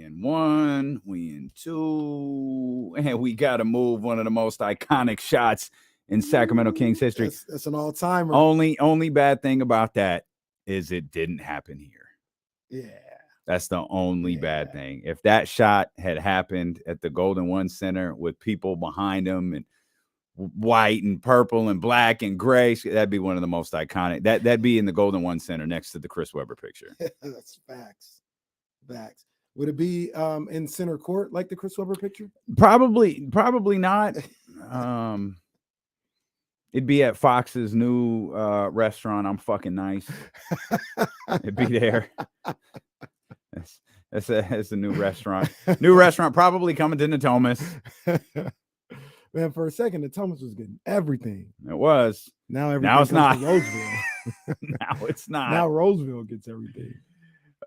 in 1, we in 2, and we got to move one of the most iconic shots in Sacramento Kings history. That's an all-timer. Only bad thing about that is it didn't happen here. Yeah. That's the only bad thing. If that shot had happened at the Golden One Center with people behind them and white and purple and black and gray, that'd be one of the most iconic. That'd be in the Golden One Center next to the Chris Webber picture. That's facts. Would it be in center court like the Chris Webber picture? Probably not. It'd be at Fox's new restaurant. I'm fucking nice. It'd be there. That's a new restaurant. New restaurant probably coming to Natomas. Man, for a second, Natomas was getting everything. It was. Now it's not. Roseville. Now it's not. Now Roseville gets everything.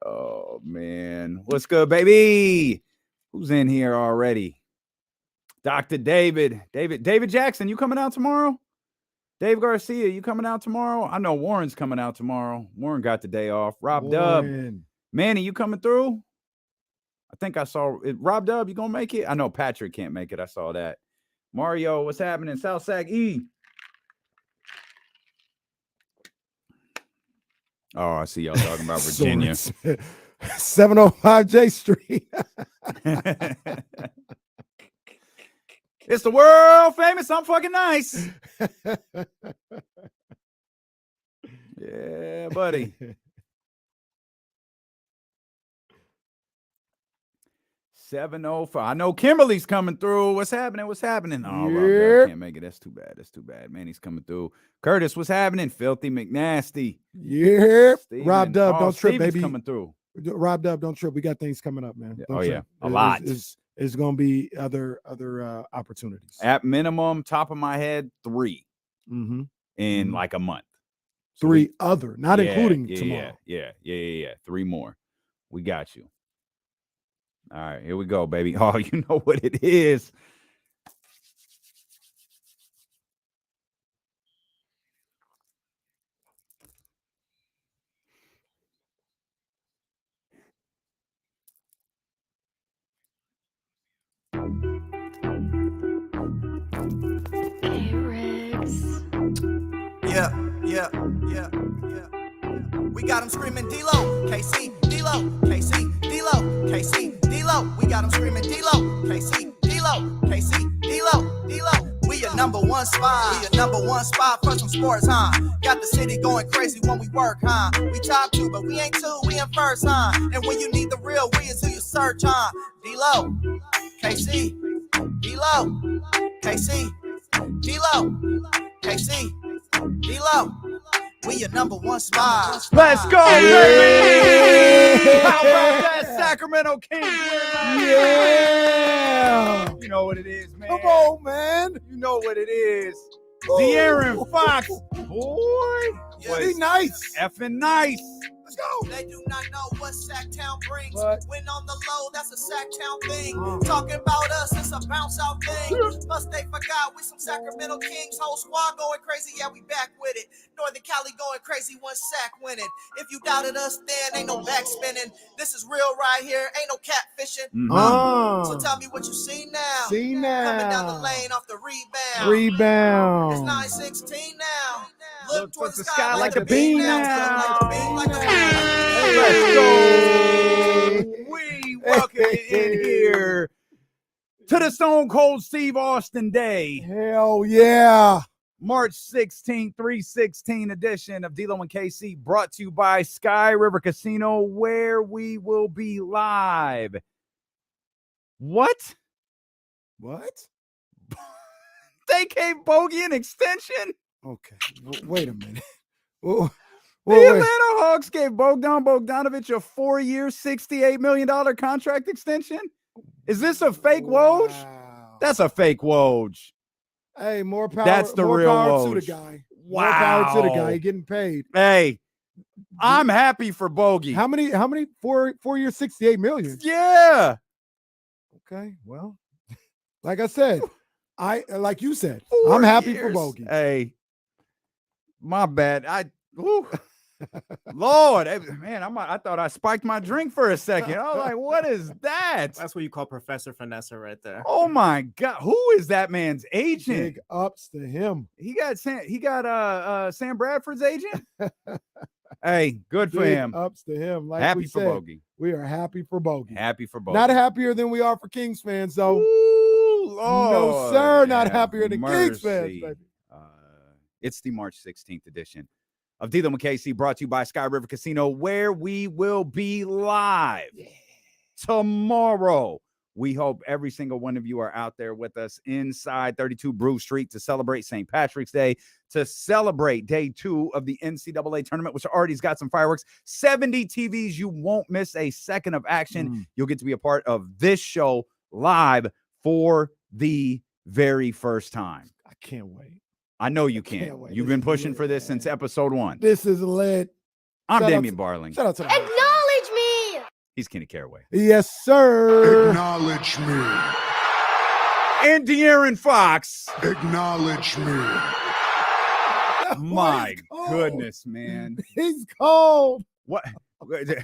Oh man, what's good, baby? Who's in here already? Dr. David Jackson, you coming out tomorrow? Dave Garcia, you coming out tomorrow? I know Warren's coming out tomorrow. Warren got the day off. Rob Dub, Manny, you coming through? I think I saw it. Rob Dub, you gonna make it? I know Patrick can't make it. I saw that. Mario, what's happening? South Sac E. Oh, I see y'all talking about Virginia. 705 J Street. It's the world famous I'm fucking nice. Yeah, buddy. 705. I know Kimberly's coming through. What's happening? Oh, Rob can't make it. That's too bad. Man, he's coming through. Curtis, what's happening? Filthy McNasty. Yeah. Rob Dub, don't trip, baby. Coming through. Rob Dub, don't trip. We got things coming up, man. Don't trip. A lot. It's going to be other opportunities. At minimum, top of my head, 3 in like a month. So 3 other, not including tomorrow. Yeah. 3 more. We got you. All right, here we go, baby. Oh, you know what it is. Yeah. We got them screaming D-Lo, KC, D-Lo, KC, D-Lo, KC, D-Lo. We got them screaming D-Lo, KC, D-Lo, KC, D-Lo, D-Lo. We your number one spot for some sports, huh? Got the city going crazy when we work, huh? We top 2, but we ain't 2, we in first, huh? And when you need the real, we is who you search, huh? D-Lo, KC, D-Lo, KC, D-Lo, KC, D-Lo. We your number one spot. Let's go, baby! How about that Sacramento Kings? Yeah! You know what it is, man. Come on, man. You know what it is. De'Aaron Fox, boy. Yeah, he nice. Effing nice. Let's go. They do not know what Sacktown brings. What? When on the low, that's a Sacktown thing. Talking about us, it's a bounce out thing. Plus they forgot we some Sacramento Kings. Whole squad going crazy, yeah, we back with it. Northern Cali going crazy, one sack winning. If you doubted us, then ain't no back spinning. This is real right here, ain't no catfishing. So tell me what you see now. Coming down the lane off the rebound. It's 9-16 now. Look towards the sky like a beam now. Let's go. We welcome you in here to the Stone Cold Steve Austin Day. Hell yeah. March 16th, 316 edition of D-Lo and KC, brought to you by Sky River Casino, where we will be live. What? They gave Bogey an extension? Okay. Wait a minute. The Atlanta Hawks gave Bogdan Bogdanovic a 4-year, $68 million contract extension? Is this a fake Woj? Wow. That's a fake Woj. Hey, more power. That's the more real power Woj. to the guy. Wow. More power to the guy. He getting paid. Hey, I'm happy for Bogey. How many? 4 years, 68 million. Yeah. Okay. Well, like I said, like you said, 4 I'm happy years. for Bogey. Hey, my bad. Lord, man, I thought I spiked my drink for a second. I was like, what is that? That's what you call Professor Finesse right there. Oh my God, who is that man's agent? Big ups to him. He got Sam Bradford's agent. Hey, good for Big him. ups to him. Like Happy we for said, Bogey. We are happy for Bogey. Happy for Bogey. Not happier than we are for Kings fans, though. Ooh, Lord, no, sir, not have happier than Kings fans, mercy. baby. It's the March 16th edition of D'Lo and KC, brought to you by Sky River Casino, where we will be live tomorrow. We hope every single one of you are out there with us inside 32 Brew Street to celebrate St. Patrick's Day, to celebrate day 2 of the NCAA tournament, which already's got some fireworks. 70 TVs. You won't miss a second of action. You'll get to be a part of this show live for the very first time. I can't wait. I know you can't. You've been pushing for this since episode 1. This is lit. I'm Damian Barling. Shout out to the Acknowledge me. He's Kenny Caraway. Yes, sir. Acknowledge me. And De'Aaron Fox. Acknowledge me. My goodness, man. He's cold. What?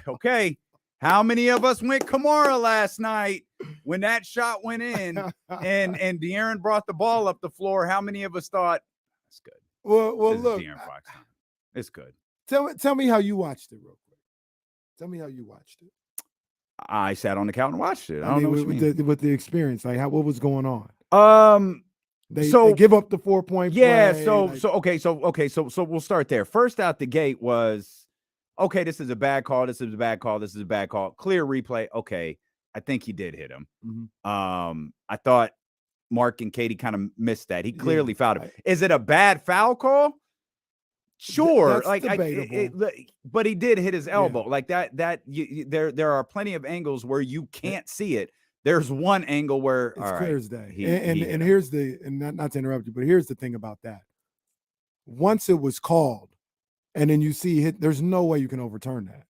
Okay. How many of us went Kamara last night when that shot went in and De'Aaron brought the ball up the floor? How many of us thought, that's good? Well, This is look. De'Aaron Fox. It's good. Tell me how you watched it real quick. Tell me how you watched it. I sat on the couch and watched it. I don't mean, know what you mean. with the experience, like what was going on? They give up the 4-point yeah, play. So we'll start there. First out the gate was, okay, this is a bad call. This is a bad call. This is a bad call. Clear replay. Okay, I think he did hit him. I thought Mark and Katie kind of missed that. He clearly fouled him. Is it a bad foul call? Sure, That's debatable. but he did hit his elbow like that. There are plenty of angles where you can't see it. There's one angle where it's clear as day. And here's not to interrupt you, but here's the thing about that. Once it was called, and then you see hit, there's no way you can overturn that.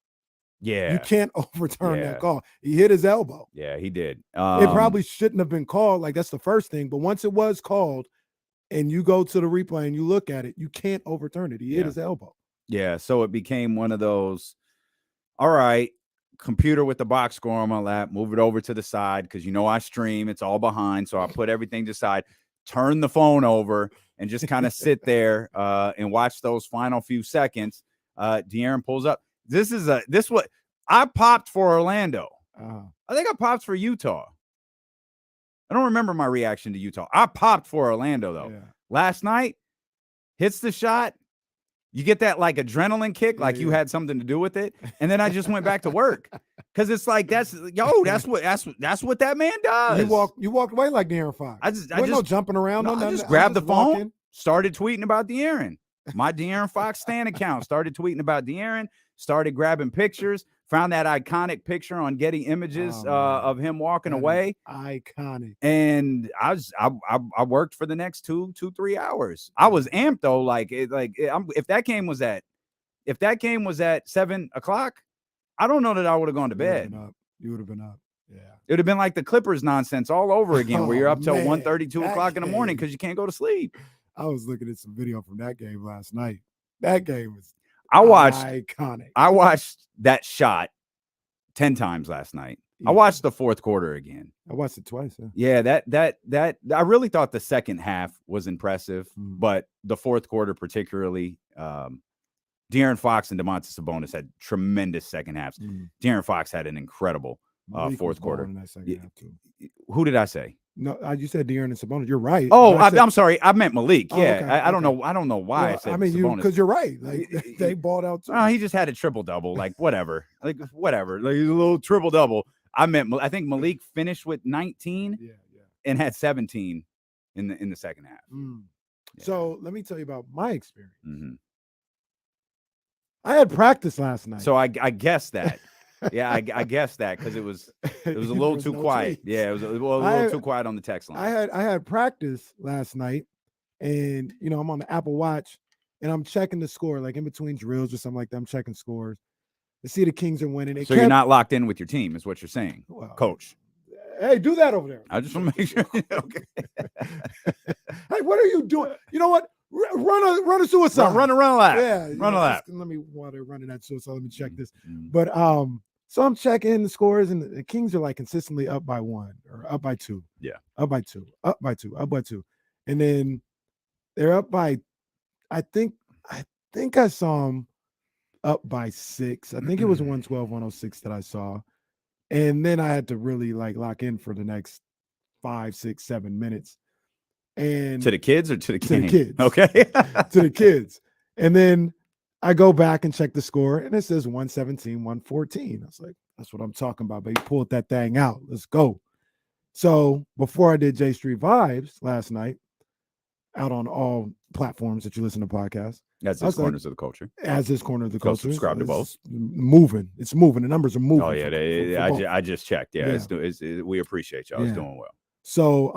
Yeah, you can't overturn that call. He hit his elbow. Yeah, he did. It probably shouldn't have been called. Like that's the first thing. But once it was called, and you go to the replay and you look at it, you can't overturn it. He hit his elbow. Yeah, so it became one of those, all right, computer with the box score on my lap, move it over to the side because you know I stream. It's all behind, so I put everything to the side, turn the phone over, and just kind of sit there and watch those final few seconds. De'Aaron pulls up. This what I popped for Orlando. I think I popped for Utah. I don't remember my reaction to Utah. I popped for Orlando, though. Yeah. Last night, hits the shot. You get that like adrenaline kick, like you had something to do with it. And then I just went back to work. Because it's like, that's what that man does. You walked away like De'Aaron Fox. I just no jumping around. I just grabbed the phone, started tweeting about De'Aaron. My De'Aaron Fox Stan account started tweeting about De'Aaron, started grabbing pictures. Found that iconic picture on Getty Images of him walking away. Iconic. And I worked for the next 3 hours. I was amped though. If that game was at 7 o'clock, I don't know that I would have gone to bed. You would have been up. Yeah. It would have been like the Clippers nonsense all over again, where you're up till 1:30, 2 o'clock in the morning because you can't go to sleep. I was looking at some video from that game last night. That game was iconic. I watched that shot 10 times last night. I watched the fourth quarter again. I watched it twice. Yeah, that I really thought the second half was impressive, but the fourth quarter particularly, De'Aaron Fox and Domantas Sabonis had tremendous second halves. De'Aaron Fox had an incredible fourth quarter. In that second half too. Who did I say? No, you said De'Aaron and Sabonis. You're right. Oh, I'm sorry. I meant Malik. Yeah, okay, I don't know. I don't know why I said. I mean, Sabonis. because you're right. Like they balled out too. Oh, he just had a triple double. Like whatever. Like a little triple double. I think Malik finished with 19. And had 17 in the second half. Yeah. So let me tell you about my experience. I had practice last night. So I guessed that. Yeah, I guessed that because it was a little too quiet. Tweets. Yeah, it was a little too quiet on the text line. I had practice last night, and I'm on the Apple Watch, and I'm checking the score, like in between drills or something like that. I'm checking scores to see the Kings are winning. So you're not locked in with your team, is what you're saying, Coach. Hey, do that over there. I just want to make sure. Okay. Hey, what are you doing? You know what? run a suicide. Run a lap. Yeah, Run a lap. Let me while they're running that suicide. Let me check this. Mm. But so I'm checking the scores, and the Kings are like consistently up by 1 or up by 2. Yeah, up by 2, up by 2, up by 2, and then they're up by. I think I saw them up by 6. I think it was 112-106 that I saw, and then I had to really like lock in for the next 5, 6, 7 minutes. And to the kids or to the to the game? kids. Okay, to the kids. And then I go back and check the score, and it says 117-114. I was like, that's what I'm talking about, baby. Pulled that thing out. Let's go. So before I did J Street Vibes last night, out on all platforms that you listen to podcasts, that's I was the corners of the culture. as this corner of the Go culture. subscribe to both. It's moving. It's moving. The numbers are moving. Oh yeah, I just checked. Yeah, we appreciate y'all. It's doing well. So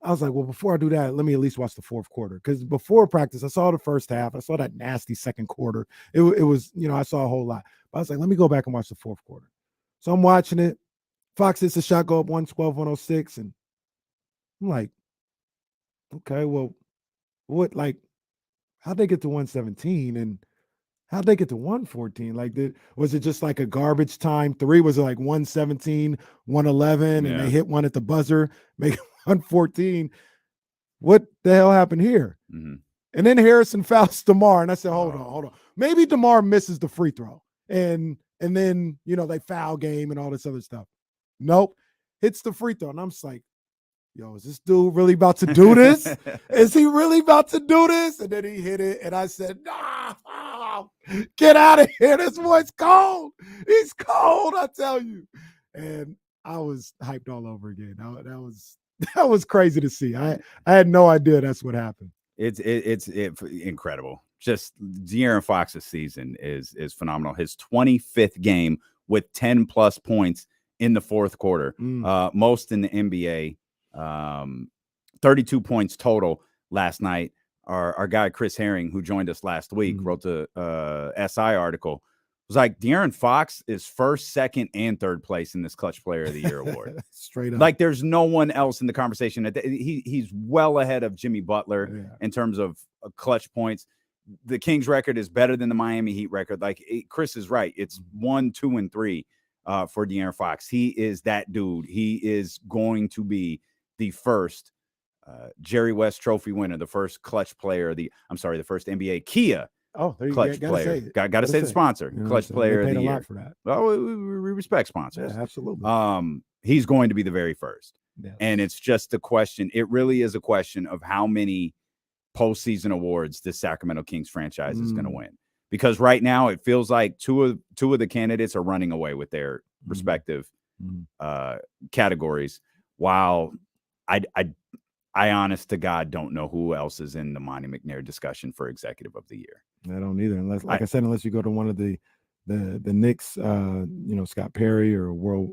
I was like, well, before I do that, let me at least watch the fourth quarter. Because before practice, I saw the first half. I saw that nasty second quarter. It was, I saw a whole lot. But I was like, let me go back and watch the fourth quarter. So I'm watching it. Fox hits a shot, go up 112-106. And I'm like, okay, well, how'd they get to 117? And how'd they get to 114? Like, was it just like a garbage time 3? Was it like 117, 111, and they hit one at the buzzer, make it 114? What the hell happened here? Mm-hmm. And then Harrison fouls DeMar, and I said, hold on. Maybe DeMar misses the free throw, and then they foul game and all this other stuff. Nope, hits the free throw, and I'm just like, yo, is this dude really about to do this? Is he really about to do this? And then he hit it, and I said, nah, get out of here. This boy's cold. He's cold, I tell you. And I was hyped all over again. That was crazy to see. I had no idea that's what happened. It's incredible. Just De'Aaron Fox's season is phenomenal. His 25th game with 10 plus points in the fourth quarter, most in the NBA. 32 points total last night. Our guy Chris Herring, who joined us last week, wrote the SI article. It was like De'Aaron Fox is first, second, and third place in this Clutch Player of the Year award. Straight up. Like there's no one else in the conversation. He's well ahead of Jimmy Butler in terms of clutch points. The Kings record is better than the Miami Heat record. Like Chris is right. It's 1, 2, and 3 for De'Aaron Fox. He is that dude. He is going to be the first Jerry West Trophy winner, the first clutch player, the first NBA Kia clutch player. Got to say the sponsor, clutch player of the year. For that. Well, we respect sponsors. Yeah, absolutely. He's going to be the very first. Yeah. And it's just a question. It really is a question of how many postseason awards this Sacramento Kings franchise is going to win. Because right now it feels like two of the candidates are running away with their respective categories, while I honest to God don't know who else is in the Monty McNair discussion for Executive of the Year. I don't either, unless, like I said, unless you go to one of the Knicks, Scott Perry or World.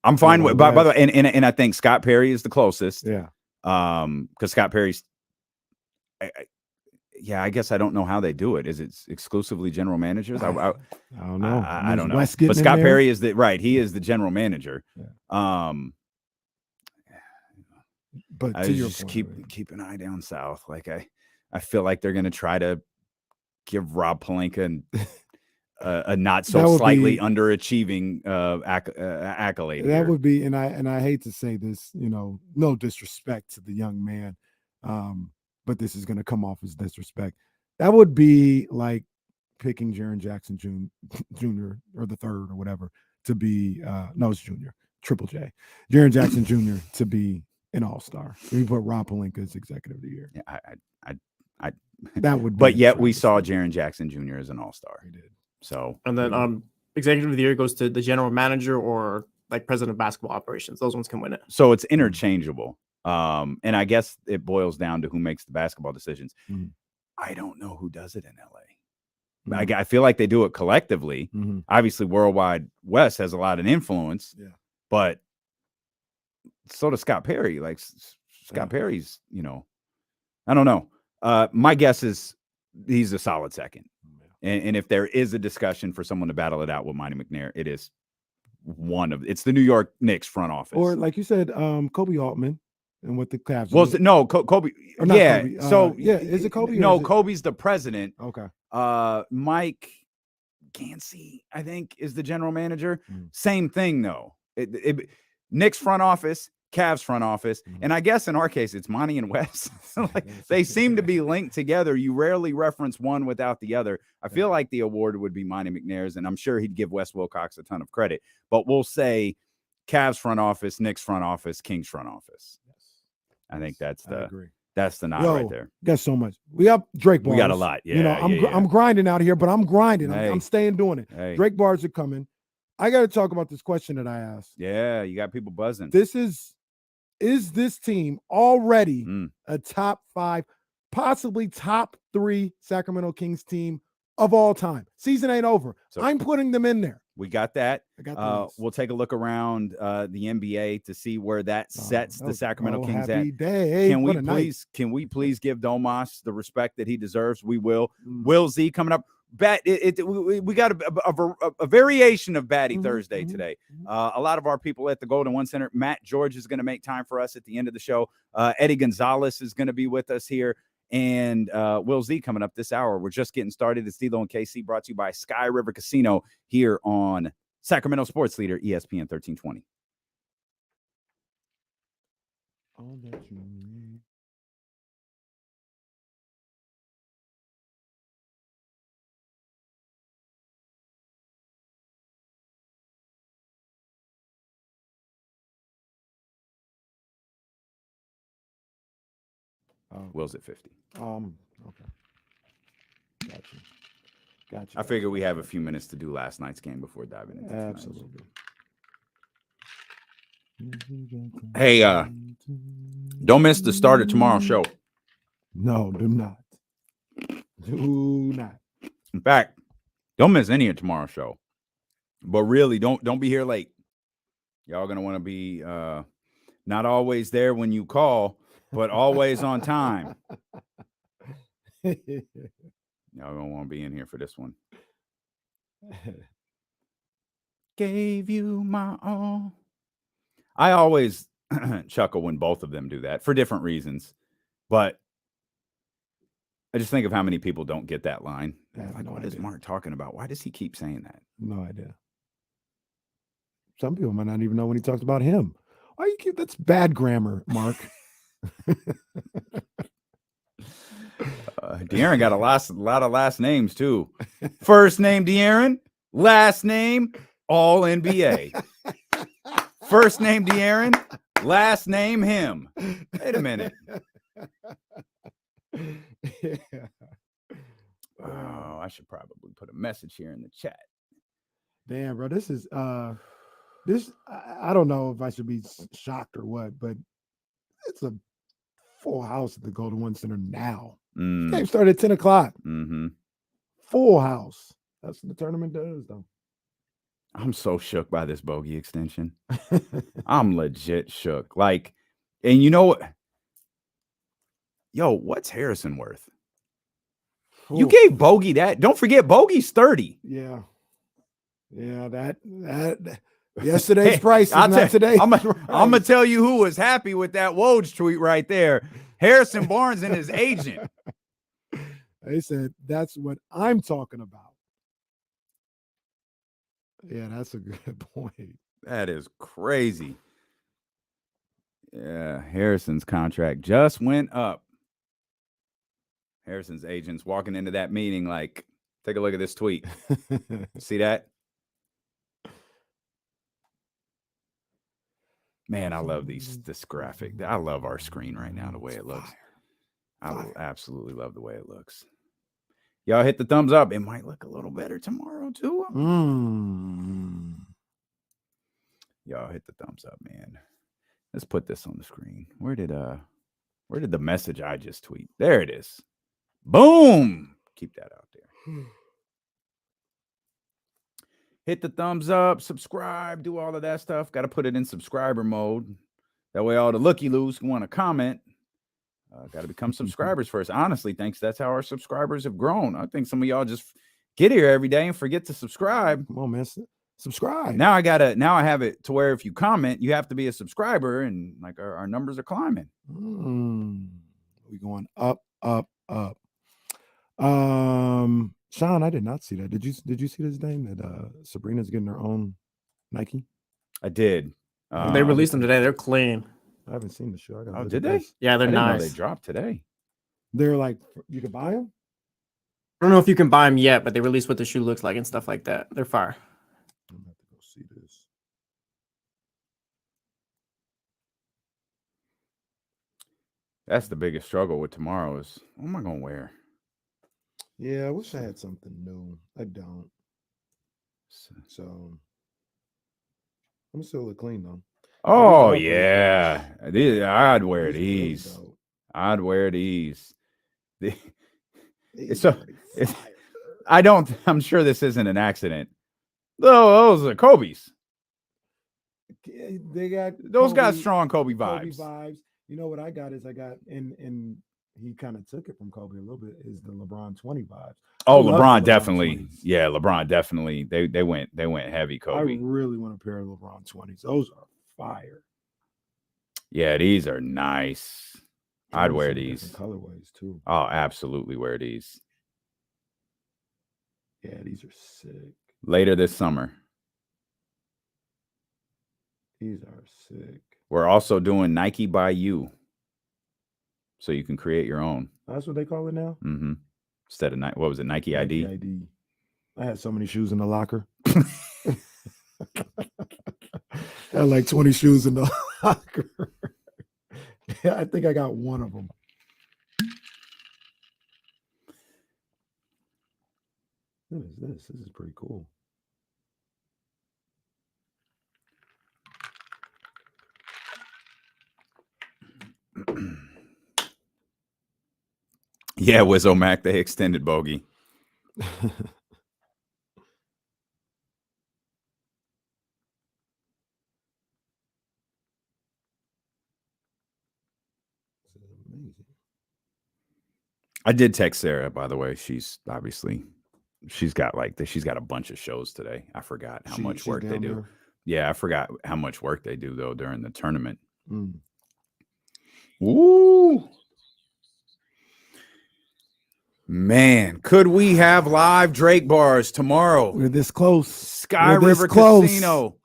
I'm fine with. By the way, and I think Scott Perry is the closest. Yeah. Because Scott Perry's. I guess I don't know how they do it. Is it exclusively general managers? I don't know. I don't know. But Scott Perry is He is the general manager. Yeah. But I just keep an eye down south. Like I feel like they're going to try to give Rob Pelinka a not so slightly underachieving accolade. That would be, and I hate to say this, no disrespect to the young man, but this is going to come off as disrespect. That would be like picking Jaren Jackson Jr. or the third or whatever to be it's Junior, Triple J, Jaren Jackson Jr. to be an all-star. We put Rob Pelinka as Executive of the Year. Yeah, that would be. But yet we saw Jaren Jackson Jr. as an all-star. We did. So and then Executive of the Year goes to the general manager or like president of basketball operations. Those ones can win it. So it's interchangeable. And I guess it boils down to who makes the basketball decisions. I don't know who does it in LA. I feel like they do it collectively. Obviously, Worldwide West has a lot of influence. Yeah. But so does Scott Perry. Like Scott Perry's, I don't know. My guess is he's a solid second. And if there is a discussion for someone to battle it out with Monty McNair, it is it's the New York Knicks front office. Or like you said, Kobe Altman and what the Cavs. Well, do. no, Kobe. Or not Yeah. Kobe. So yeah, is it Kobe? or No, is it- Kobe's the president. Okay. Mike Gansey, I think, is the general manager. Mm. Same thing, though. Knicks front office, Cavs front office, and I guess in our case, it's Monty and Wes. Like, they seem to be linked together. You rarely reference one without the other. I feel like the award would be Monty McNair's, and I'm sure he'd give Wes Wilcox a ton of credit. But we'll say Cavs front office, Knicks front office, Kings front office. I think that's the nod right there. Got so much. We got Drake bars. We got a lot. Yeah, you know, I'm grinding out here, but I'm grinding. Hey. I'm staying doing it. Hey. Drake bars are coming. I got to talk about this question that I asked. Yeah, you got people buzzing. Is this team already Mm. a top 5, possibly top 3 Sacramento Kings team of all time? Season ain't over. So- I'm putting them in there. We got that. I got the list. We'll take a look around the NBA to see where that sets that the was- Sacramento oh, Kings happy at. day. Can What we a night. please give Domas the respect that he deserves? We will. Mm. Will Z coming up. We got a variation of Batty Mhm, Thursday mhm, today. A lot of our people at the Golden One Center. Matt George is going to make time for us at the end of the show. Eddie Gonzalez is going to be with us here. And Will Z coming up this hour. We're just getting started. It's D'Lo and KC, brought to you by Sky River Casino here on Sacramento Sports Leader, ESPN 1320. All that you need. Will's at 50. Okay. Gotcha. I figure we have a few minutes to do last night's game before diving into tonight's. Absolutely. Hey, don't miss the start of tomorrow's show. No, do not. Do not. In fact, don't miss any of tomorrow's show. But really, don't be here late. Y'all gonna want to be not always there when you call, but always on time. Y'all gonna want to be in here for this one. Gave you my all. I always chuckle when both of them do that for different reasons, but I just think of how many people don't get that line. I have Like, no what is idea. Mark talking about? Why does he keep saying that? No idea. Some people might not even know when he talks about him. Why you keep that's bad grammar, Mark. De'Aaron got a lot of last names too. First name De'Aaron, last name All NBA. First name De'Aaron, last name him. Wait a minute. Yeah. Oh, I should probably put a message here in the chat. Damn, bro. This is this I don't know if I should be shocked or what, but it's a full house at the Golden One Center now. Game started at 10 o'clock. Mm-hmm. Full house. That's what the tournament does, though. I'm so shook by this bogey extension. I'm legit shook. Like, and you know what? Yo, what's Harrison worth? You Ooh. gave Bogey that. Don't forget, Bogey's 30. Yeah. Yeah, that yesterday's price is I'll not today. I'm gonna tell you who was happy with that Woj tweet right there. Harrison Barnes and his agent. They said that's what I'm talking about. Yeah, that's a good point. That is crazy. Yeah, Harrison's contract just went up. Harrison's agents walking into that meeting like, take a look at this tweet. See that? Man, I love this graphic. I love our screen right now, the way it looks. I absolutely love the way it looks. Y'all hit the thumbs up. It might look a little better tomorrow, too. Y'all hit the thumbs up, man. Let's put this on the screen. Where did the message I just tweet? There it is. Boom. Keep that out there. Hit the thumbs up, subscribe, do all of that stuff. Got to put it in subscriber mode. That way all the looky-loos who want to comment got to become subscribers first. Honestly, thanks. That's how our subscribers have grown. I think some of y'all just get here every day and forget to subscribe. Come on, man. Subscribe. Now I have it to where if you comment, you have to be a subscriber, and like our numbers are climbing. We going up. Sean, I did not see that. Did you see this name that Sabrina's getting her own Nike? I did. They released them today. They're clean. I haven't seen the shoe. Oh, did they? Yeah, they're I didn't know nice. they dropped today. They're like, you could buy them? I don't know if you can buy them yet, but they released what the shoe looks like and stuff like that. They're fire. I'm gonna have to go see this. That's the biggest struggle with tomorrow is what am I gonna wear? Yeah, I wish I had something new. I don't. So I'm still look clean though. Oh These are yeah, I'd wear These really these. dope. I'd wear these. These So- pretty it's- fire. I'm sure this isn't an accident. Oh, those are Kobe's. They got Those got Kobe- strong Kobe Kobe vibes. vibes. You know what I got is and he kind of took it from Kobe a little bit is the LeBron 20 vibes. Oh, I love the LeBron LeBron definitely. 20s. Yeah, LeBron definitely. They went heavy Kobe. I really want a pair of LeBron 20s. Those are fire. Yeah, these are nice. I'd Comes wear in these. different colorways too. I'll absolutely wear these Yeah, these are sick. later this summer. These are sick. We're also doing Nike by you, so you can create your own. That's what they call it now. Mm-hmm. Instead of what was it? Nike ID. Nike ID. I had so many shoes in the locker. I had like 20 shoes in the locker. Yeah, I think I got one of them. What is this? This is pretty cool. Yeah, Wizzo Mac, they extended bogey. This is amazing. I did text Sarah, by the way. She's got a bunch of shows today. I forgot how much She's work they down do. there. Yeah, I forgot how much work they do though during the tournament. Mm. Ooh. Man, could we have live Drake bars tomorrow? We're this close. Sky We're this River close. Casino.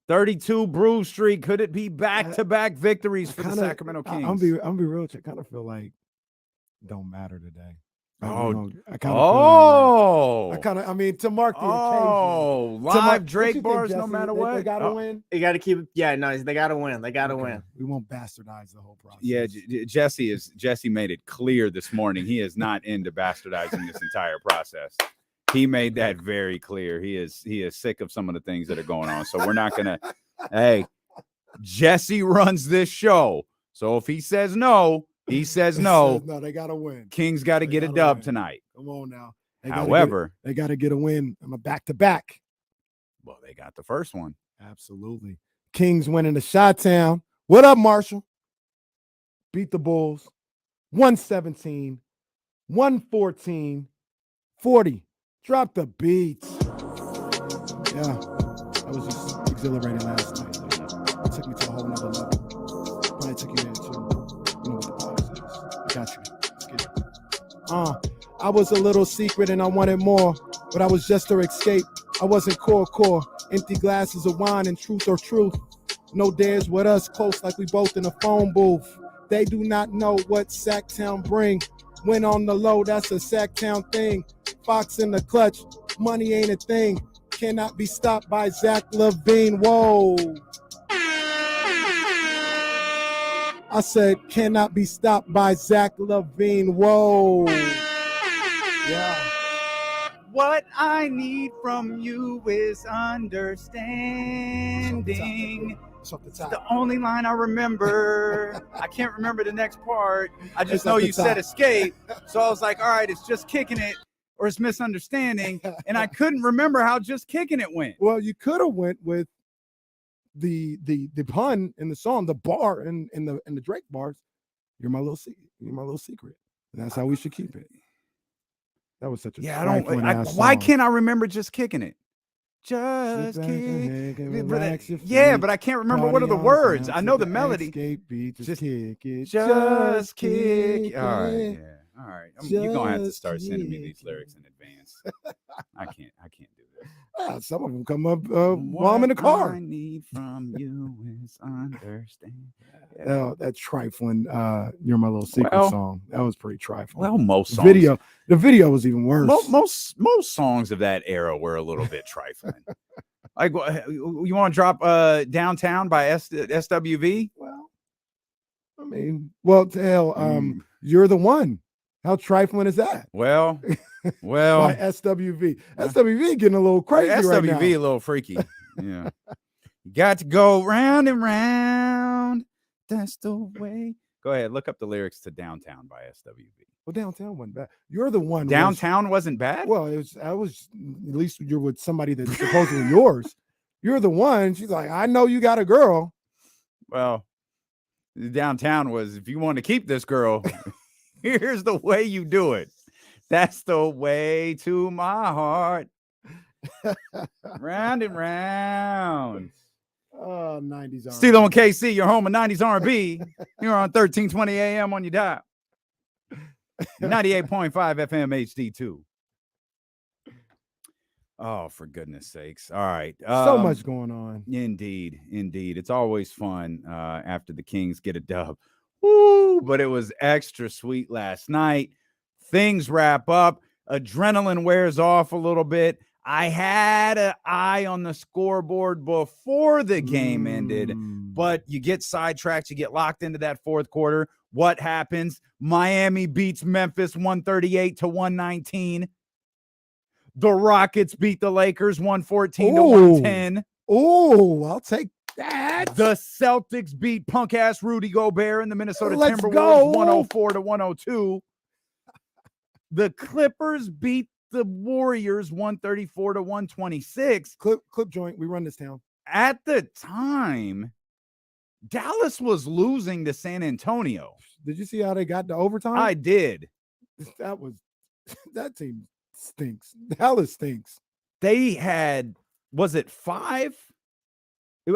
32 Brew Street. Could it be back-to-back victories for the Sacramento Kings? I'm be real. I kind of feel like it don't matter today. Oh. I kind of Oh. I mean, to mark the Oh, occasion. live What Drake you think, bars no Jesse? matter They what. gotta Oh, win. You got to keep it. Yeah, nice. They got to win. They got to Okay. win. We won't bastardize the whole process. Yeah, Jesse made it clear this morning. He is not into bastardizing this entire process. He made that very clear. He is sick of some of the things that are going on. So we're not gonna. Hey, Jesse runs this show. So if he says no, he says no. No, they gotta win. Kings got to They get a gotta dub win. tonight. Come on now. However, they gotta get a win. I'm a back-to-back. well, they got the first one. Absolutely. Kings winning the Chi-Town. What up, Marshall? Beat the Bulls. 117, 114, 40. Drop the beats. Yeah, that was just exhilarating last night. It took me to a whole nother level. Probably took you there too. You know what the pause is. I got you. Let's get it. I was a little secret and I wanted more, but I was just her escape. I wasn't core. Empty glasses of wine and truth or truth. No dares with us, close like we both in a phone booth. They do not know what Sacktown bring. Went on the low, that's a Sacktown thing. Fox in the clutch, money ain't a thing. Cannot be stopped by Zach LaVine. Whoa. I said, cannot be stopped by Zach LaVine. Whoa. Yeah. What I need from you is understanding. It's off the It's top. the only line I remember. I can't remember the next part. I It's just know off the you said top. escape. So I was like, all right, it's just kicking it or it's misunderstanding. And I couldn't remember how just kicking it went. Well, you could have went with the pun in the song, the bar in the Drake bars. You're my little secret. You're my little secret. And that's how we should keep it. That was such a Yeah, trifling ass why song. can't I remember just kicking it? Just Sit back kick. and relax your Yeah, feet. but I can't remember what are the Party on words. down I to know the melody. escape beat. Just kick it. Just kick. All right, it. yeah. All right. You're gonna have to Just start sending me these kick lyrics in advance. I can't do this. Some of them come up while I'm in the car. I need from you is understand. Oh, that trifling. You're my little secret Well- song. That was pretty trifling. Well, most songs. The video was even worse. Most songs of that era were a little bit trifling. Like, you want to drop Downtown by SWV? Well, I mean, well, hell, You're the One. How trifling is that? Well, By SWV. SWV getting a little crazy right now. SWV a little freaky. Yeah. You got to go round and round. That's the way. Go ahead, look up the lyrics to Downtown by SWV. Well, Downtown wasn't bad. You're the One. Downtown wasn't bad? Well, I was at least you're with somebody that's supposedly yours. You're the One. She's like, I know you got a girl. Well, Downtown was, if you want to keep this girl, here's the way you do it. That's the way to my heart. Round and round. Oh, 90s R&B. Steelo and KC, your home of 90s R&B. You're on 1320 AM on your dial. 98.5 FM HD2. Oh, for goodness sakes. All right. So much going on. Indeed. It's always fun after the Kings get a dub. Woo! But it was extra sweet last night. Things wrap up. Adrenaline wears off a little bit. I had an eye on the scoreboard before the game ended, but you get sidetracked. You get locked into that fourth quarter. What happens? Miami beats Memphis 138-119. The Rockets beat the Lakers 114-110. Oh, I'll take that. The Celtics beat punk ass Rudy Gobert and the Minnesota Let's Timberwolves go. 104-102. The Clippers beat the Warriors 134-126. Clip joint. We run this town. At the time, Dallas was losing to San Antonio. Did you see how they got to overtime? I did. That team stinks. Dallas stinks. They had, was it 5?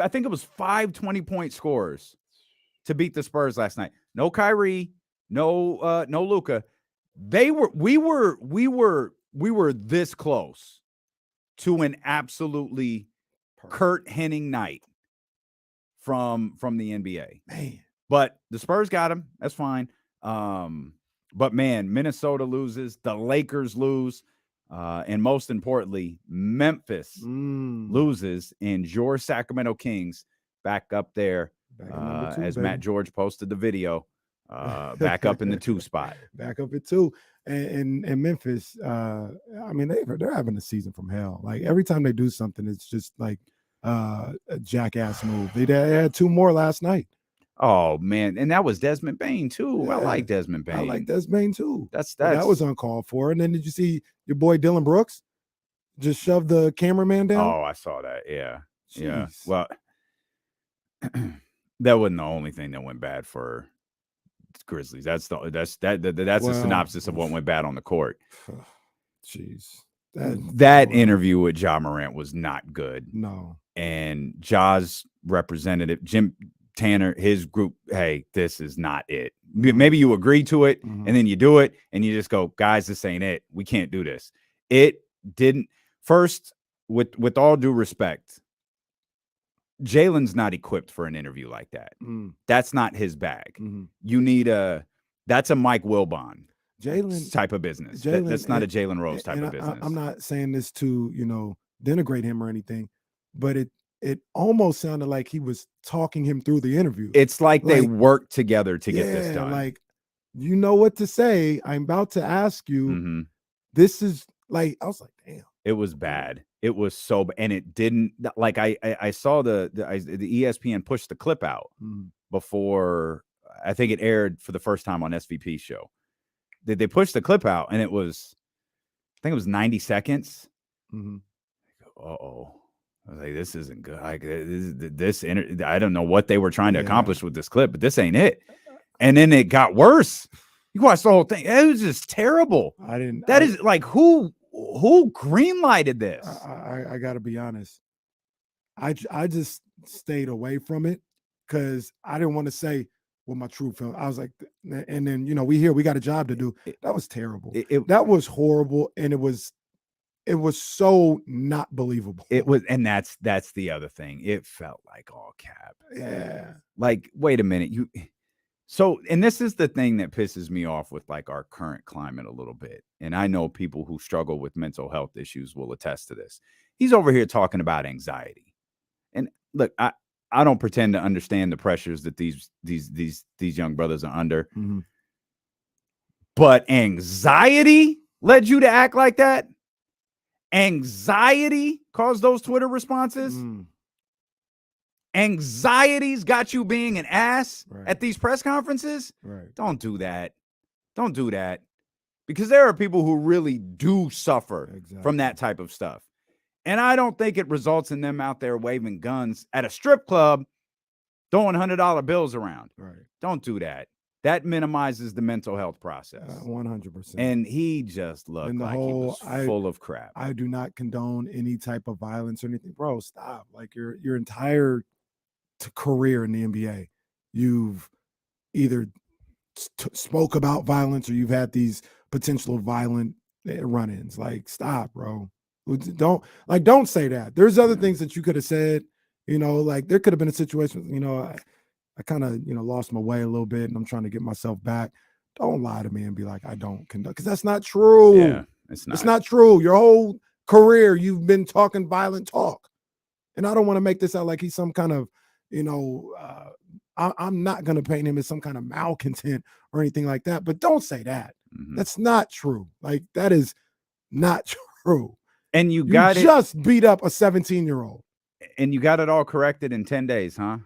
I think it was 5 20-point scores to beat the Spurs last night. No Kyrie, no Luka. We were this close to an absolutely Kurt Hennig night from the NBA. Man. But the Spurs got him. That's fine. But man, Minnesota loses, the Lakers lose, and most importantly, Memphis loses, and your Sacramento Kings back up there, as Matt George posted the video, back up in the 2 spot. Back up at 2. And Memphis, I mean, they're having a season from hell. Like every time they do something, it's just like a jackass move. They had 2 more last night. Oh man, and that was Desmond Bane too. Yeah. I like Desmond Bane. I like Desmond Bane too. That was uncalled for. And then did you see your boy Dylan Brooks just shove the cameraman down? Oh, I saw that. Yeah. Jeez. Yeah. Well, that wasn't the only thing that went bad for Grizzlies. That's the synopsis of what went bad on the court. Jeez. That interview with Ja Morant was not good. No. And Ja's representative, Jim Tanner, his group, hey, this is not it. Maybe you agree to it and then you do it and you just go, guys, this ain't it. We can't do this. It didn't. First, with all due respect, Jalen's not equipped for an interview like that. That's not his bag. You need that's a Mike Wilbon type of business. That's not a Jalen Rose type of business. I'm not saying this to, denigrate him or anything, but it almost sounded like he was talking him through the interview. It's like they worked together to get this done. Like, you know what to say. I'm about to ask you. This is like, I was like, damn. It was bad. It was so bad. And it didn't, like, I saw the ESPN pushed the clip out before, I think it aired for the first time on SVP's show. They pushed the clip out and it was, I think it was 90 seconds. Uh-oh. I was like, this isn't good. Like I don't know what they were trying to accomplish with this clip, but this ain't it. And then it got worse. You watched the whole thing. It was just terrible. Is like, who who greenlighted this? I got to be honest. I just stayed away from it because I didn't want to say what my true feeling. I was like, and then we got a job to do. That was terrible. That was horrible, and it was so not believable. It was, and that's the other thing. It felt like all cap. Yeah. Like, wait a minute, and this is the thing that pisses me off with like our current climate a little bit. And I know people who struggle with mental health issues will attest to this. He's over here talking about anxiety. And look, I don't pretend to understand the pressures that these young brothers are under. Mm-hmm. But anxiety led you to act like that? Anxiety caused those Twitter responses? Anxiety's got you being an ass at these press conferences? Right. Don't do that. Don't do that. Because there are people who really do suffer from that type of stuff. And I don't think it results in them out there waving guns at a strip club, throwing $100 bills around. Right. Don't do that. That minimizes the mental health process. 100%. And he just looked like he was full of crap. I do not condone any type of violence or anything. Bro, stop. Like your entire career in the NBA, you've either spoke about violence or you've had these potential violent run-ins. Like, stop, bro. Don't say that. There's other things that you could have said, like there could have been a situation, I kind of, lost my way a little bit and I'm trying to get myself back. Don't lie to me and be like, I don't condone, because that's not true. Yeah, it's not. It's not true. Your whole career, you've been talking violent talk. And I don't want to make this out like he's some kind of, I'm not going to paint him as some kind of malcontent or anything like that, but don't say that. Mm-hmm. That's not true. Like, that is not true. And you just beat up a 17-year-old. And you got it all corrected in 10 days, huh?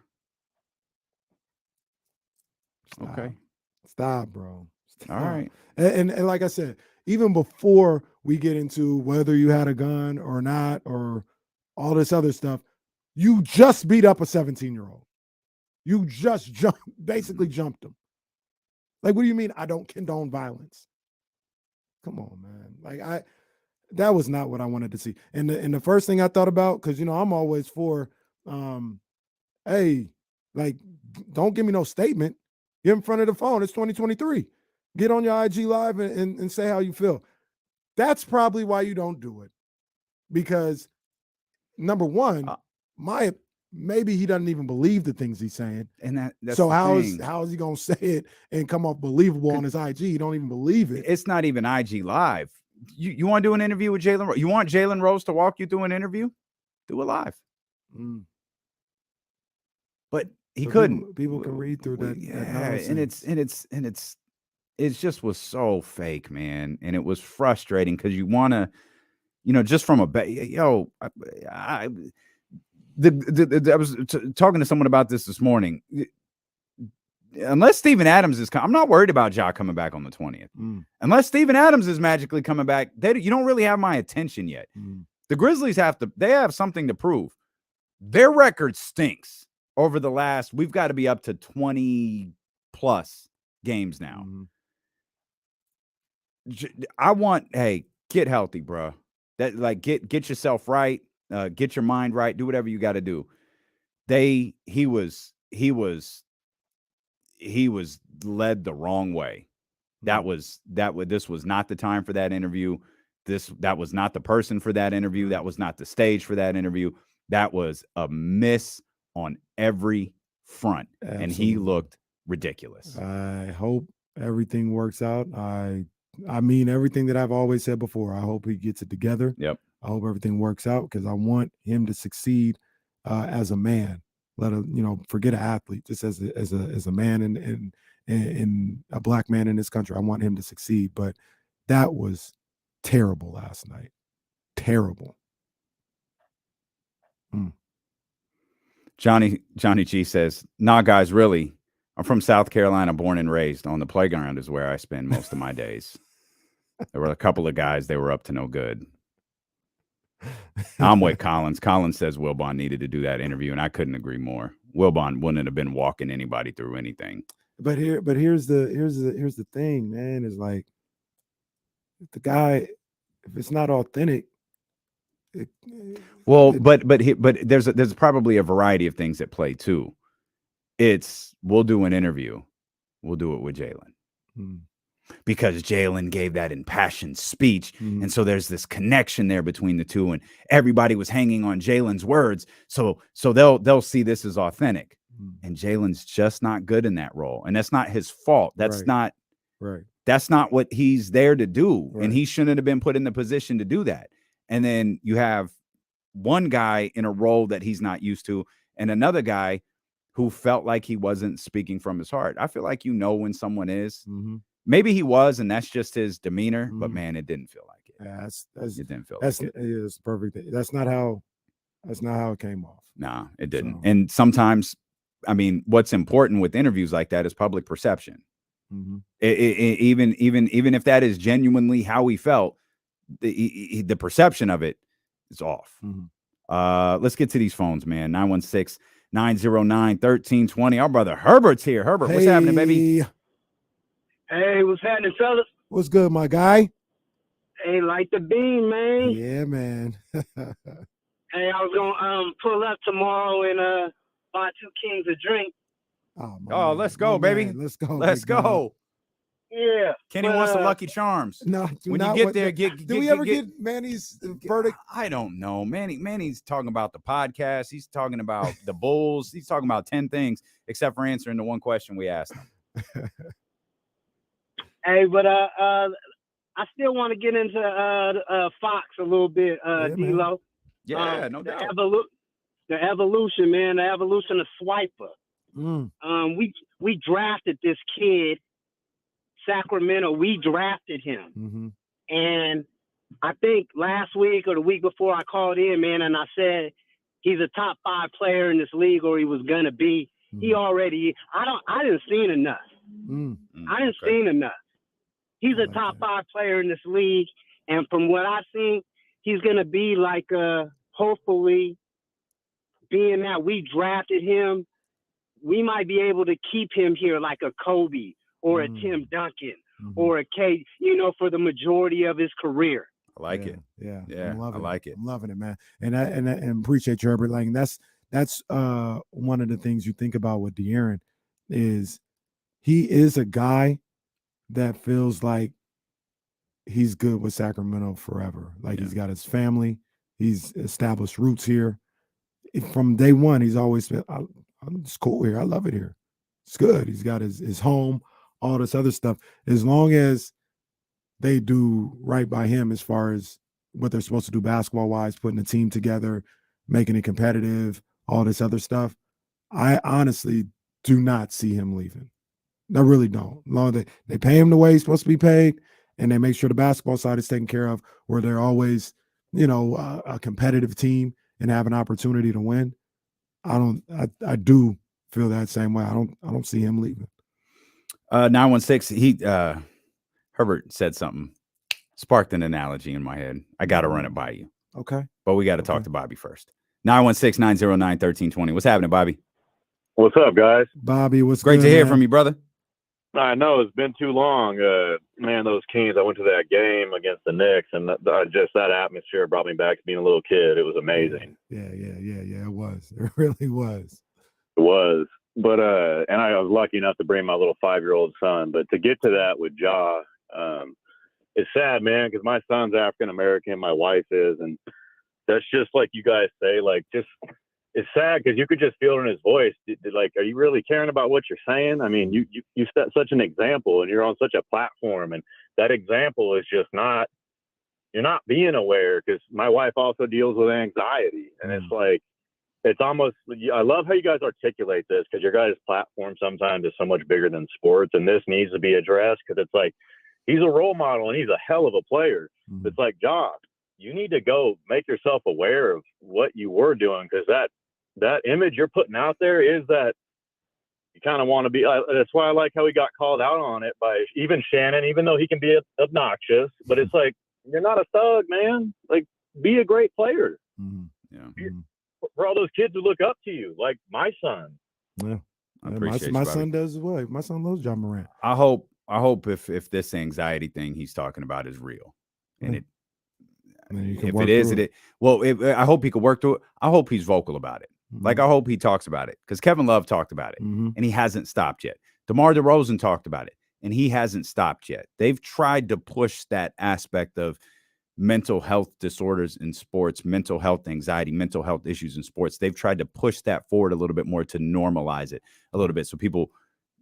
Stop. Okay. Stop, bro. Stop. All right. And like I said, even before we get into whether you had a gun or not, or all this other stuff, you just beat up a 17-year-old. You just basically jumped him. Like, what do you mean I don't condone violence? Come on, man. Like, that was not what I wanted to see. And the first thing I thought about, because, I'm always for, hey, like, don't give me no statement. Get in front of the phone. It's 2023. Get on your IG Live and say how you feel. That's probably why you don't do it. Because, number one, maybe he doesn't even believe the things he's saying. And that's so how is he going to say it and come off believable on his IG? He don't even believe it. It's not even IG Live. You want to do an interview with Jalen Rose? You want Jalen Rose to walk you through an interview? Do it live. But he couldn't. People can read through that. And it just was so fake, man. And it was frustrating because you want to, just from I was talking to someone about this morning. Unless Steven Adams is I'm not worried about Ja coming back on the 20th. Unless Steven Adams is magically coming back, you don't really have my attention yet. The Grizzlies they have something to prove. Their record stinks over the last, we've got to be up to 20 plus games now. Hey, get healthy, bro. That, like, get yourself right, get your mind right, do whatever you got to do. He was led the wrong way. This was not the time for that interview. That was not the person for that interview. That was not the stage for that interview. That was a miss on every front. Absolutely. And he looked ridiculous. I hope everything works out. I mean everything that I've always said before. I hope he gets it together. Yep. I hope everything works out because I want him to succeed as a man. Forget an athlete, just as a man and a black man in this country. I want him to succeed. But that was terrible last night. Terrible. Johnny G says, nah, guys, really, I'm from South Carolina, born and raised. On the playground is where I spend most of my days. There were a couple of guys, they were up to no good. I'm with Collins. Collins says Wilbon needed to do that interview, and I couldn't agree more. Wilbon wouldn't have been walking anybody through anything. But here's the thing, man, is like the guy, if it's not authentic, well, but there's probably a variety of things at play too. It's we'll do an interview, we'll do it with Jalen. Because Jalen gave that impassioned speech. And so there's this connection there between the two, and everybody was hanging on Jalen's words. So they'll see this as authentic. And Jalen's just not good in that role. And that's not his fault. That's not what he's there to do. And he shouldn't have been put in the position to do that. And then you have one guy in a role that he's not used to, and another guy who felt like he wasn't speaking from his heart. I feel like when someone is. Maybe he was, and that's just his demeanor. But man, it didn't feel like it. Yeah, it didn't feel that's like it. It's perfect. That's not how it came off. Nah, it didn't. So. And sometimes, I mean, what's important with interviews like that is public perception. Even if that is genuinely how he felt, the perception of it is off. Let's get to these phones, man. 916-909-1320. Our brother Herbert's here. Herbert, what's happening, baby? Hey, what's happening, fellas? What's good, my guy? Hey, light the beam, man. Yeah, man. Hey, I was gonna pull up tomorrow and buy 2 Kings a drink. Oh, let's go, baby. Man. Let's go. Let's go. Yeah. Kenny wants some Lucky Charms. No, when you get there, do we ever get Manny's verdict? I don't know. Manny's talking about the podcast. He's talking about the Bulls. He's talking about 10 things except for answering the one question we asked him. Hey, but I still want to get into Fox a little bit, D-Lo. Yeah, no doubt. The evolution, man. The evolution of Swiper. We drafted this kid, Sacramento. We drafted him, and I think last week or the week before I called in, man, and I said he's a top 5 player in this league, or he was gonna be. He already. I didn't see enough. I didn't see enough. He's a top 5 player in this league, and from what I've seen, he's gonna be like hopefully, being that we drafted him, we might be able to keep him here like a Kobe or a Tim Duncan or a K, for the majority of his career. I like it. Yeah. I like it. I'm loving it, man. And I appreciate you, Herbert. Like that's one of the things you think about with De'Aaron is he is a guy that feels like he's good with Sacramento forever. Like he's got his family, he's established roots here. From day one, he's always been, it's cool here. I love it here. It's good. He's got his home, all this other stuff. As long as they do right by him as far as what they're supposed to do basketball-wise, putting a team together, making it competitive, all this other stuff, I honestly do not see him leaving. I really don't. Long as they pay him the way he's supposed to be paid, and they make sure the basketball side is taken care of, where they're always, a competitive team and have an opportunity to win. I do feel that same way. I don't see him leaving. 916. Herbert said something, sparked an analogy in my head. I got to run it by you. Okay. But we got to talk to Bobby first. 916-909-1320. What's happening, Bobby? What's up, guys? Bobby, what's great good, to hear man? from you, brother. I know it's been too long. Man, those Kings, I went to that game against the Knicks, and that atmosphere brought me back to being a little kid. It was amazing. Yeah. It was. It really was. It was. But, and I was lucky enough to bring my little 5-year-old son. But to get to that with Ja, it's sad, man, because my son's African-American, my wife is, and that's just like you guys say, like, just – it's sad because you could just feel it in his voice. Like, are you really caring about what you're saying? I mean, you set such an example, and you're on such a platform, and that example is just not. You're not being aware, because my wife also deals with anxiety, and it's like, it's almost. I love how you guys articulate this, because your guys' platform sometimes is so much bigger than sports, and this needs to be addressed, because it's like he's a role model and he's a hell of a player. It's like, Ja, you need to go make yourself aware of what you were doing, because that image you're putting out there is that you kind of want to be. That's why I like how he got called out on it by even Shannon, even though he can be obnoxious. But it's like, you're not a thug, man. Like, be a great player. For all those kids who look up to you, like my son. Yeah, I appreciate my you, son does as well. My son loves Ja Morant. I hope if this anxiety thing he's talking about is real, and if it is, I hope he could work through it. I hope he's vocal about it. Like, I hope he talks about it, because Kevin Love talked about it, and he hasn't stopped yet. DeMar DeRozan talked about it, and he hasn't stopped yet. They've tried to push that aspect of mental health disorders in sports, mental health anxiety, mental health issues in sports. They've tried to push that forward a little bit more to normalize it a little bit, so people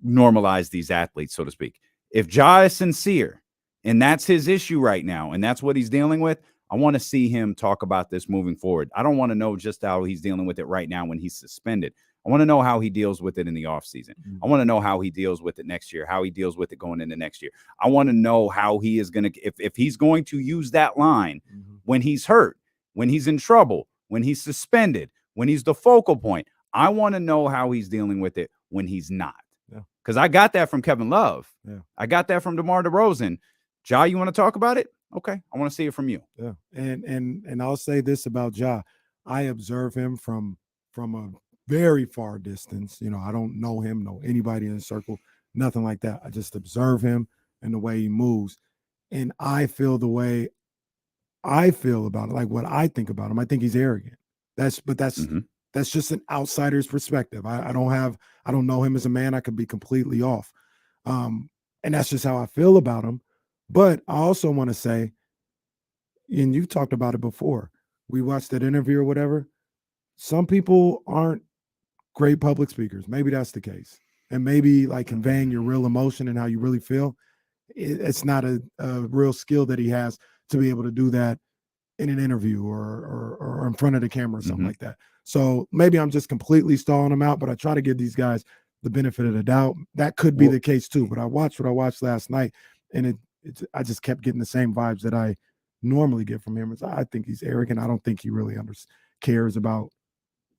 normalize these athletes, so to speak. If Ja is sincere and that's his issue right now, and that's what he's dealing with, I want to see him talk about this moving forward. I don't want to know just how he's dealing with it right now when he's suspended. I want to know how he deals with it in the offseason. I want to know how he deals with it next year, how he deals with it going into next year. I want to know how he is going to, if he's going to use that line when he's hurt, when he's in trouble, when he's suspended, when he's the focal point. I want to know how he's dealing with it when he's not. Because I got that from Kevin Love. I got that from DeMar DeRozan. Ja, you want to talk about it? Okay, I want to see it from you. Yeah, and I'll say this about Ja. I observe him from a very far distance. You know, I don't know him, know anybody in the circle, nothing like that. I just observe him and the way he moves, and I feel the way I feel about it, like what I think about him. I think he's arrogant. That's just an outsider's perspective. I don't know him as a man. I could be completely off, and that's just how I feel about him. But I also want to say, and you talked about it before, we watched that interview or whatever. Some people aren't great public speakers. Maybe that's the case. And maybe like conveying your real emotion and how you really feel, it's not a real skill that he has to be able to do that in an interview or in front of the camera or something like that. So maybe I'm just completely stalling him out, but I try to give these guys the benefit of the doubt. That could be the case too. But I watched what I watched last night, and I just kept getting the same vibes that I normally get from him. I think he's arrogant. I don't think he really cares about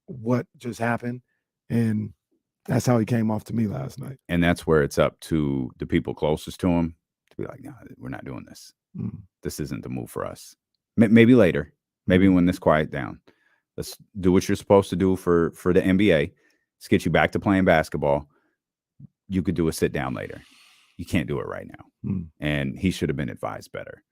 what just happened. And that's how he came off to me last night. And that's where it's up to the people closest to him to be like, no, we're not doing this. This isn't the move for us. Maybe later, maybe when this quiet down. Let's do what you're supposed to do for the NBA. Let's get you back to playing basketball. You could do a sit down later. You can't do it right now. And he should have been advised better.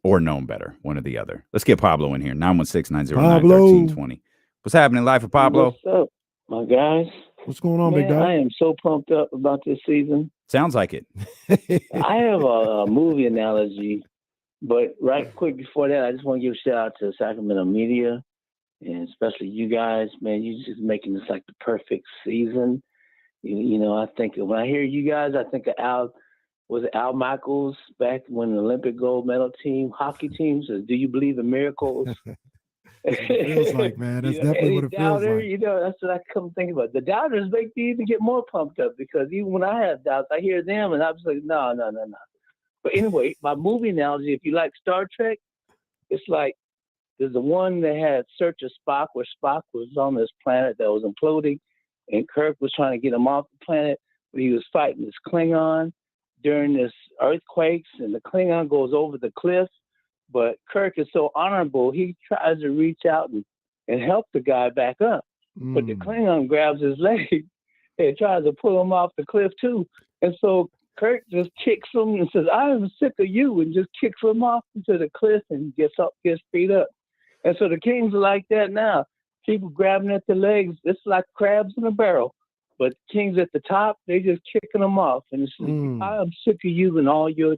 Or known better, one or the other. Let's get Pablo in here. 916-909-1320. What's happening, Life of Pablo? What's up, my guys? What's going on, big dog? I am so pumped up about this season. Sounds like it. I have a movie analogy, but right quick before that, I just want to give a shout out to Sacramento media, and especially you guys. Man, you're just making this like the perfect season. You know, I think when I hear you guys, I think of Al Michaels back when the Olympic gold medal team, hockey team says, "Do you believe in miracles?" It feels like, man, that's definitely what it feels like. You know, that's what I come thinking about. The doubters make me even get more pumped up, because even when I have doubts, I hear them and I'm just like, no. But anyway, my movie analogy, if you like Star Trek, it's like there's the one that had Search of Spock, where Spock was on this planet that was imploding, and Kirk was trying to get him off the planet, but he was fighting this Klingon during this earthquakes, and the Klingon goes over the cliff. But Kirk is so honorable, he tries to reach out and help the guy back up. But the Klingon grabs his leg and tries to pull him off the cliff too. And so Kirk just kicks him and says, "I am sick of you," and just kicks him off into the cliff and gets feet up. And so the Kings are like that now. People grabbing at the legs, it's like crabs in a barrel. But Kings at the top, they just kicking them off. And it's like, I am sick of you and all your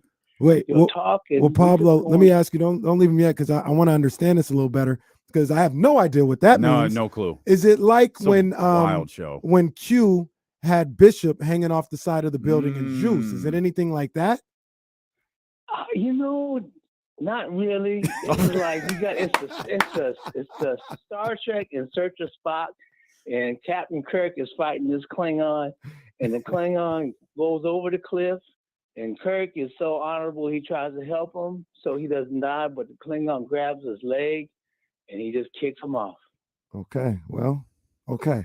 talk. Well, Pablo, let me ask you, don't leave him yet, because I want to understand this a little better, because I have no idea what that means. No clue. Is it like it's when wild show. When Q had Bishop hanging off the side of the building in Juice? Is it anything like that? You know, not really. It's like it's a Star Trek in Search of Spock, and Captain Kirk is fighting this Klingon, and the Klingon goes over the cliff. And Kirk is so honorable, he tries to help him so he doesn't die, but the Klingon grabs his leg and he just kicks him off. Okay, well, okay.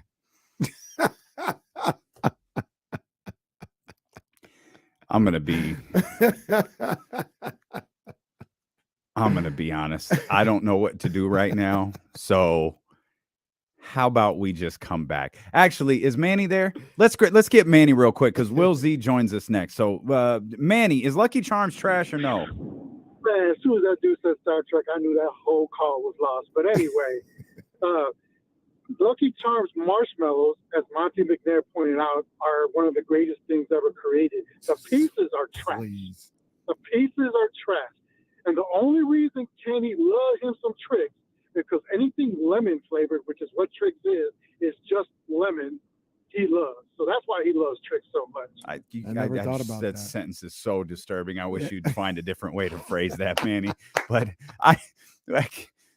I'm gonna be honest. I don't know what to do right now. So how about we just come back? Actually, is Manny there? Let's get Manny real quick, because Will Z joins us next. So Manny, is Lucky Charms trash or no? man, as soon as that dude said Star Trek, I knew that whole call was lost. But anyway, Lucky Charms marshmallows, as Monty McNair pointed out, are one of the greatest things ever created. The pieces are trash. Please. The pieces are trash. And the only reason Kenny loved him some Tricks is because anything lemon flavored, which is what Tricks is just lemon, he loves. So that's why he loves Tricks so much. I never thought about that. That sentence is so disturbing. I wish you'd find a different way to phrase that, Manny. But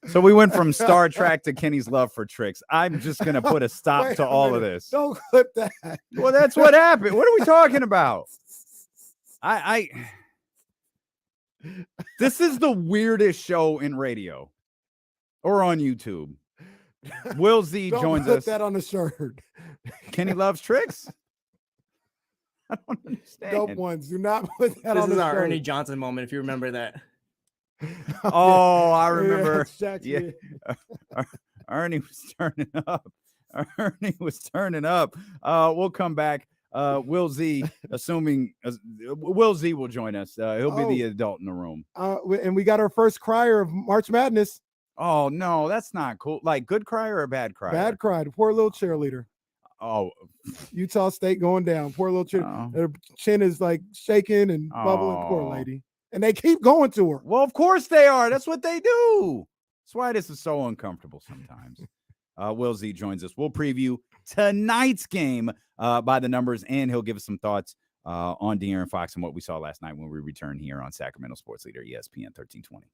so we went from Star Trek to Kenny's love for Tricks. I'm just going to put a stop to all of this. Don't clip that. Well, that's what happened. What are we talking about? This is the weirdest show in radio or on YouTube. Will Z joins put us. That on the shirt. Kenny loves Tricks? I don't understand. Dope ones. Do not put that This on is the our shirt. Ernie Johnson moment, if you remember that. Oh, I remember. Yeah. Ernie was turning up. Ernie was turning up. We'll come back. Will Z, assuming Will Z will join us. He'll be the adult in the room. And we got our first crier of March Madness. Oh no, that's not cool. Like good crier or bad crier? Bad cry. The poor little cheerleader. Oh, Utah State going down. Poor little cheerleader. Her chin is like shaking and bubbling. Poor lady. And they keep going to her. Well, of course they are. That's what they do. That's why this is so uncomfortable sometimes. Will Z joins us. We'll preview tonight's game by the numbers, and he'll give us some thoughts on De'Aaron Fox and what we saw last night when we return here on Sacramento Sports Leader, ESPN 1320.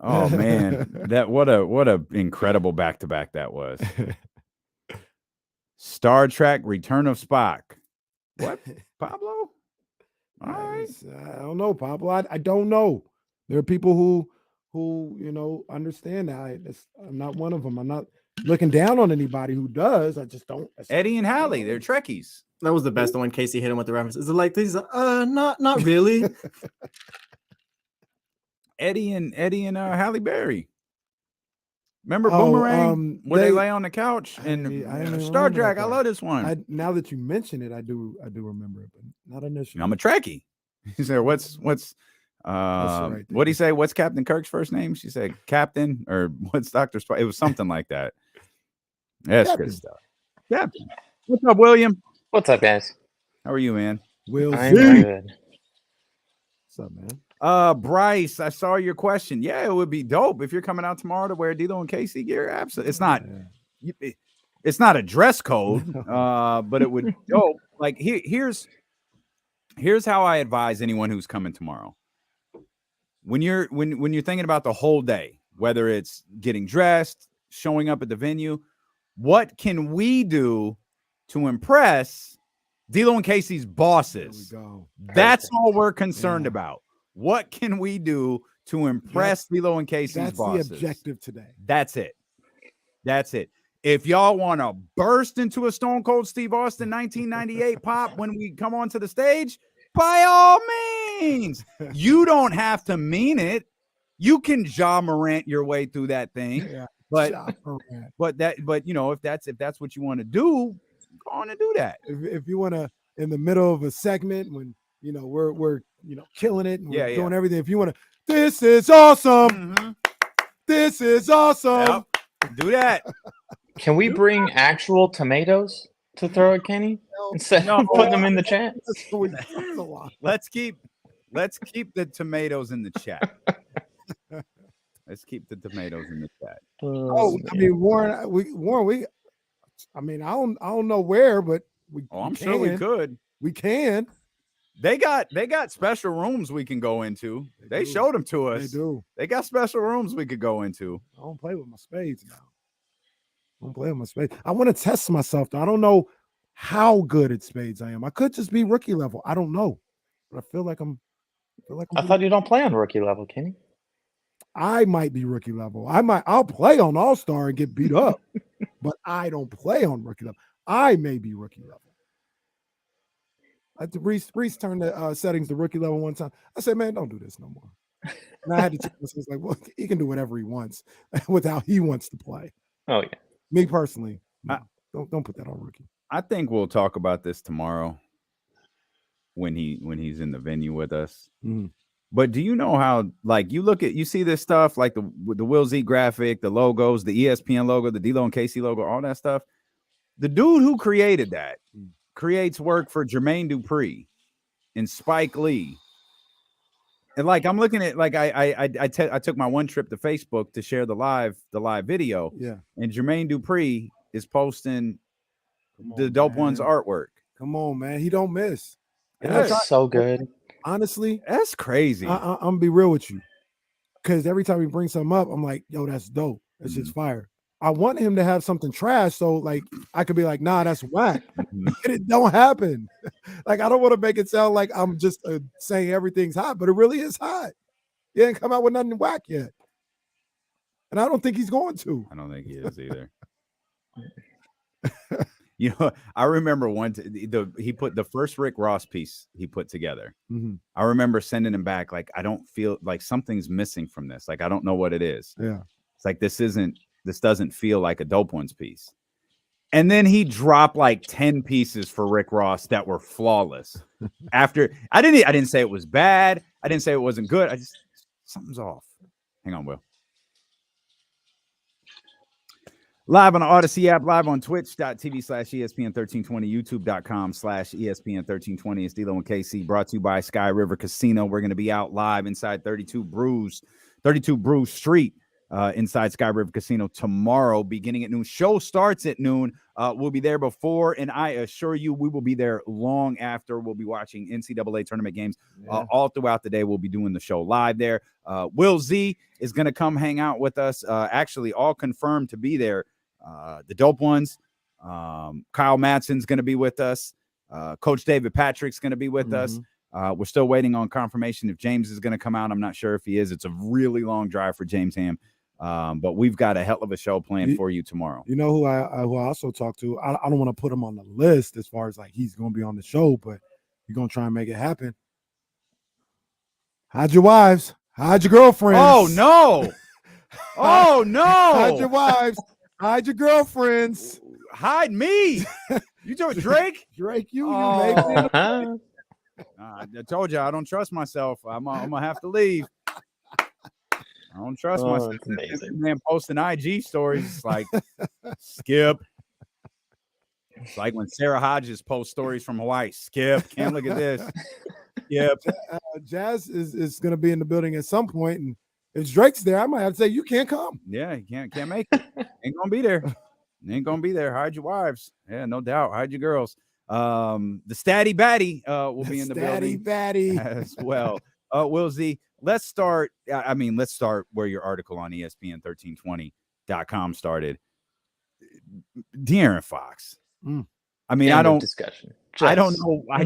Oh man, what a incredible back-to-back that was. Star Trek: Return of Spock. What, Pablo? All right. I don't know, Pablo. I don't know. There are people who understand that. I'm not one of them. I'm not looking down on anybody who does. I just don't. Eddie and Hallie, they're Trekkies. That was the best one. Casey hit him with the reference. Is it like these? Not really. Eddie and Halle Berry. Remember Boomerang where they lay on the couch and Star Trek? I love this one. Now that you mention it, I do remember it, but not initially. I'm a Trekkie. He said, "What's right what do you say? What's Captain Kirk's first name?" She said, "Captain," or what's Dr. Spock? It was something like that. That's Captain. good stuff. Captain. What's up, William? What's up, guys? How are you, man? Will I'm Z. good. What's up, man? Bryce, I saw your question. Yeah, it would be dope if you're coming out tomorrow to wear D'Lo and Casey gear. Absolutely. It's not a dress code, but it would be dope. Like here's how I advise anyone who's coming tomorrow. When you're thinking about the whole day, whether it's getting dressed, showing up at the venue, what can we do to impress D'Lo and Casey's bosses? There we go. That's all we're concerned about. What can we do to impress D'Lo and Casey's bosses? That's the objective today. That's it. That's it. If y'all want to burst into a Stone Cold Steve Austin 1998 pop when we come onto the stage, by all means, you don't have to mean it. You can Ja Morant your way through that thing. Yeah, but Ja you know, if that's what you want to do, go on and do that. If you want to, in the middle of a segment when we're killing it and we're doing everything. If you want to, this is awesome. Mm-hmm. This is awesome. Yep. Do that. Can we bring actual tomatoes to throw at Kenny instead of putting them in the chat? Let's keep the tomatoes in the chat. Let's keep the tomatoes in the chat. I mean, Warren, I don't know where, but I'm sure we could. We can. They got special rooms we can go into. They showed them to us. They do. They got special rooms we could go into. I don't play with my spades now. I want to test myself, though. I don't know how good at spades I am. I could just be rookie level. I don't know. But I feel like I'm I thought you don't play on rookie level, Kenny. I might be rookie level. I'll play on All-Star and get beat up, but I don't play on rookie level. I may be rookie level. Reese turned the settings to rookie level one time. I said, man, don't do this no more. And I had to check this. I was like, well, he can do whatever he wants with how he wants to play. Oh, yeah. Me personally, don't put that on rookie. I think we'll talk about this tomorrow. when he's in the venue with us. But do you know how, like, you see this stuff, like the Will Z graphic, the logos, the ESPN logo, the D-Lo and KC logo, all that stuff. The dude who created that creates work for Jermaine Dupri and Spike Lee. And like, I'm looking at, like, I took my one trip to Facebook to share the live video. Yeah. And Jermaine Dupri is posting the Dope Ones artwork. Come on, man. He don't miss. And that's so good. Honestly, that's crazy. I'm gonna be real with you. Because every time he brings something up, I'm like, yo, that's dope. That's just fire. I want him to have something trash, so like I could be like, nah, that's whack. And it don't happen. Like, I don't want to make it sound like I'm just saying everything's hot, but it really is hot. He ain't come out with nothing whack yet. And I don't think he's going to. I don't think he is either. You know, I remember he put the first Rick Ross piece he put together. I remember sending him back, like, I don't feel like something's missing from this. Like, I don't know what it is. Yeah. It's like, this doesn't feel like a Dope Ones piece. And then he dropped like 10 pieces for Rick Ross that were flawless. After I didn't say it was bad. I didn't say it wasn't good. Something's off. Hang on, Will. Live on the Odyssey app, live on twitch.tv/ESPN1320, youtube.com/ESPN1320. It's D-Lo and KC, brought to you by Sky River Casino. We're going to be out live inside 32 Brews Street, inside Sky River Casino tomorrow, beginning at noon. Show starts at noon. We'll be there before, and I assure you we will be there long after. We'll be watching NCAA tournament games all throughout the day. We'll be doing the show live there. Will Z is going to come hang out with us, actually all confirmed to be there. The Dope Ones, Kyle Matson's going to be with us. Coach David Patrick's going to be with us. We're still waiting on confirmation if James is going to come out. I'm not sure if he is. It's a really long drive for James Ham. But we've got a hell of a show planned for you tomorrow. You know who I also talked to? I don't want to put him on the list as far as like he's going to be on the show, but you're going to try and make it happen. Hide your wives. Hide your girlfriends. Oh, no. Oh, no. Hide your wives. Hide your girlfriends. Hide me. You told Drake? Drake, you I told you I don't trust myself. I'm gonna have to leave. I don't trust myself. Man, posting IG stories, it's like skip. It's like when Sarah Hodges posts stories from Hawaii. Skip. Can't look at this. Yep. Jazz is going to be in the building at some point, and if Drake's there, I might have to say you can't come. Yeah, you can't make it. Ain't gonna be there. Ain't gonna be there. Hide your wives. Yeah, no doubt. Hide your girls. The Statty Batty will be in the building Batty as well. Will Z, let's start where your article on ESPN1320.com started. De'Aaron Fox. I mean, I don't know. I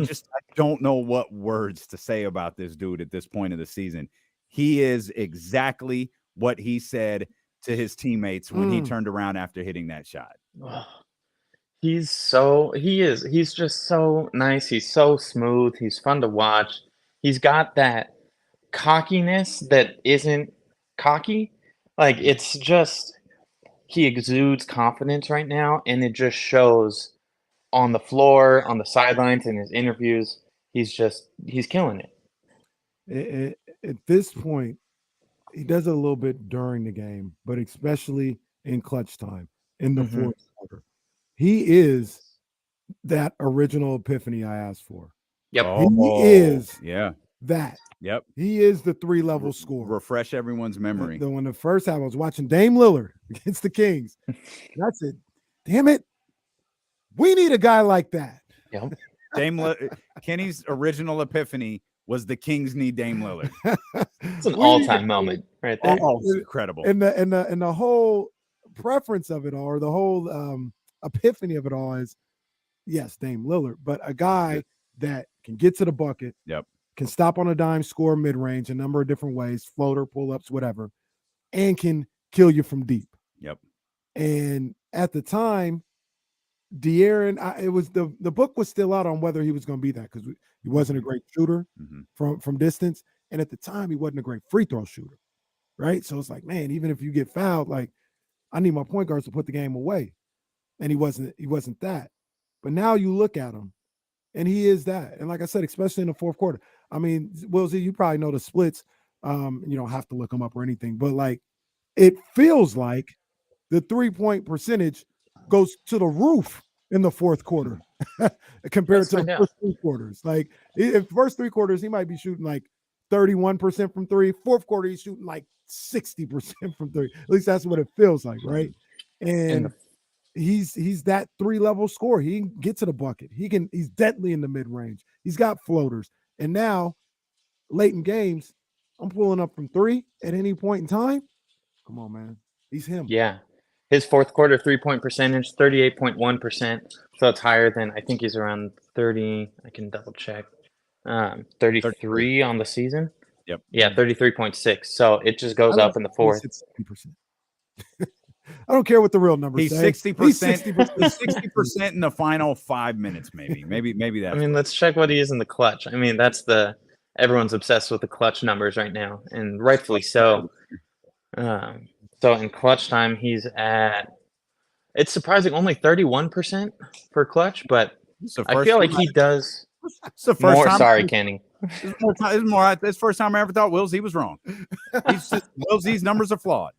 don't know what words to say about this dude at this point of the season. He is exactly what he said to his teammates when he turned around after hitting that shot. He's just so nice. He's so smooth. He's fun to watch. He's got that cockiness that isn't cocky. Like, it's just, he exudes confidence right now, and it just shows on the floor, on the sidelines, in his interviews. He's killing it. At this point, he does it a little bit during the game, but especially in clutch time in the fourth quarter. He is that original epiphany I asked for. Yep. He is that. Yep. He is the 3-level scorer. Refresh everyone's memory. When the first half I was watching Dame Lillard against the Kings. That's it. Damn it. We need a guy like that. Yep. Kenny's original epiphany was the Kings need Dame Lillard. It's an all-time moment right there. Oh, incredible. And the whole preference of it all, or the whole epiphany of it all is, yes, Dame Lillard, but a guy that can get to the bucket, can stop on a dime, score mid-range a number of different ways, floater, pull-ups, whatever, and can kill you from deep. Yep. And at the time, De'Aaron, it was the book was still out on whether he was going to be that, because he wasn't a great shooter from distance, and at the time he wasn't a great free throw shooter, right? So it's like, man, even if you get fouled, like, I need my point guards to put the game away, and he wasn't that. But now you look at him, And he is that. And like I said, especially in the fourth quarter. I mean, Willsy, you probably know the splits. You don't have to look them up or anything, but like it feels like the 3-point percentage goes to the roof in the fourth quarter compared to the first 3 quarters. Like if first 3 quarters, he might be shooting like 31% from 3. Fourth quarter, he's shooting like 60% from 3. At least that's what it feels like, right? And he's that 3-level scorer. He can get to the bucket. He's deadly in the mid-range. He's got floaters. And now, late in games, I'm pulling up from 3 at any point in time. Come on, man. He's him. Yeah. His fourth quarter 3-point percentage, 38.1%. So it's higher than, I think he's around 30. I can double check. 33 on the season. Yep. Yeah, 33.6. So it just goes up in the fourth. 60%. I don't care what the real number He's say. 60%. He's 60%. He's 60% in the final 5 minutes, maybe. Maybe that's. I mean, let's check what he is in the clutch. I mean, everyone's obsessed with the clutch numbers right now, and rightfully so. So in clutch time, he's at, it's surprising, only 31% for clutch, but I feel like he does It's the first more. time. Sorry, Kenny. It's first time I ever thought Willsy was wrong. Willsy's numbers are flawed.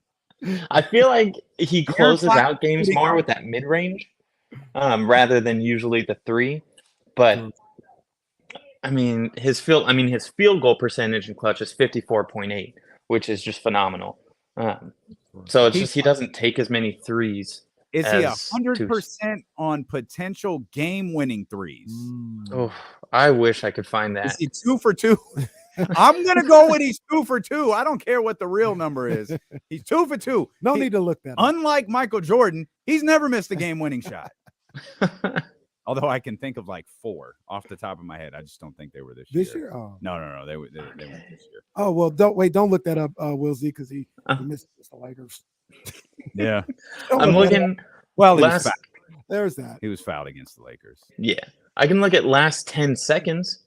I feel like he closes out games more with that mid-range rather than usually the 3. But I mean, his field goal percentage in clutch is 54.8, which is just phenomenal. So it's just he doesn't take as many threes. Is he 100% on potential game-winning threes? Oh, I wish I could find that. Is he 2 for 2? I'm gonna go with he's 2 for 2. I don't care what the real number is. He's 2 for 2. No need to look that up. Unlike Michael Jordan, he's never missed a game-winning shot. Although I can think of like 4 off the top of my head. I just don't think they were this year. This year? Oh. No. They weren't this year. Oh, well, don't look that up, Willsy, because he missed the Lakers. Yeah. I'm looking. Well, there's that. He was fouled against the Lakers. Yeah. I can look at last 10 seconds.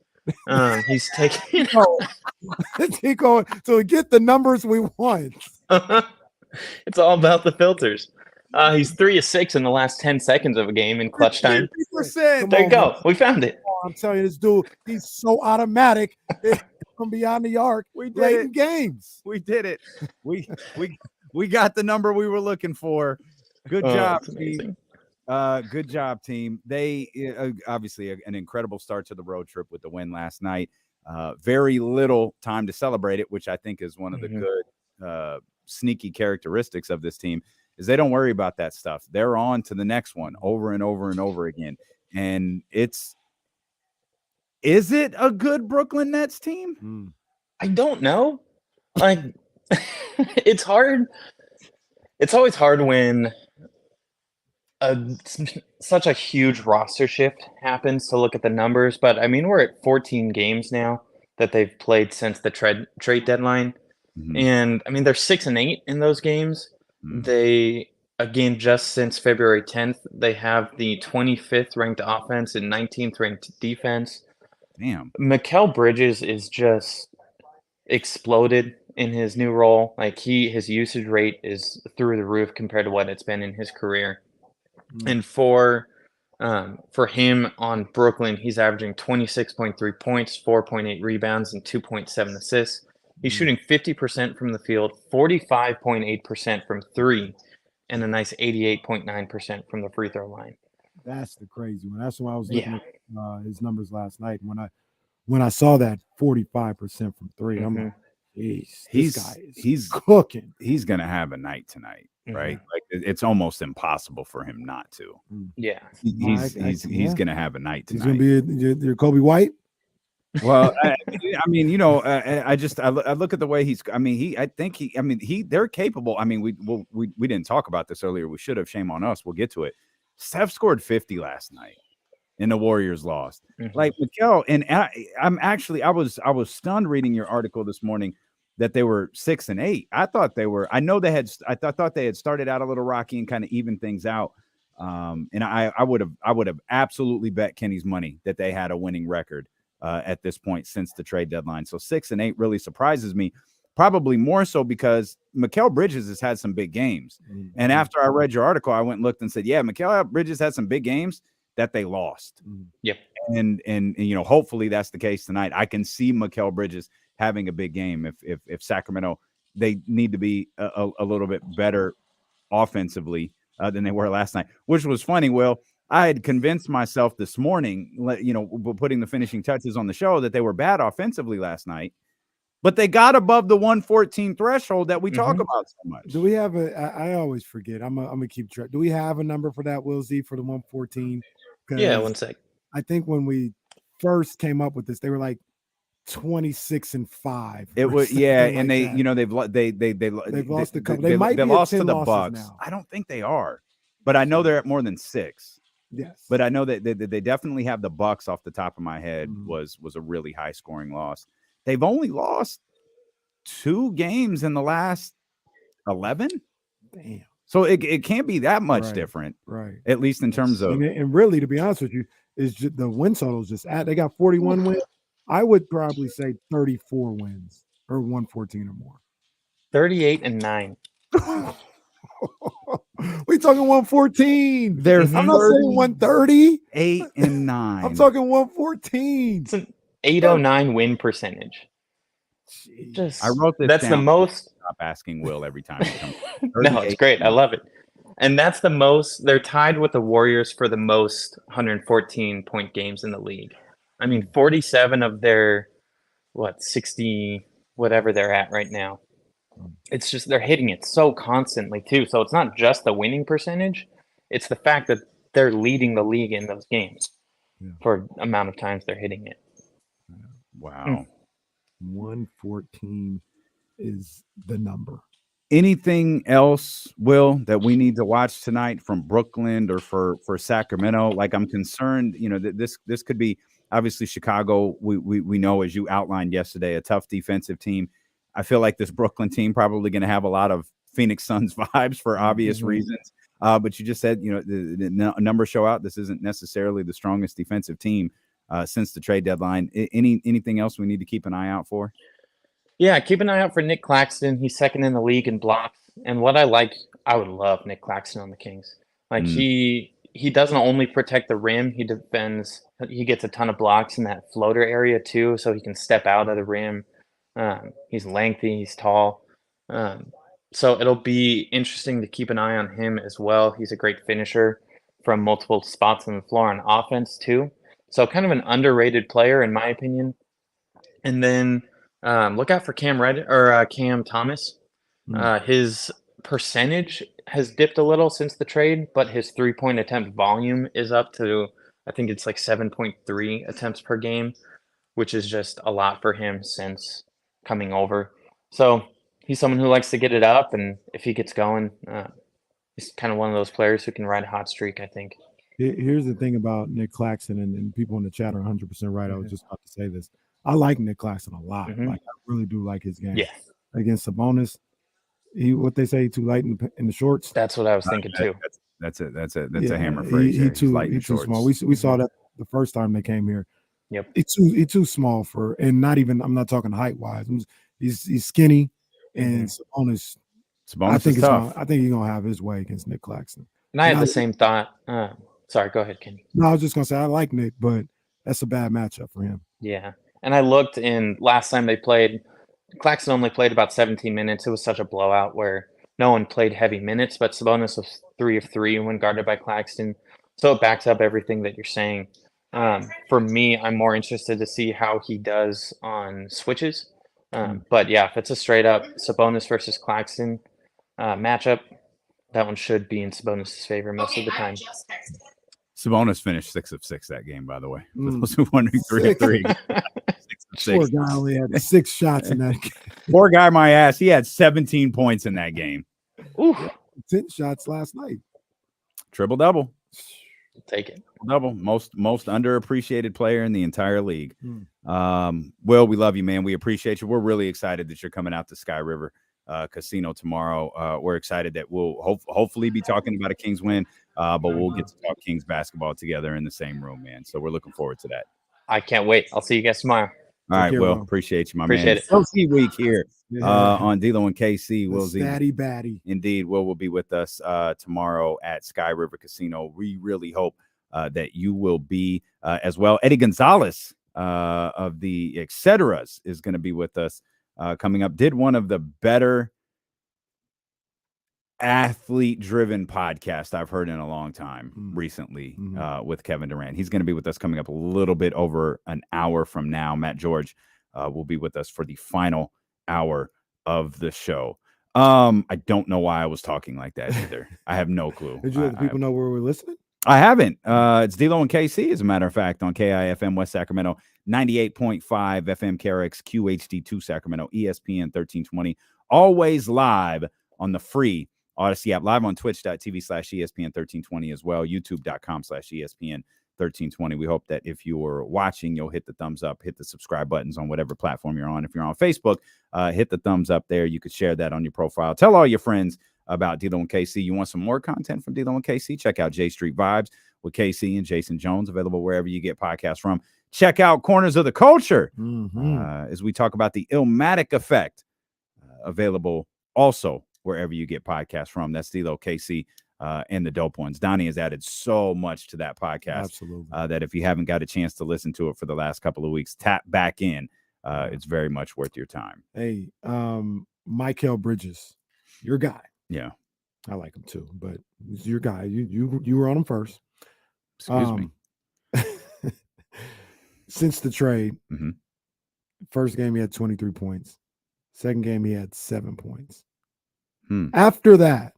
He's taking. Keep going. So we get the numbers we want. It's all about the filters. He's 3 of 6 in the last 10 seconds of a game in clutch time. 50%. There you go. We found it. I'm telling you, this dude, he's so automatic from beyond the arc. We did late it. In games. We did it. We got the number we were looking for. Good job, team. Good job, team. They obviously an incredible start to the road trip with the win last night. Very little time to celebrate it, which I think is one of the good sneaky characteristics of this team. Is they don't worry about that stuff. They're on to the next one over and over and over again. And is it a good Brooklyn Nets team? I don't know. Like, it's hard. It's always hard when such a huge roster shift happens to look at the numbers. But I mean, we're at 14 games now that they've played since the trade deadline. And I mean, they're 6-8 in those games. They, again, just since February 10th, they have the 25th ranked offense and 19th ranked defense. Damn. Mikal Bridges is just exploded in his new role. Like his usage rate is through the roof compared to what it's been in his career. And for him on Brooklyn, he's averaging 26.3 points, 4.8 rebounds, and 2.7 assists. He's shooting 50% from the field, 45.8% from 3, and a nice 88.9% from the free throw line. That's the crazy one. That's why I was looking at his numbers last night. When I saw that 45% from 3, I'm like, geez, he's cooking. He's gonna have a night tonight, right? Like it's almost impossible for him not to. Yeah, he's gonna have a night tonight. He's gonna be your Kobe White. Well, I mean, you know, I look at the way he's. I mean, they're capable. I mean, we didn't talk about this earlier. We should have. Shame on us. We'll get to it. Steph scored 50 last night, and the Warriors lost. Like Mikal, and I was stunned reading your article this morning that they were 6-8. I thought they were. I thought they had started out a little rocky and kind of evened things out. And I would have absolutely bet Kenny's money that they had a winning record at this point since the trade deadline. So 6-8 really surprises me, probably more so because Mikal Bridges has had some big games. And after I read your article, I went and looked and said, yeah, Mikal Bridges had some big games. that they lost. Yep. And you know, hopefully that's the case tonight. I can see Mikal Bridges having a big game if Sacramento, they need to be a little bit better offensively than they were last night, which was funny. Will, I had convinced myself this morning, you know, putting the finishing touches on the show, that they were bad offensively last night, but they got above the 114 threshold that we talk about so much. Do we have I always forget. I'm gonna keep track. Do we have a number for that, Will Z, for the 114? Yeah, 1 sec. I think when we first came up with this, they were like 26-5. It was, yeah, and like they, that. you know, they've lost a couple. They might be lost 10 to the losses Bucks. now. I don't think they are, but I know they're at more than 6. Yes, but I know that they definitely have the Bucks off the top of my head. Was a really high scoring loss. They've only lost 2 games in the last 11. Damn. So it can't be that much different, right? At least in terms of and really, to be honest with you, is just the win totals just they got 41 wins. I would probably say 34 wins or 114 or more. 38-9. We talking 114. I'm not saying 130. 8 and 9. I'm talking 114. It's an 809 win percentage. Jeez. I wrote this. That's down. the most. Stop asking Will every time. No, it's great. I love it. And that's the most. They're tied with the Warriors for the most 114-point games in the league. I mean, 47 of their 60, whatever they're at right now. It's just they're hitting it so constantly too. So it's not just the winning percentage; it's the fact that they're leading the league in those games for amount of times they're hitting it. Wow, 114 is the number. Anything else, Will, that we need to watch tonight from Brooklyn or for Sacramento? Like, I'm concerned, you know, that this could be obviously Chicago. We know, as you outlined yesterday, a tough defensive team. I feel like this Brooklyn team probably going to have a lot of Phoenix Suns vibes for obvious reasons. But you just said, you know, the numbers show out this isn't necessarily the strongest defensive team since the trade deadline. Anything else we need to keep an eye out for? Yeah, keep an eye out for Nick Claxton. He's second in the league in blocks. And what I would love Nick Claxton on the Kings. Like he doesn't only protect the rim, he defends. He gets a ton of blocks in that floater area too, so he can step out of the rim. He's lengthy, he's tall. So it'll be interesting to keep an eye on him as well. He's a great finisher from multiple spots on the floor on offense too. So kind of an underrated player in my opinion. And then look out for Cam Thomas. His percentage has dipped a little since the trade, but his 3-point attempt volume is up to, I think it's like 7.3 attempts per game, which is just a lot for him since coming over. So he's someone who likes to get it up, and if he gets going, he's kind of one of those players who can ride a hot streak, I think. Here's the thing about Nick Claxton, and people in the chat are 100% right. I was just about to say this. I like Nick Claxton a lot. Like, I really do like his game. Yeah. Against Sabonis, what they say, too light in the shorts. That's what I was thinking too. That's a hammer phrase. He's too small. We saw that the first time they came here. Yep. He's too small for, and not even, I'm not talking height wise. He's skinny, and Sabonis I think he's gonna have his way against Nick Claxton. And I had the same thought. Sorry, go ahead, Kenny. No, I was just gonna say I like Nick, but that's a bad matchup for him. Yeah. And I looked in last time they played, Claxton only played about 17 minutes. It was such a blowout where no one played heavy minutes, but Sabonis was 3 of 3 when guarded by Claxton. So it backs up everything that you're saying. For me, I'm more interested to see how he does on switches. But yeah, if it's a straight up Sabonis versus Claxton matchup, that one should be in Sabonis' favor most of the time. Sabonis finished 6 of 6 that game, by the way. For those who are wondering, 3 of 3. 6 of 6. Poor guy only had 6 shots in that game. Poor guy, my ass. He had 17 points in that game. Ooh. 10 shots last night. Triple double. Take it. Double. Most underappreciated player in the entire league. Will, we love you, man. We appreciate you. We're really excited that you're coming out to Sky River Casino tomorrow. We're excited that we'll hopefully be talking about a Kings win, but we'll get to talk Kings basketball together in the same room, man. So we're looking forward to that. I can't wait. I'll see you guys tomorrow. All right, Will. Appreciate you, my man. LC week here on D'Lo and KC. Will Z. Batty. Indeed, Will be with us tomorrow at Sky River Casino. We really hope that you will be as well. Eddie Gonzalez of the Etceteras is going to be with us coming up. Did one of the better athlete-driven podcast I've heard in a long time recently with Kevin Durant. He's going to be with us coming up a little bit over an hour from now. Matt George will be with us for the final hour of the show. I don't know why I was talking like that either. I have no clue. Did you let the people know where we're listening? I haven't. It's D-Lo and KC, as a matter of fact, on KIFM West Sacramento, 98.5 FM KRX QHD2 Sacramento, ESPN 1320. Always live on the free Odyssey app, live on twitch.tv/ESPN 1320 as well, youtube.com/ESPN 1320. We hope that if you're watching, you'll hit the thumbs up, hit the subscribe buttons on whatever platform you're on. If you're on Facebook, hit the thumbs up there. You could share that on your profile. Tell all your friends about D-Lo and KC. You want some more content from D-Lo and KC? Check out J Street Vibes with KC and Jason Jones, available wherever you get podcasts from. Check out Corners of the Culture as we talk about the Illmatic Effect, available also wherever you get podcasts from. That's D-Lo, KC, and the Dope Ones. Donnie has added so much to that podcast. Absolutely. That if you haven't got a chance to listen to it for the last couple of weeks, tap back in. It's very much worth your time. Hey, Mikal Bridges, your guy. Yeah. I like him too, but he's your guy. You were on him first. Excuse me. Since the trade, first game he had 23 points. Second game he had 7 points. After that,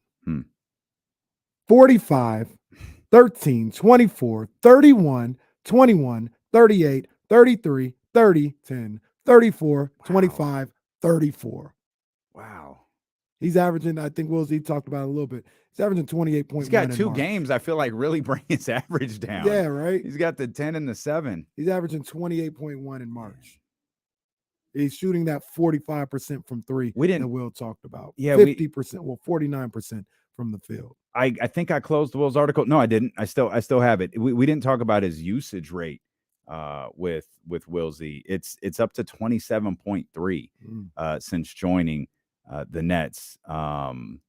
45, 13, 24, 31, 21, 38, 33, 30, 10, 34, 25, 34. Wow. He's averaging, I think Will Z talked about it a little bit. He's averaging 28.1. He's got 2 games, I feel like, really bring his average down. Yeah, right? He's got the 10 and the 7. He's averaging 28.1 in March. He's shooting that 45% from three that Will talked about. Yeah, 50%, 49% from the field. I think I closed Will's article. No, I didn't. I still have it. We didn't talk about his usage rate with Will Z. It's up to 27.3 since joining the Nets. And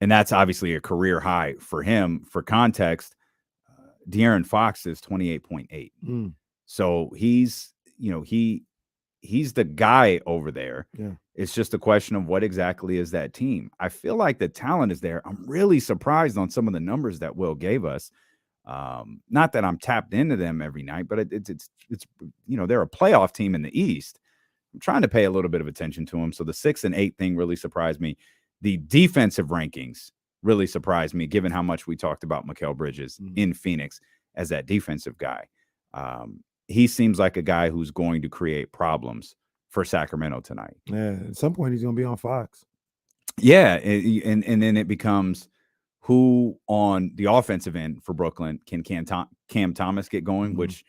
that's obviously a career high for him. For context, De'Aaron Fox is 28.8. So he's the guy over there. Yeah. It's just a question of what exactly is that team. I feel like the talent is there. I'm really surprised on some of the numbers that Will gave us. Not that I'm tapped into them every night, but it's they're a playoff team in the East. I'm trying to pay a little bit of attention to them. So the 6 and 8 thing really surprised me. The defensive rankings really surprised me, given how much we talked about Mikal Bridges in Phoenix as that defensive guy. He seems like a guy who's going to create problems for Sacramento tonight. Yeah, at some point he's going to be on Fox. Yeah, and then it becomes who on the offensive end for Brooklyn can Cam Thomas get going, which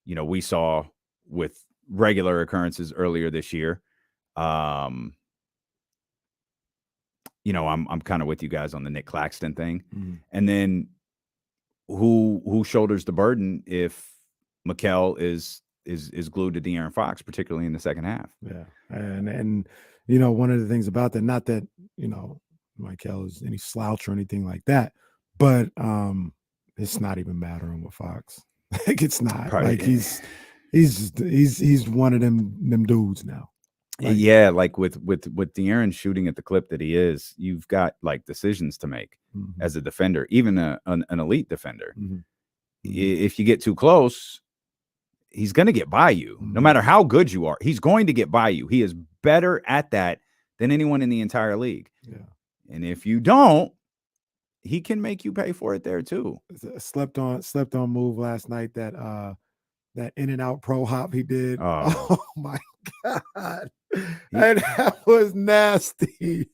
we saw with regular occurrences earlier this year. I'm kind of with you guys on the Nick Claxton thing, and then who shoulders the burden if Mikal is glued to De'Aaron Fox, particularly in the second half. Yeah. And one of the things about that, not that, Mikal is any slouch or anything like that, but it's not even mattering with Fox. Like it's not. Like he's one of them dudes now. Like, yeah, like with De'Aaron shooting at the clip that he is, you've got like decisions to make as a defender, even an elite defender. If you get too close, he's going to get by you. No matter how good you are, he's going to get by you. He is better at that than anyone in the entire league. Yeah. And if you don't, he can make you pay for it there too. Slept on move last night, that in and out pro hop he did. Oh my God. And that was nasty.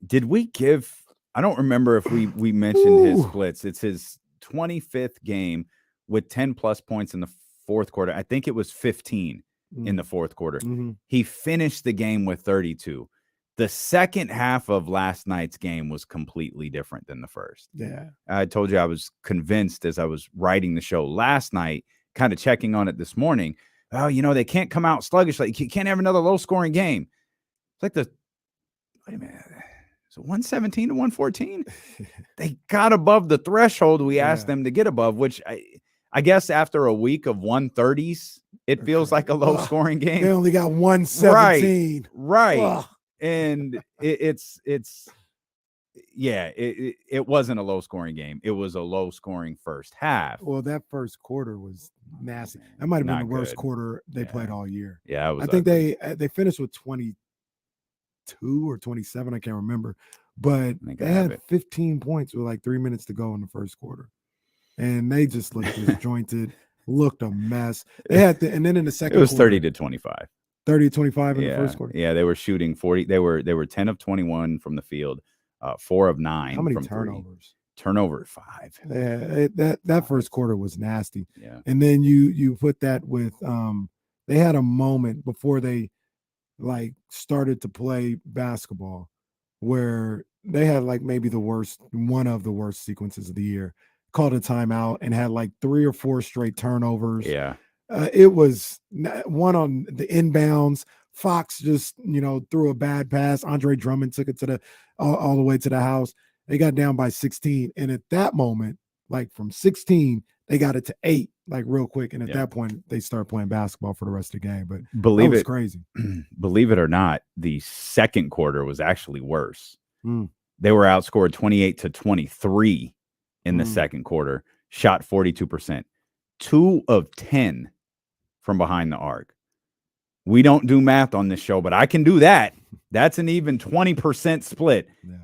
Did we give, I don't remember if we mentioned his splits. It's his 25th game with 10 plus points in the fourth quarter. I think it was 15 in the fourth quarter. He finished the game with 32. The second half of last night's game was completely different than the first. Yeah. I told you I was convinced as I was writing the show last night, kind of checking on it this morning. Oh, they can't come out sluggish. Like you can't have another low scoring game. It's like wait a minute. So 117 to 114. They got above the threshold we asked them to get above, which I guess after a week of 130s, it feels like a low scoring game. They only got 117. Right. Ugh. And it wasn't a low scoring game. It was a low scoring first half. Well, that first quarter was nasty. That might have been the worst quarter they played all year. Yeah, it was I think ugly. they finished with 22 or 27. I can't remember, but they had 15 points with like 3 minutes to go in the first quarter, and they just looked disjointed, looked a mess. They had and then in the second, it was quarter, 30 to 25. 30 to 25 in the first quarter. Yeah, they were shooting 40. They were 10 of 21 from the field, 4 of 9. How many from turnovers? Turnover 5. Yeah, that first quarter was nasty. Yeah, and then you put that with they had a moment before they like started to play basketball where they had like maybe one of the worst sequences of the year. Called a timeout and had like 3 or 4 straight turnovers. Yeah. It was one on the inbounds. Fox just, threw a bad pass. Andre Drummond took it to all the way to the house. They got down by 16. And at that moment, like from 16, they got it to 8, like real quick. And at that point, they start playing basketball for the rest of the game. But believe that was it, crazy. Believe it or not, the second quarter was actually worse. They were outscored 28 to 23 in the second quarter, shot 42%, 2 of 10 from behind the arc. We don't do math on this show, but I can do that. That's an even 20% split. Yeah.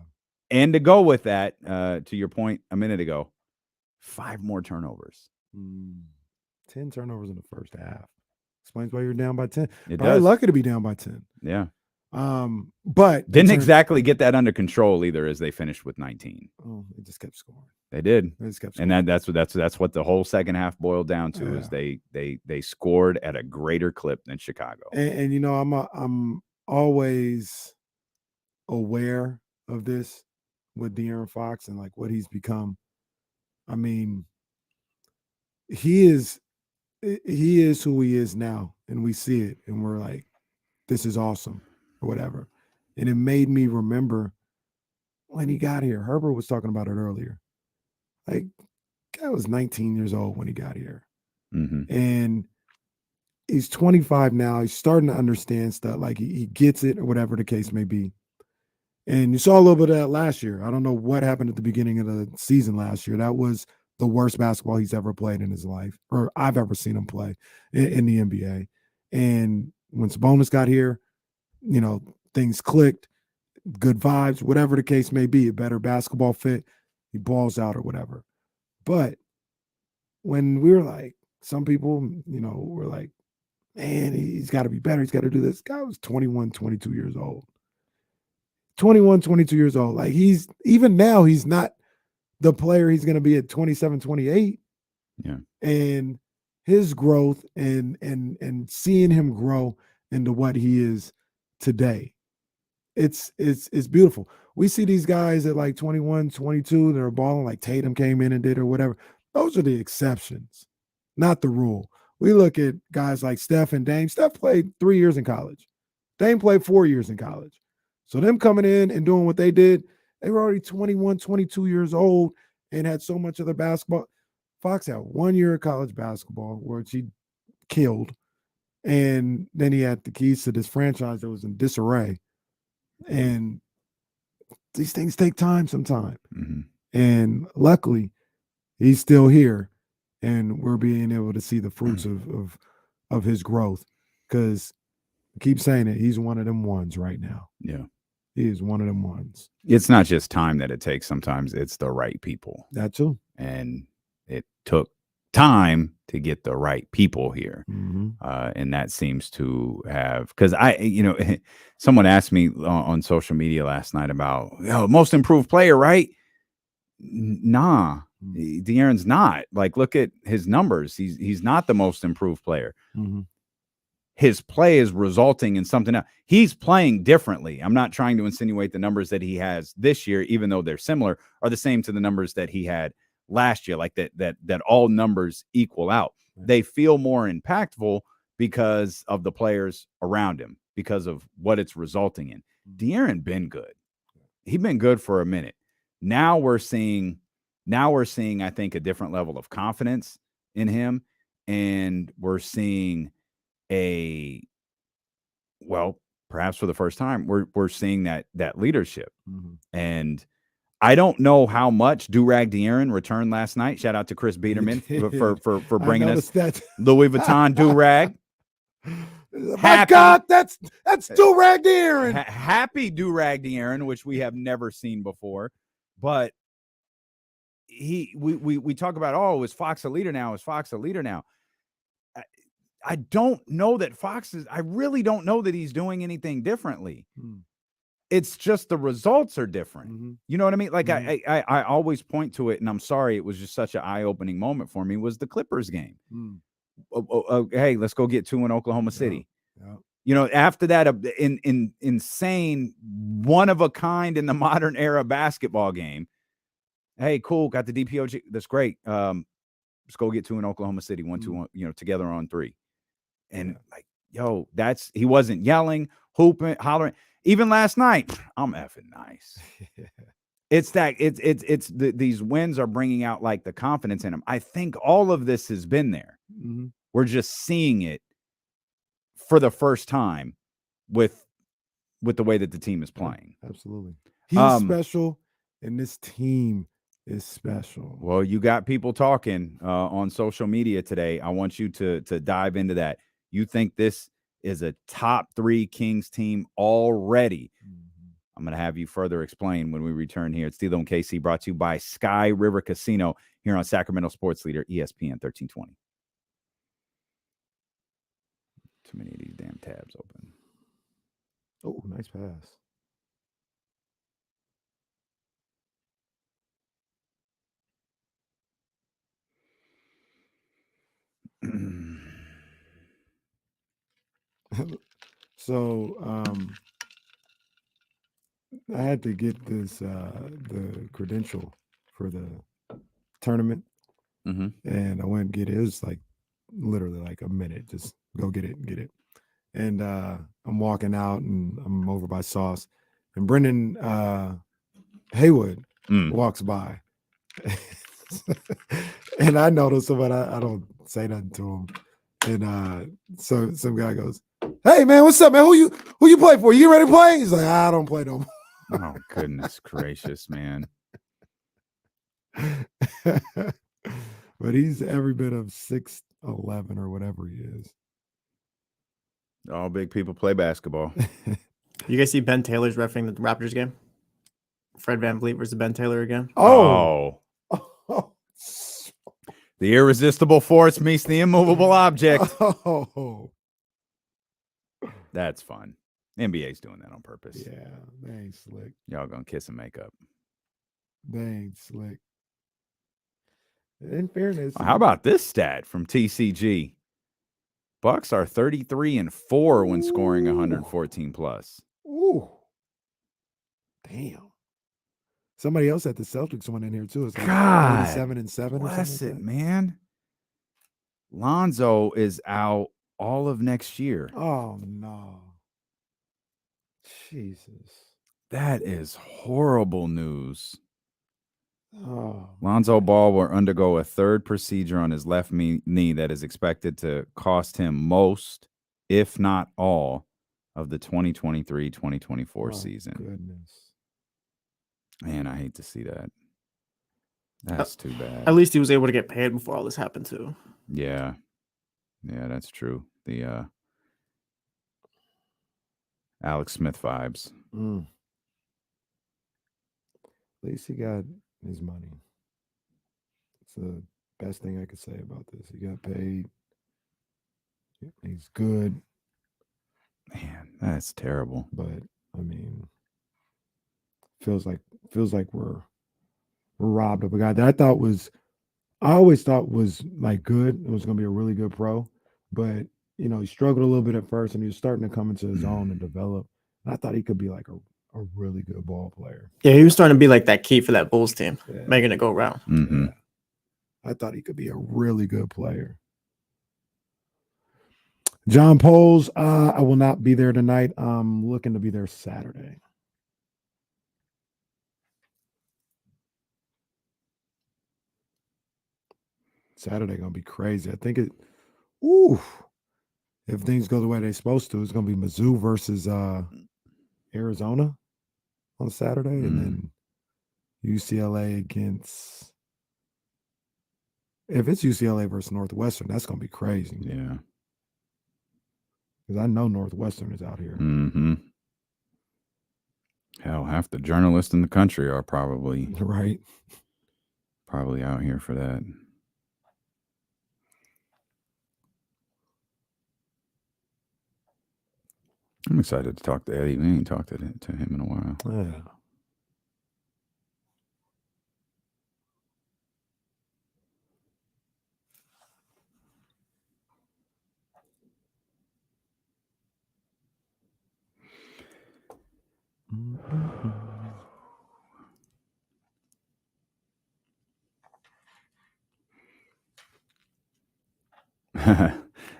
And to go with that, to your point a minute ago, 5 more turnovers. 10 turnovers in the first half. Explains why you're down by 10. It Probably does. lucky to be down by 10. Yeah. But didn't exactly get that under control either, as they finished with 19. Oh, they just kept scoring. They did. They just kept scoring. And that's what the whole second half boiled down to is they scored at a greater clip than Chicago. And I'm always aware of this with De'Aaron Fox and like what he's become. I mean, he is who he is now, and we see it, and we're like, this is awesome or whatever. And it made me remember when he got here. Herbert was talking about it earlier. Like, guy was 19 years old when he got here. And he's 25 now. He's starting to understand stuff. Like he gets it or whatever the case may be. And you saw a little bit of that last year. I don't know what happened at the beginning of the season last year. That was the worst basketball he's ever played in his life, or I've ever seen him play in the NBA. And when Sabonis got here, things clicked, good vibes, whatever the case may be, a better basketball fit, he balls out or whatever. But when we were like, some people, were like, man, he's got to be better. He's got to do this. Guy was 21, 22 years old. 21, 22 years old. Like even now, he's not the player he's going to be at 27, 28. Yeah. And his growth and seeing him grow into what he is today, it's beautiful. We see these guys at like 21, 22 that are balling, like Tatum came in and did or whatever. Those are the exceptions, not the rule. We look at guys like Steph and Dame. Steph played 3 years in college. Dame played 4 years in college. So them coming in and doing what they did, they were already 21, 22 years old and had so much of the basketball. Fox had 1 year of college basketball, which he killed. And then he had the keys to this franchise that was in disarray. And these things take time sometime. And luckily, he's still here. And we're being able to see the fruits of his growth. Because I keep saying it, he's one of them ones right now. Yeah. He is one of them ones. It's not just time that it takes. Sometimes it's the right people. That too. And it took time to get the right people here. And that seems to have, because someone asked me on social media last night about most improved player, right? Nah, De'Aaron's not. Like, look at his numbers. He's not the most improved player. His play is resulting in something else. He's playing differently. I'm not trying to insinuate the numbers that he has this year, even though they're similar, are the same to the numbers that he had last year. Like that all numbers equal out. They feel more impactful because of the players around him, because of what it's resulting in. De'Aaron been good. he'd been good for a minute. Now we're seeing, I think, a different level of confidence in him. And we're seeing perhaps for the first time, we're seeing that leadership. And I don't know how much Durag De'Aaron returned last night. Shout out to Chris Biederman for bringing us that Louis Vuitton Durag. My God, that's Durag De'Aaron. Happy Durag De'Aaron, which we have never seen before. But we talk about, is Fox a leader now? Is Fox a leader now? I don't know that I really don't know that he's doing anything differently. It's just the results are different. You know what I mean? Like I always point to it, and I'm sorry, it was just such an eye-opening moment for me, was the Clippers game. Hey, let's go get 2 in Oklahoma City. You know, after that insane, one of a kind in the modern era basketball game. Hey, cool, got the DPOG. That's great. Let's go get 2 in Oklahoma City, 1-2, together on 3. And he wasn't yelling, hooping, hollering. Even last night, I'm effing nice. These wins are bringing out like the confidence in him. I think all of this has been there. We're just seeing it for the first time with the way that the team is playing. Absolutely. He's special, and this team is special. Well, you got people talking on social media today. I want you to dive into that. You think this is a top 3 Kings team already? I'm going to have you further explain when we return here. It's D'Lo and KC, brought to you by Sky River Casino here on Sacramento Sports Leader, ESPN 1320. Too many of these damn tabs open. Oh, nice pass. So I had to get this the credential for the tournament, and I went and get it. It was like literally like a minute. Just go get it. And I'm walking out, and I'm over by Sauce, and Brendan Haywood walks by, and I notice him, but I don't say nothing to him. And so some guy goes, "Hey man, what's up, man? Who you play for? You ready to play?" He's like, "I don't play no more." Oh, goodness gracious, man. But he's every bit of 6'11" or whatever he is. All big people play basketball. You guys see Ben Taylor's refereeing the Raptors game? Fred VanVleet versus Ben Taylor again? Oh. The irresistible force meets the immovable object. Oh. That's fun. NBA's doing that on purpose. Yeah, they ain't slick. Y'all gonna kiss and make up. They ain't slick. In fairness. How about this stat from TCG? Bucks are 33-4 when scoring 114 plus. Ooh. Damn. Somebody else at the Celtics went in here too. It's like 37-7 or bless something like it, that. man. Lonzo is out all of next year. Oh no. Jesus. That is horrible news. Oh. Lonzo Ball will undergo a 3rd procedure on his left knee that is expected to cost him most, if not all, of the 2023-2024 season. Goodness. Man, I hate to see that. That's too bad. At least he was able to get paid before all this happened too. Yeah. Yeah, that's true. The Alex Smith vibes. At least he got his money. It's the best thing I could say about this. He got paid. He's good. Man, that's terrible. But I mean, feels like we're robbed of a guy that I always thought was like good. It was going to be a really good pro, but he struggled a little bit at first, and he was starting to come into his own and develop. And I thought he could be like a really good ball player. Yeah, he was starting to be like that key for that Bulls team, making it go round. Mm-hmm. Yeah. I thought he could be a really good player. John Poles, I will not be there tonight. I'm looking to be there Saturday. Saturday gonna be crazy. I think it. Ooh, if things go the way they're supposed to, it's gonna be Mizzou versus Arizona on Saturday, and then UCLA against. If it's UCLA versus Northwestern, that's gonna be crazy. Yeah, because I know Northwestern is out here. Mm-hmm. Hell, half the journalists in the country are probably out here for that. I'm excited to talk to Eddie. We ain't talked to him in a while. Yeah.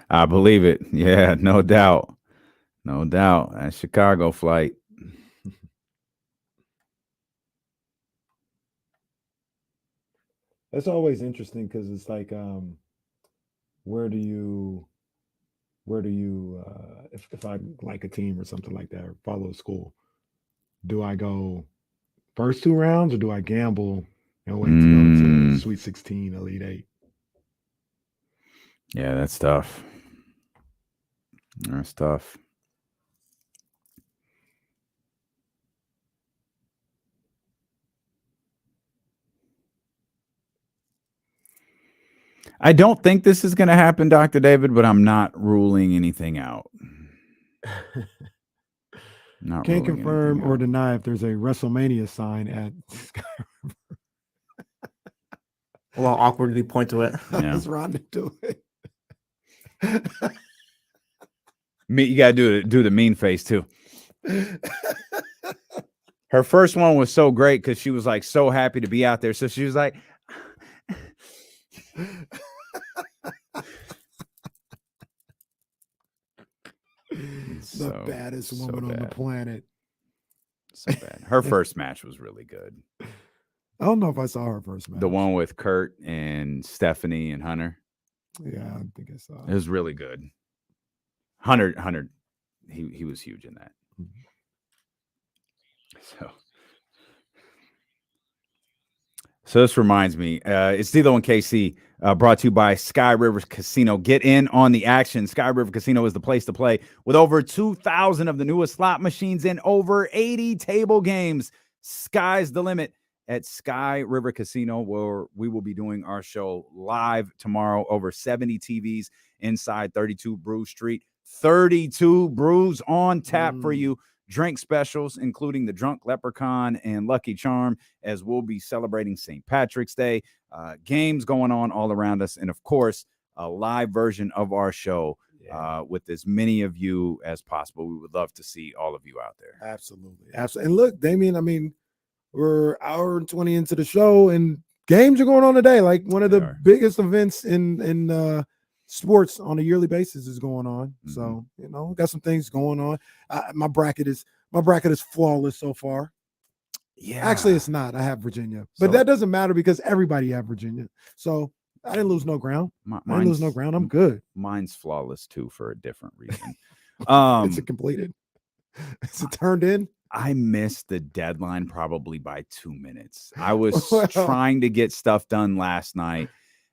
I believe it. Yeah, no doubt. No doubt. That Chicago flight. That's always interesting because it's like, where do you if I like a team or something like that or follow a school, do I go first 2 rounds or do I gamble and wait to go to Sweet 16, Elite 8? Yeah, that's tough. That's tough. I don't think this is going to happen, Dr. David, but I'm not ruling anything out. Can't confirm or deny if there's a WrestleMania sign at Sky River. Well, I'll awkwardly point to it. Yeah. Let's run into it. You got to do the mean face too. Her first one was so great because she was like so happy to be out there. So she was like, the baddest woman on the planet. So bad. Her first match was really good. I don't know if I saw her first match. The one with Kurt and Stephanie and Hunter. Yeah, I think I saw it. It was really good. Hunter, he was huge in that. So this reminds me, it's D'Lo and KC, brought to you by Sky River Casino. Get in on the action. Sky River Casino is the place to play with over 2,000 of the newest slot machines and over 80 table games. Sky's the limit at Sky River Casino, where we will be doing our show live tomorrow. Over 70 TVs inside 32 Brew Street. 32 brews on tap for you. Drink specials, including the Drunk Leprechaun and Lucky Charm, as we'll be celebrating St. Patrick's Day. Games going on all around us. And, of course, a live version of our show with as many of you as possible. We would love to see all of you out there. Absolutely. Absolutely. And look, Damien, I mean, we're an hour and 20 into the show, and games are going on today. Like one of the biggest events in sports on a yearly basis is going on. So, you know, got some things going on. My bracket is flawless so far. Yeah. Actually, it's not. I have Virginia. But that doesn't matter because everybody have Virginia. So I didn't lose no ground. I didn't lose no ground. I'm good. Mine's flawless too for a different reason. Is it completed? Is it turned in? I missed the deadline probably by 2 minutes. I was trying to get stuff done last night.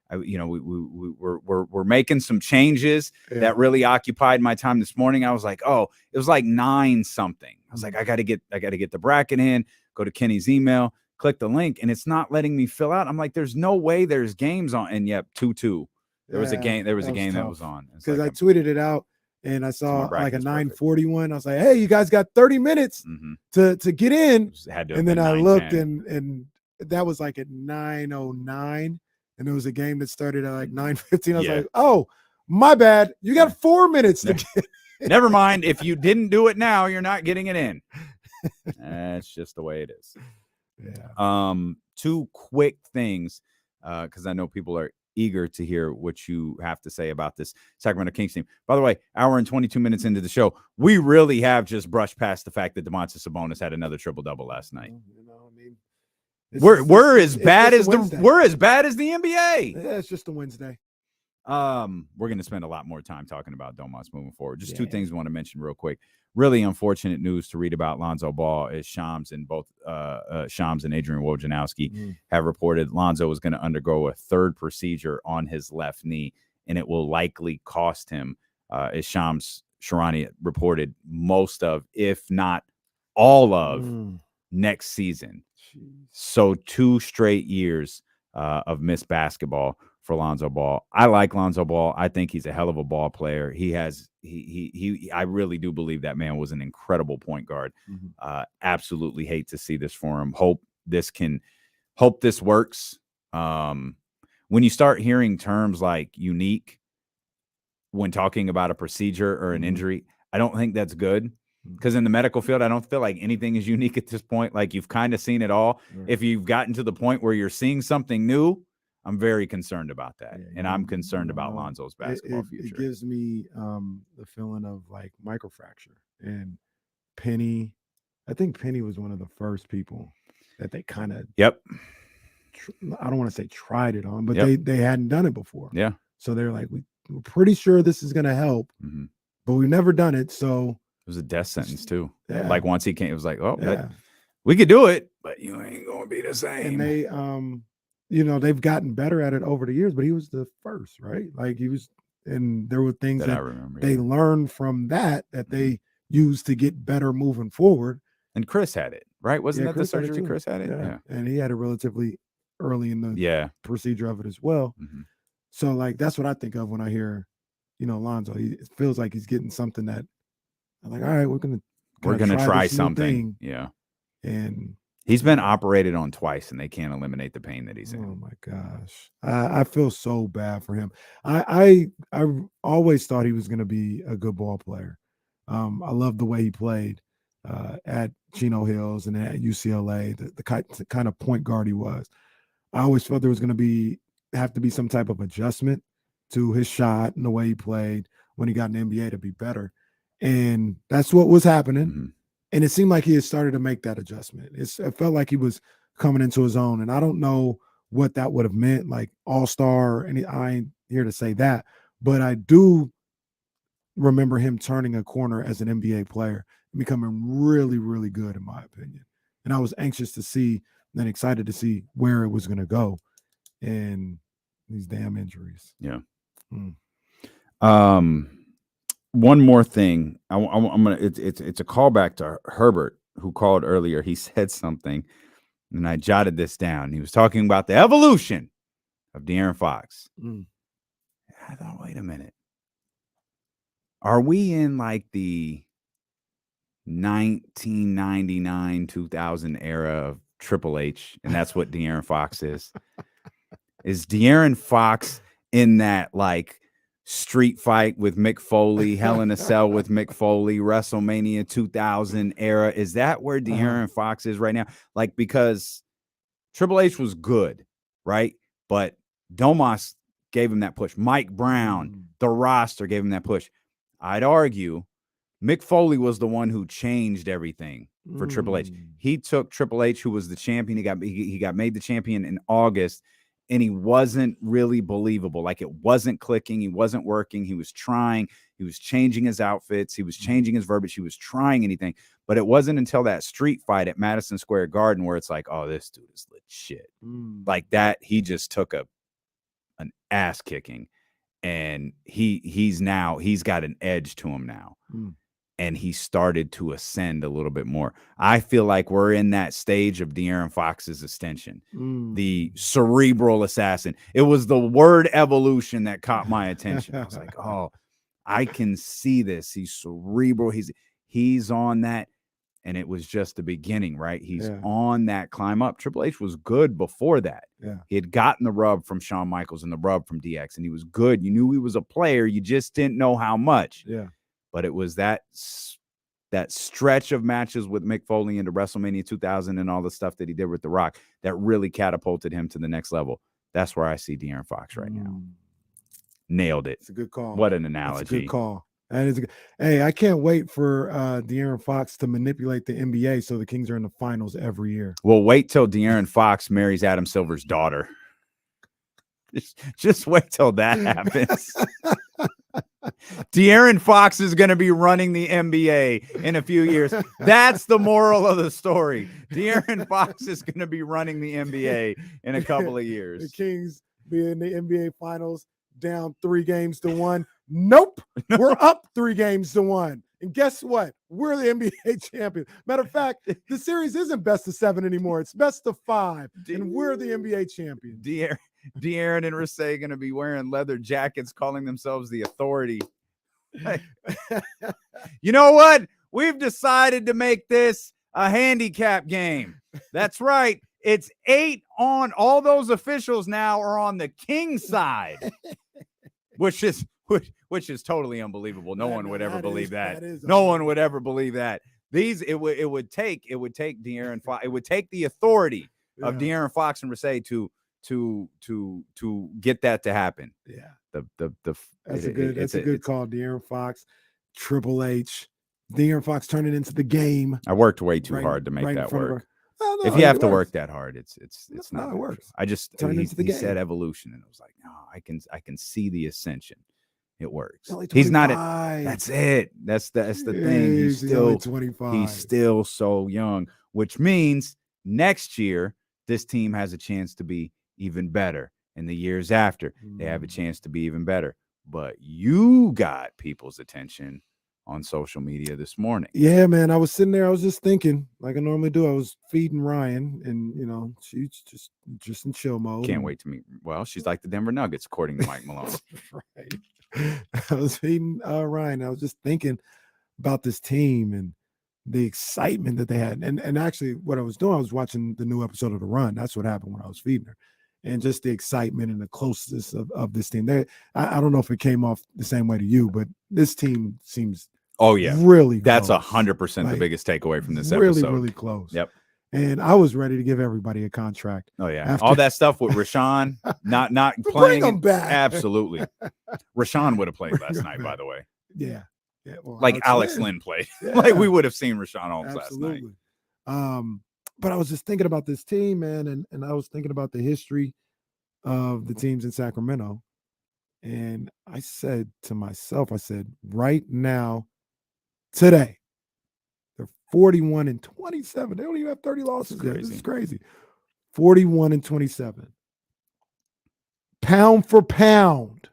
We're making some changes that really occupied my time this morning. I was like, it was like 9 something. I was like, I got to get the bracket in, go to Kenny's email, click the link, and it's not letting me fill out. I'm like, there's no way there's games on. And yep, 2-2. There was a game that was on. Because I tweeted it out and I saw like a 9:41. I was like, hey, you guys got 30 minutes to get in. And then I looked and that was like at 9:09. And there was a game that started at like 9:15. I was like, oh, my bad. You got 4 minutes to get in. Never mind. If you didn't do it now, you're not getting it in. That's just the way it is. Yeah. 2 quick things, because I know people are eager to hear what you have to say about this Sacramento Kings team. By the way, hour and 22 minutes into the show, we really have just brushed past the fact that Domantas Sabonis had another triple-double last night. You know, I mean, We're as bad as Wednesday. we're as bad as the NBA. Yeah, it's just a Wednesday. We're going to spend a lot more time talking about Domas moving forward. Just two things we want to mention real quick. Really unfortunate news to read about Lonzo Ball is Shams and Adrian Wojnarowski have reported Lonzo is going to undergo a third procedure on his left knee, and it will likely cost him, as Shams Charania reported, most of, if not all of, next season. So 2 straight years of missed basketball for Lonzo Ball. I like Lonzo Ball. I think he's a hell of a ball player. I really do believe that man was an incredible point guard. Absolutely hate to see this for him. Hope this works. When you start hearing terms like unique when talking about a procedure or an injury, I don't think that's good. Because in the medical field, I don't feel like anything is unique at this point. Like, you've kind of seen it all. If you've gotten to the point where you're seeing something new, I'm very concerned about that. And I'm concerned about Lonzo's basketball future. It gives me the feeling of like microfracture. And Penny, I think Penny was one of the first people that they kind of, I don't want to say tried it on, but they hadn't done it before. Yeah. So they're like, we're pretty sure this is going to help, but we've never done it. So it was a death sentence too. Yeah. Like, once he came, it was like, oh, we could do it, but you ain't gonna be the same. And they, they've gotten better at it over the years, but he was the first, right? Like, he was, and there were things that I remember, they learned from that they used to get better moving forward. And Chris had it, right? Wasn't that the surgery Chris had it? Yeah. And he had it relatively early in the procedure of it as well. So, like, that's what I think of when I hear, Lonzo. It feels like he's getting something that I'm like, all right, we're gonna try something. Yeah. And he's been operated on twice, and they can't eliminate the pain that he's in. Oh my gosh, I feel so bad for him. I always thought he was gonna be a good ball player. I love the way he played at Chino Hills and at UCLA. The kind of point guard he was. I always felt there was gonna have to be some type of adjustment to his shot and the way he played when he got in the NBA to be better. And that's what was happening. And it seemed like he had started to make that adjustment. It felt like he was coming into his own. And I don't know what that would have meant, like all-star. I ain't here to say that. But I do remember him turning a corner as an NBA player and becoming really, really good, in my opinion. And I was anxious to see and excited to see where it was going to go. And these damn injuries. Yeah. One more thing, I'm gonna. It's a callback to Herbert, who called earlier. He said something, and I jotted this down. He was talking about the evolution of De'Aaron Fox. I thought, wait a minute, are we in like the 1999-2000 era of Triple H, and that's what De'Aaron Fox is? Is De'Aaron Fox in that like street fight with Mick Foley, Hell in a Cell with Mick Foley, WrestleMania 2000 era? Is that where De'Aaron Fox is right now? Like, because Triple H was good, right? But Domas gave him that push. Mike Brown, the roster gave him that push. I'd argue Mick Foley was the one who changed everything for Triple H. He took Triple H, who was the champion. He got made the champion in August, and he wasn't really believable. Like, it wasn't clicking. He wasn't working. He was trying. He was changing his outfits. He was changing his verbiage. He was trying anything. But it wasn't until that street fight at Madison Square Garden where it's like, oh, this dude is legit. Like that, he just took an ass kicking, and he's got an edge to him now. And he started to ascend a little bit more. I feel like we're in that stage of De'Aaron Fox's ascension, the cerebral assassin. It was the word evolution that caught my attention. I was like, oh, I can see this. He's cerebral. He's on that. And it was just the beginning, right? He's on that climb up. Triple H was good before that. He had gotten the rub from Shawn Michaels and the rub from DX, and he was good. You knew he was a player. You just didn't know how much. But it was that stretch of matches with Mick Foley into WrestleMania 2000 and all the stuff that he did with The Rock that really catapulted him to the next level. That's where I see De'Aaron Fox right now. Nailed it. It's a good call. What an analogy. It's a good call. That is. Hey, I can't wait for De'Aaron Fox to manipulate the NBA so the Kings are in the finals every year. Well, wait till De'Aaron Fox marries Adam Silver's daughter. Just wait till that happens. De'Aaron Fox is going to be running the NBA in a few years. That's the moral of the story. De'Aaron Fox is going to be running the NBA in a couple of years. The Kings be in the NBA finals down 3-1. Nope. We're up 3-1. And guess what? We're the NBA champions. Matter of fact, the series isn't best of 7 anymore. It's best of 5. And we're the NBA champions. De'Aaron and Rasay going to be wearing leather jackets, calling themselves the Authority. You know what? We've decided to make this a handicap game. That's right. It's 8 on. All those officials now are on the King side, which is totally unbelievable. No one would ever believe that. No one would ever believe that. It would take De'Aaron Fox. It would take the authority of De'Aaron Fox and Rasay to get that to happen. Yeah. That's a good call. De'Aaron Fox, Triple H, De'Aaron Fox turning into the game. I worked way too hard to make that work. If you have to work that hard, it's not. It works. I just he said evolution, and it was like, no, I can see the ascension. It works. He's not. That's it. That's the thing. He's still 25. He's still so young, which means next year this team has a chance to be even better. In the years after, they have a chance to be even better. But you got people's attention on social media this morning. Yeah, man. I was sitting there. I was just thinking, like I normally do. I was feeding Ryan, and she's just in chill mode. Can't wait to meet. Well, she's like the Denver Nuggets, according to Mike Malone. Right. I was feeding Ryan. I was just thinking about this team and the excitement that they had. And actually, what I was doing, I was watching the new episode of The Run. That's what happened when I was feeding her. And just the excitement and the closeness of this team. I don't know if it came off the same way to you, but this team seems really that's close. 100% the biggest takeaway from this really, episode. Really close. Yep. And I was ready to give everybody a contract. Oh yeah, all that stuff with Rashawn not playing. Bring him back. Absolutely. Rashawn would have played last night, by the way. Yeah. Well, like Alex Lynn played. Like we would have seen Rashawn Holmes last night. But I was just thinking about this team, man, and I was thinking about the history of the teams in Sacramento. And I said to myself, right now, today, they're 41-27. They don't even have 30 losses yet. This is crazy. 41-27. Pound for pound.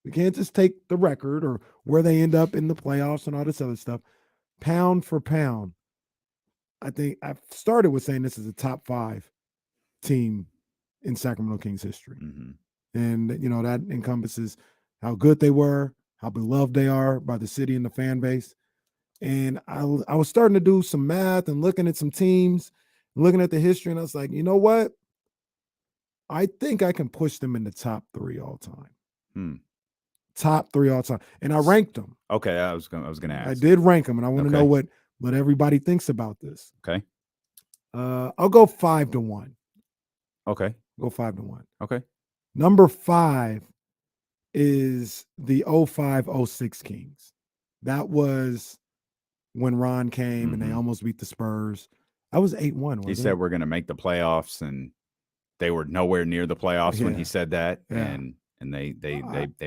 We can't just take the record or where they end up in the playoffs and all this other stuff. Pound for pound. I think I've started with saying this is a top 5 team in Sacramento Kings history. And, that encompasses how good they were, how beloved they are by the city and the fan base. And I was starting to do some math and looking at some teams, looking at the history, and I was like, you know what? I think I can push them in the top 3 all time. Top 3 all time. And I ranked them. Okay, I was gonna ask. I did rank them, and I want to know what everybody thinks about this. Okay. I'll go 5-1. Okay. Go 5-1. Okay. Number 5 is the 05-06 Kings. That was when Ron came and they almost beat the Spurs. That was 8-1. He said we're going to make the playoffs, and they were nowhere near the playoffs when he said that, and they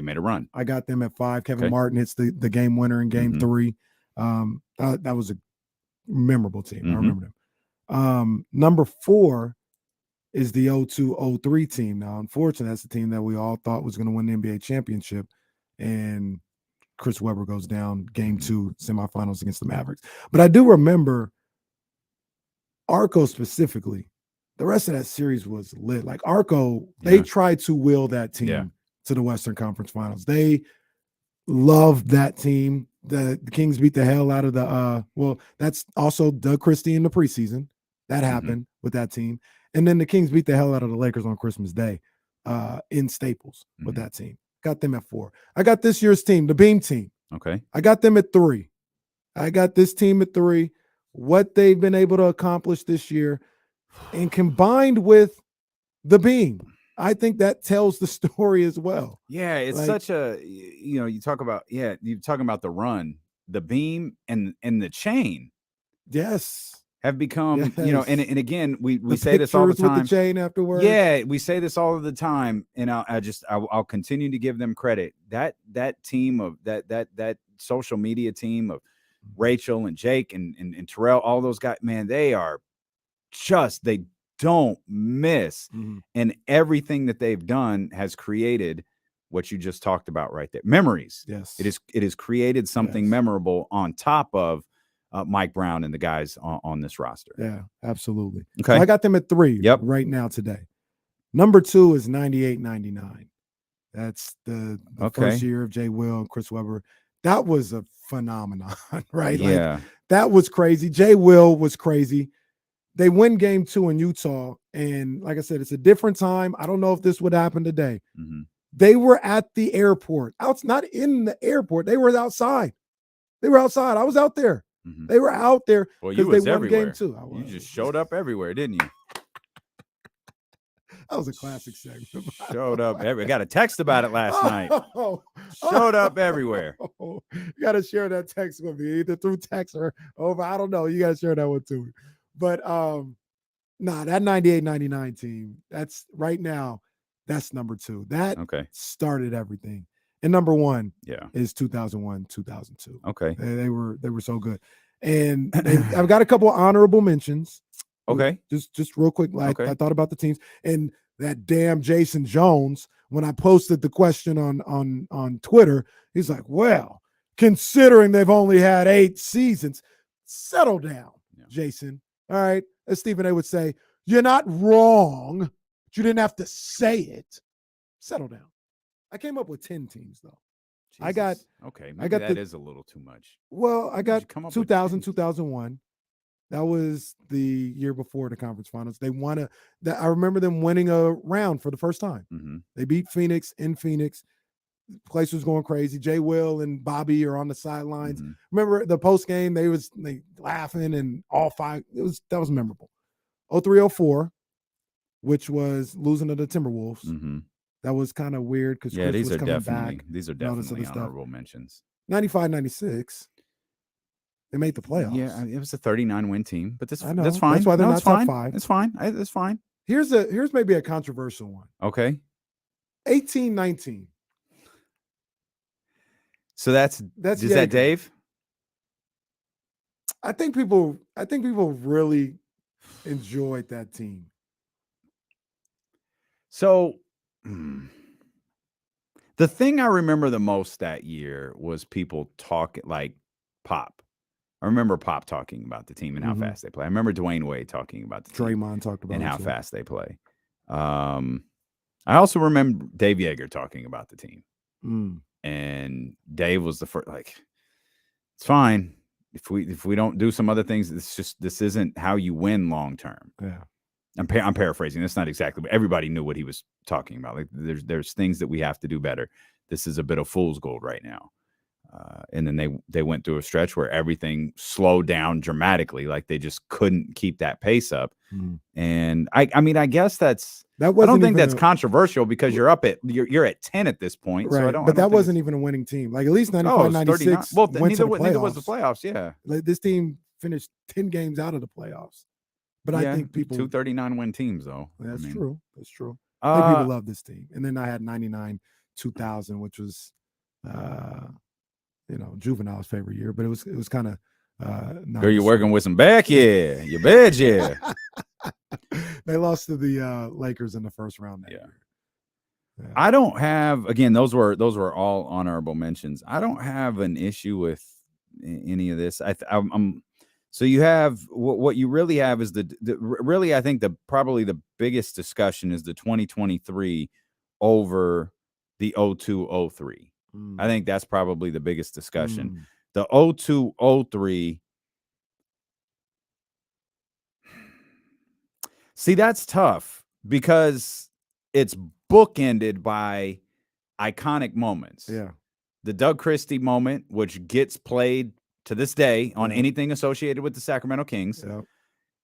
made a run. I got them at 5. Kevin Martin hits the game winner in game 3. That was a memorable team. I remember them. Number 4 is the 02-03 team. Now, unfortunately, that's the team that we all thought was going to win the NBA championship, and Chris Webber goes down game 2 semifinals against the Mavericks. But I do remember Arco specifically. The rest of that series was lit. Like Arco, they tried to will that team to the Western Conference Finals. They loved that team. The Kings beat the hell out of that's also Doug Christie in the preseason. That happened with that team. And then the Kings beat the hell out of the Lakers on Christmas Day in Staples with that team. Got them at 4. I got this year's team, the Beam team. Okay. I got them at 3. I got this team at 3. What they've been able to accomplish this year, and combined with the Beam, I think that tells the story as well. Yeah, it's Like- such a you talk about you're talking about the run, the beam and the chain Yes. have become, and Yes. again, we The say this all the pictures with time. the chain afterwards. Yeah, we say this all of the time, and I'll continue to give them credit. That team of that social media team of Rachel and Jake and Terrell, all those guys, man, they don't miss. And everything that they've done has created what you just talked about right there. Memories. Yes. It has created something Yes. memorable on top of Mike Brown and the guys on this roster. Yeah, absolutely. Okay. So I got them at 3 Yep. right now today. Number 2 is 98-99. That's the Okay. first year of Jay Will and Chris Webber. That was a phenomenon, right? Yeah. Like, that was crazy. Jay Will was crazy. They win game 2 in Utah. And like I said, it's a different time. I don't know if this would happen today. Mhm. They were at the airport. Not in the airport. They were outside. I was out there. Mhm. They were out there Well, you because was they won everywhere. game 2. You just showed up everywhere, didn't you? That was a classic segment. Showed up everywhere. Got a text about it last night. Oh, Showed up everywhere. you got to share that text with me, either through text or over. I don't know. You got to share that one too. But that 98-99 team, that's right now, that's number 2. That Okay. started everything. And number 1 Yeah. is 2001, 2002. Okay. They were so good. And I've got a couple of honorable mentions. Okay. Just real quick. Like, Okay. I thought about the teams and that damn Jason Jones, when I posted the question on Twitter, he's like, well, considering they've only had 8 seasons, settle down, Jason. All right. As Stephen A would say, you're not wrong, but you didn't have to say it. Settle down. I came up with 10 teams though. I got that is a little too much. Well, I got you come up with 2000, 10? 2001. That was the year before the conference finals. They won I remember them winning a round for the first time. Mm-hmm. They beat Phoenix in Phoenix. The place was going crazy. Jay Will and Bobby are on the sidelines. Mm-hmm. Remember the post game? They laughing and all 5. That was memorable. 03-04, which was losing to the Timberwolves. Mm-hmm. That was kind of weird because These was are coming definitely back. these are and all this definitely other stuff. honorable mentions. 95-96. They made the playoffs. Yeah, it was a 39-win team, but I know. that's fine. That's why they're not top fine. 5. It's fine. That's fine. Here's maybe a controversial one. Okay. 18-19. So is that Jaeger. Dave? I think people really enjoyed that team. So the thing I remember the most that year was people talking like Pop. I remember Pop talking about the team and how fast they play. I remember Dwayne Wade talking about the team Draymond talked about and it how too. fast they play. I also remember Dave Yeager talking about the team. And Dave was the first, like, it's fine if we don't do some other things. This isn't how you win long term. Yeah, I'm paraphrasing. That's not exactly, but everybody knew what he was talking about. Like, there's things that we have to do better. This is a bit of fool's gold right now. And then they went through a stretch where everything slowed down dramatically. Like, they just couldn't keep that pace up. And I mean, I guess I don't think that's controversial because you're at 10 at this point. Right. So I don't. But that wasn't even a winning team. Like, at least 95-96. Well, went to the neither was the playoffs. playoffs. Yeah. Like, this team finished 10 games out of the playoffs. But I think people 2 39-win teams though. That's true. That's true. I think people love this team. And then I had 99-2000, which was Juvenile's favorite year, but it was kind of Girl, you're working with some back, yeah. Your bed, yeah. They lost to the Lakers in the first round that year. Yeah. I don't have, again, those were all honorable mentions. I don't have an issue with any of this. So you have what you really have is really, I think probably the biggest discussion is the 2023 over the 02-03. I think that's probably the biggest discussion. The 02-03. See, that's tough because it's bookended by iconic moments. Yeah. The Doug Christie moment, which gets played to this day on anything associated with the Sacramento Kings,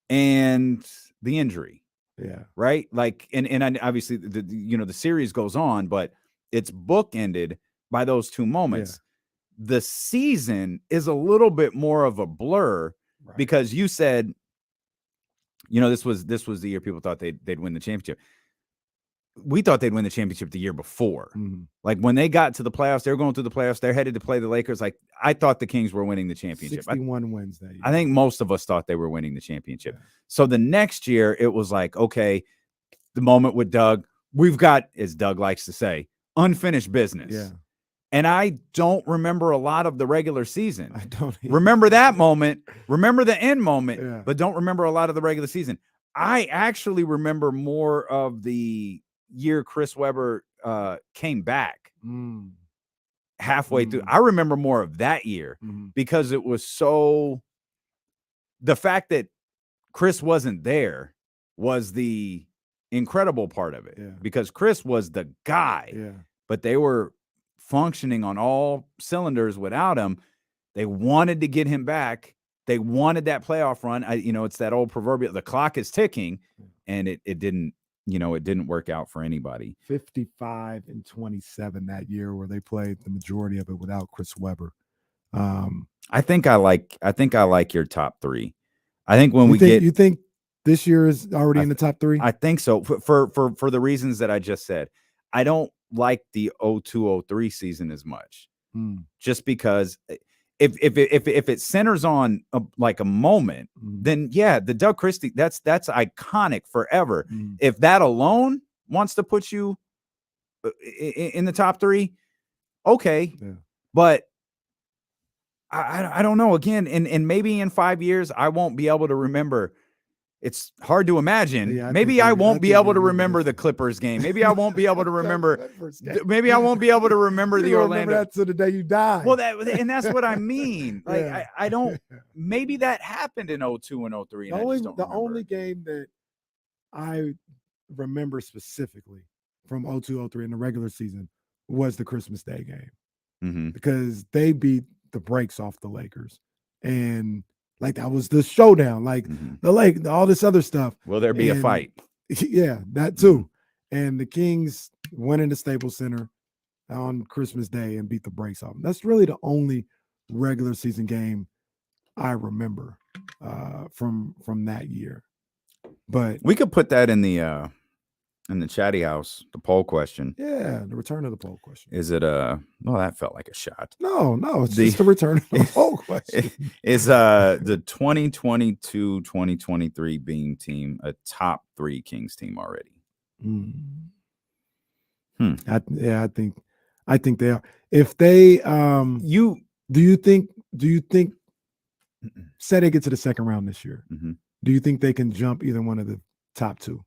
and the injury. Yeah. Right. Like, and obviously the series goes on, but it's bookended by those two moments. The season is a little bit more of a blur because you said, this was the year people thought they'd win the championship. We thought they'd win the championship the year before. Like when they got to the playoffs, they were going through the playoffs. They're headed to play the Lakers. Like I thought the Kings were winning the championship. 61 wins that year. I think most of us thought they were winning the championship. So the next year it was like, okay, the moment with Doug, we've got, as Doug likes to say, unfinished business. Yeah. And I don't remember a lot of the regular season. I don't remember that moment, remember the end moment, but don't remember a lot of the regular season. I actually remember more of the year Chris Webber came back halfway through. I remember more of that year because it was so, the fact that Chris wasn't there was the incredible part of it because Chris was the guy, but they were functioning on all cylinders without him. They wanted to get him back. They wanted that playoff run. It's that old proverbial, the clock is ticking, and it didn't, it didn't work out for anybody. 55-27 that year where they played the majority of it without Chris Webber. I think I like your top three. I think you think this year is already in the top three? I think so for the reasons that I just said. I don't like the 02-03 season as much, just because if it centers on like a moment, then the Doug Christie, that's iconic forever. If that alone wants to put you in the top three, okay, but I don't know. Again, and maybe in 5 years I won't be able to remember. It's hard to imagine. Maybe I won't be able to remember the Clippers game. Maybe I won't be able to remember. Maybe I won't be able to remember the Orlando. That's to the day you die. Well, that's what I mean. Like I don't. Maybe that happened in 02 and 03. The only game that I remember specifically from 02-03 in the regular season was the Christmas Day game because they beat the brakes off the Lakers and. Like that was the showdown, like the Lake, all this other stuff. Will there be a fight? Yeah, that too. And the Kings went into Staples Center on Christmas Day and beat the brakes off them. That's really the only regular season game I remember from that year. But we could put that in the chatty house, the poll question. Yeah, the return of the poll question. Is it well, that felt like a shot. No, it's just the return of the poll question. Is the 2022-2023 Beam team a top 3 Kings team already? I think they are. If they do you think say they get to the second round this year, do you think they can jump either one of the top 2?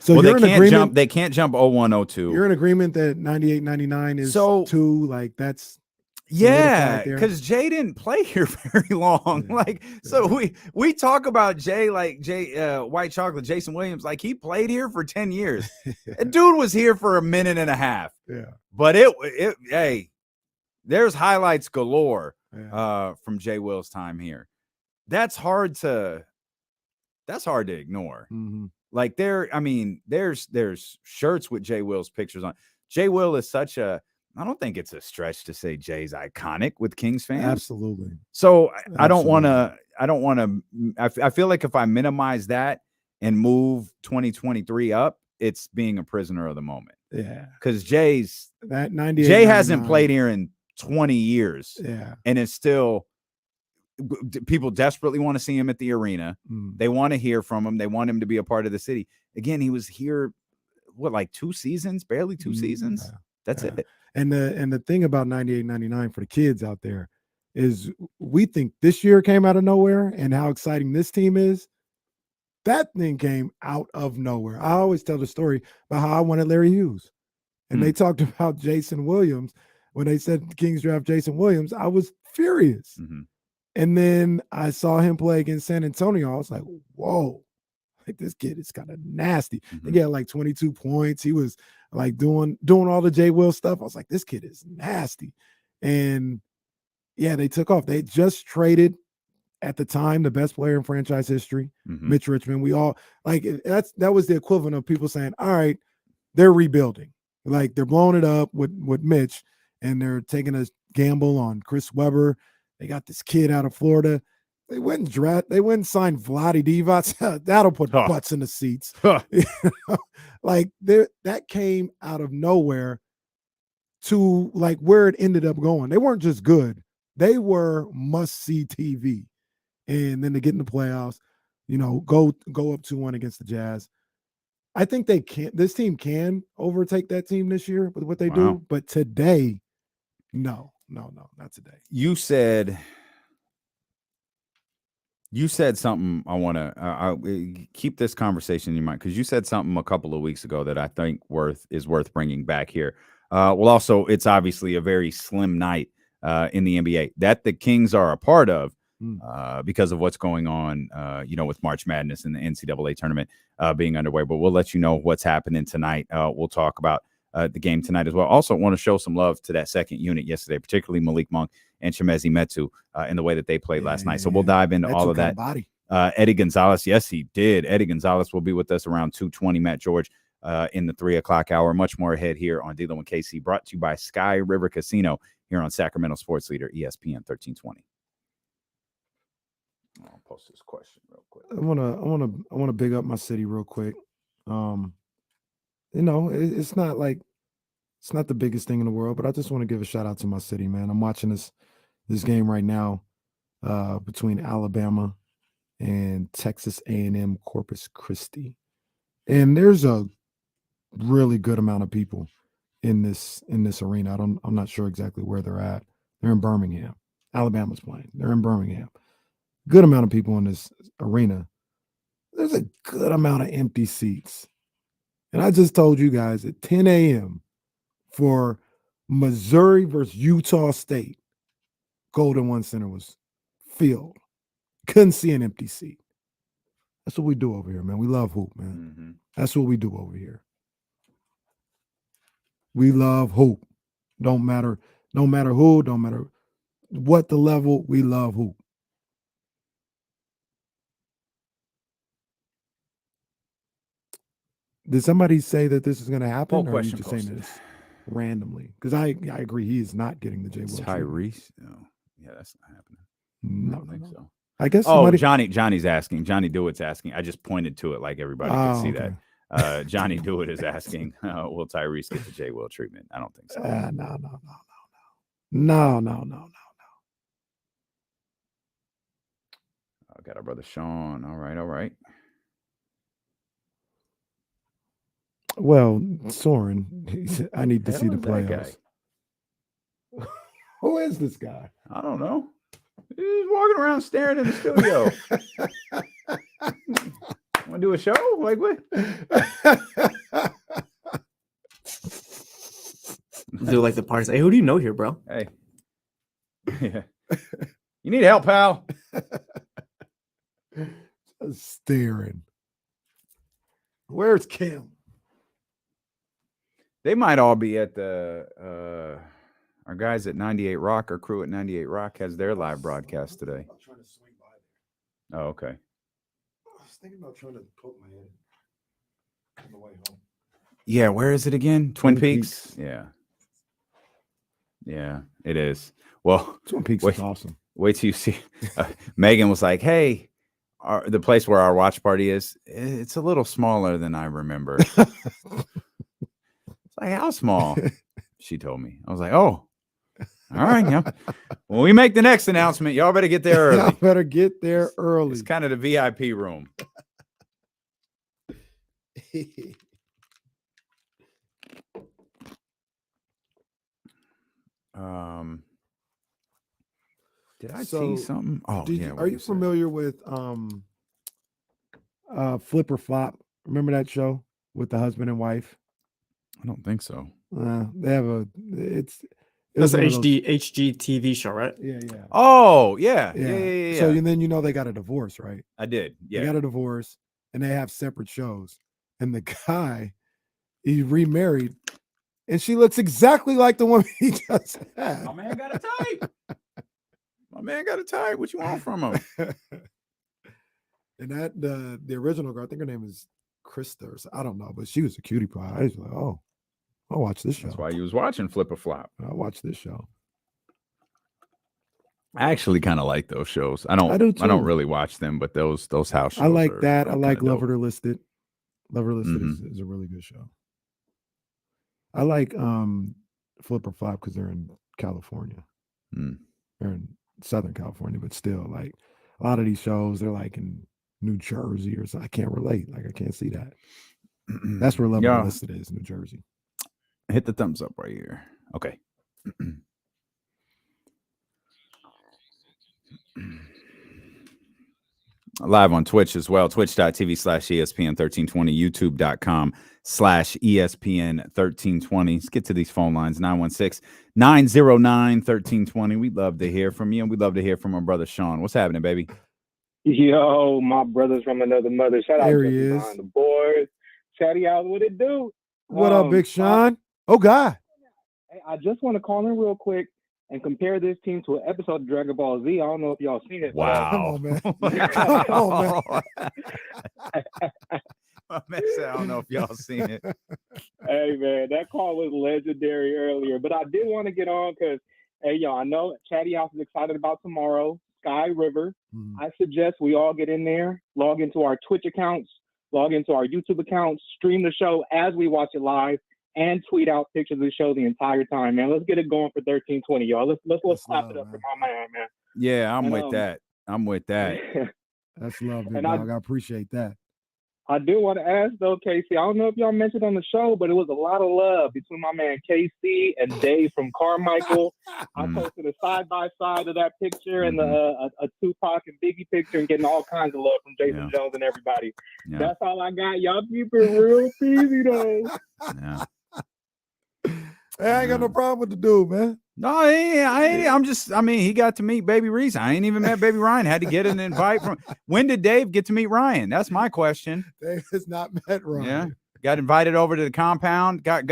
So they can't jump. They can't jump 01-02. You're in agreement that 98-99 is 2. Like that's because Jay didn't play here very long. So we talk about Jay like White Chocolate, Jason Williams, like he played here for 10 years. That dude was here for a minute and a half. But hey, there's highlights galore from Jay Will's time here. That's hard to ignore. Like there's shirts with Jay Will's pictures on. Jay Will is I don't think it's a stretch to say Jay's iconic with Kings fans. Absolutely. So I don't want to, I feel like if I minimize that and move 2023 up, it's being a prisoner of the moment. Yeah. Because Jay hasn't played here in 20 years. Yeah. And it's still, people desperately want to see him at the arena. They want to hear from him. They want him to be a part of the city. Again, he was here, like 2 seasons, barely 2 seasons. That's it. And the thing about 98-99 for the kids out there is we think this year came out of nowhere and how exciting this team is. That thing came out of nowhere. I always tell the story about how I wanted Larry Hughes. And they talked about Jason Williams. When they said the Kings draft Jason Williams, I was furious. And then I saw him play against San Antonio. I was like, whoa, like this kid is kind of nasty. He had like 22 points. He was like doing all the Jay Will stuff. I was like, this kid is nasty. And yeah, they took off. They just traded at the time, the best player in franchise history, Mhm. Mitch Richmond. We all like that was the equivalent of people saying, all right, they're rebuilding. Like they're blowing it up with Mitch, and they're taking a gamble on Chris Webber. They got this kid out of Florida. They went and signed Vlade Divac. That'll put butts in the seats. You know? Like that came out of nowhere to like where it ended up going. They weren't just good. They were must-see TV. And then to get in the playoffs, you know, go up 2-1 against the Jazz. I think this team can overtake that team this year with what they do. But today, no, not today. You said something I want to keep this conversation in your mind, because you said something a couple of weeks ago that I think is worth bringing back here. Well, also, it's obviously a very slim night in the NBA that the Kings are a part of because of what's going on, with March Madness and the NCAA tournament being underway. But we'll let you know what's happening tonight. We'll talk about the game tonight as well. Also, want to show some love to that second unit yesterday, particularly Malik Monk and Chimezie Metu in the way that they played last night. So we'll dive into all of that. Eddie Gonzalez, yes, he did. Eddie Gonzalez will be with us around 2:20. Matt George in the 3 o'clock hour. Much more ahead here on D-Lo and KC, brought to you by Sky River Casino here on Sacramento Sports Leader ESPN 1320. I'll post this question real quick. I wanna big up my city real quick. It's not the biggest thing in the world, but I just want to give a shout out to my city, man. I'm watching this game right now between Alabama and Texas A&M Corpus Christi, and there's a really good amount of people in this arena. I'm not sure exactly where they're at. They're in Birmingham. Alabama's playing. They're in Birmingham. Good amount of people in this arena. There's a good amount of empty seats. And I just told you guys at 10 a.m. for Missouri versus Utah State, Golden One Center was filled. Couldn't see an empty seat. That's what we do over here, man. We love hoop, man. Mm-hmm. That's what we do over here. We love hoop. Don't matter who, don't matter what the level, we love hoop. Did somebody say that this is going to happen, or are you just saying this randomly? Because I agree, he is not getting the J. Will Tyrese? No. Yeah, that's not happening. No, I don't think so. I guess. Johnny's asking. Johnny Dewitt's asking. I just pointed to it like everybody could see that. Johnny Dewitt is asking, will Tyrese get the J. Will treatment? I don't think so. No. I got our brother Sean. All right. Well, Soren, he said, I need to see the playoffs. Who is this guy? I don't know. He's walking around staring in the studio. Want to do a show? Like what? Do like the parties. Hey, who do you know here, bro? Hey. Yeah. You need help, pal. Just staring. Where's Kim? They might all be at the our guys at 98 Rock, our crew at 98 Rock has their live broadcast today. I'm trying to swing by there. Oh, okay. I was thinking about trying to poke my head on the way home. Yeah, where is it again? Twin Peaks? Peaks. Yeah, it is. Well, Twin Peaks is awesome. Wait till you see. Megan was like, hey, the place where our watch party is, it's a little smaller than I remember. It's like, how small? She told me. I was like, oh, all right. Yeah. When we make the next announcement, y'all better get there early. Y'all better get there early. It's kind of the VIP room. Did I see something? Oh, yeah. Are you familiar with Flip or Flop? Remember that show with the husband and wife? I don't think so. They have it's an HGTV show, right? Yeah. Oh, yeah. So and then they got a divorce, right? I did. Yeah. They got a divorce and they have separate shows. And the guy, he remarried, and she looks exactly like the woman he just had. My man got a type. My man got a tie. What you want from him? And that the original girl, I think her name is Krista, or I don't know, but she was a cutie pie. I was like, oh, I'll watch this show. That's why you was watching Flip or Flop. I'll watch this show. I actually kind of like those shows. I do don't too. really watch them, but those house shows. I like that. are I like kinda Love dope. It or Listed. Love It or Listed is a really good show. I like Flip or Flop because they're in California. Mm. They're in Southern California, but still, like a lot of these shows, they're like in New Jersey or something. I can't relate. Like I can't see that. That's where Love It or Listed is, New Jersey. Hit the thumbs up right here. Okay. Live on Twitch as well. Twitch.tv/ESPN1320, YouTube.com/ESPN1320. Let's get to these phone lines. 916-909-1320. We'd love to hear from you, and we'd love to hear from our brother Sean. What's happening, baby? Yo, my brothers from another mother. Shout out There to he is. behind the board. Chatty out, what it do? What up, Big Sean? Oh God. Hey, I just want to call in real quick and compare this team to an episode of Dragon Ball Z. I don't know if y'all seen it. Wow. Come on, man. Come on, man. I don't know if y'all seen it. Hey, man, that call was legendary earlier. But I did want to get on because, hey, y'all, I know Chatty House is excited about tomorrow, Sky River. I suggest we all get in there, log into our Twitch accounts, log into our YouTube accounts, stream the show as we watch it live, and tweet out pictures of the show the entire time, man. Let's get it going for 1320, y'all. Let's clap it up for my man, man. Yeah, I'm And, with that. I'm with that. That's love, big And dog. I appreciate that. I do want to ask though, Casey. I don't know if y'all mentioned on the show, but it was a lot of love between my man KC and Dave from Carmichael. I posted a side by side of that picture and a Tupac and Biggie picture, and getting all kinds of love from Jason Jones and everybody. Yeah. That's all I got. Y'all keep it real easy though. Yeah. Hey, I ain't got no problem with the dude, man. No, I mean, he got to meet Baby Reese. I ain't even met Baby Ryan. Had to get an invite from. When did Dave get to meet Ryan? That's my question. Dave has not met Ryan. Yeah, got invited over to the compound. Got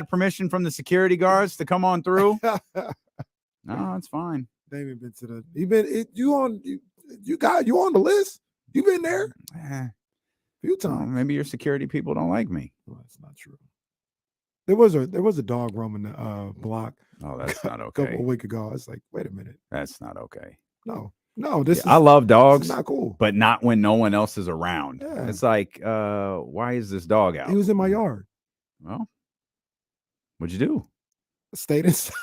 permission from the security guards to come on through. No, it's fine. Dave ain't been to the. You on the list? You been there? A few times. Maybe your security people don't like me. Well, that's not true. There was a dog roaming the block. Oh, that's not A okay. couple of weeks ago. I was like, wait a minute. That's not okay. No, this is I love dogs. not cool. But not when no one else is around. Yeah. It's like, why is this dog out? He was in my yard. Well, what'd you do? Stayed inside.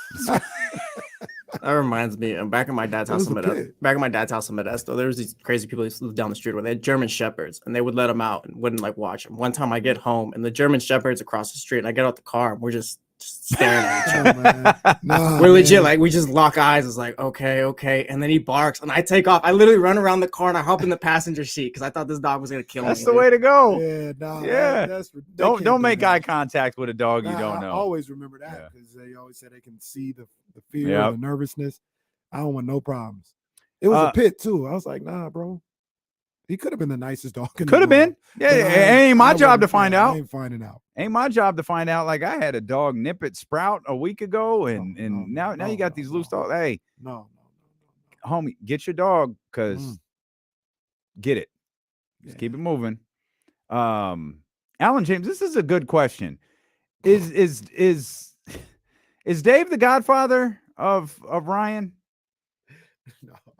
That reminds me, back in my dad's house in Modesto, there was these crazy people who lived down the street where they had German Shepherds, and they would let them out and wouldn't like watch them. One time I get home and the German Shepherds across the street, and I get out the car and we're just staring at each other. We're legit, like we just lock eyes. It's like, okay. And then he barks and I take off. I literally run around the car and I hop in the passenger seat because I thought this dog was going to kill me. That's the way to go. Yeah, no, Yeah. Don't make eye contact with a dog you don't know. I always remember that because they always say they can see the fear, Yep. the nervousness. I don't want no problems. It was a pit too. I was like, nah, bro. He could have been the nicest dog in the Could have been. world. Yeah, But it ain't my job to find I out. ain't finding out. Ain't my job to find out. Like I had a dog nip at Sprout a week ago, and now you got these loose dogs. Hey, No. homie, get your dog because get it. Just keep it moving. Alan James, this is a good question. Is Dave the godfather of Ryan?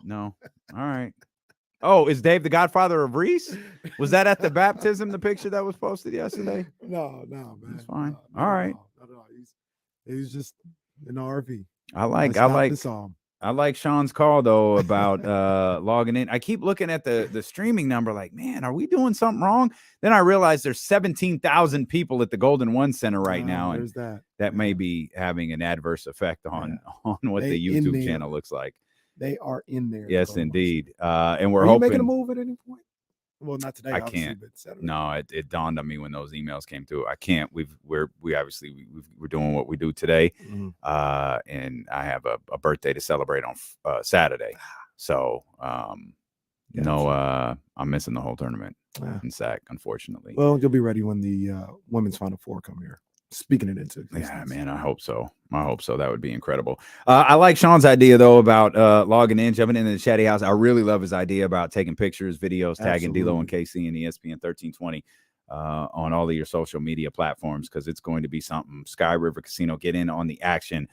No. All right. Oh, is Dave the godfather of Reese? Was that at the baptism, the picture that was posted yesterday? No, man. That's fine. All right. No. He's just an RV. I like Sean's call though about logging in. I keep looking at the streaming number like, man, are we doing something wrong? Then I realize there's 17,000 people at the Golden One Center right now, and that may be having an adverse effect on what the YouTube channel looks like. They are in there. Yes, indeed. And we're Are you hoping making a move at any point? Well, not today. I can't. But Saturday. No, it dawned on me when those emails came through. I can't. We're doing what we do today, and I have a birthday to celebrate on Saturday. So I'm missing the whole tournament in SAC, unfortunately. Well, you'll be ready when the women's Final Four come here. speaking it into existence. Yeah, man, I hope so. That would be incredible. I like Sean's idea, though, about logging in, jumping into the chatty house. I really love his idea about taking pictures, videos, tagging D'Lo and KC and ESPN 1320 on all of your social media platforms, because it's going to be something. Sky River Casino, get in on the action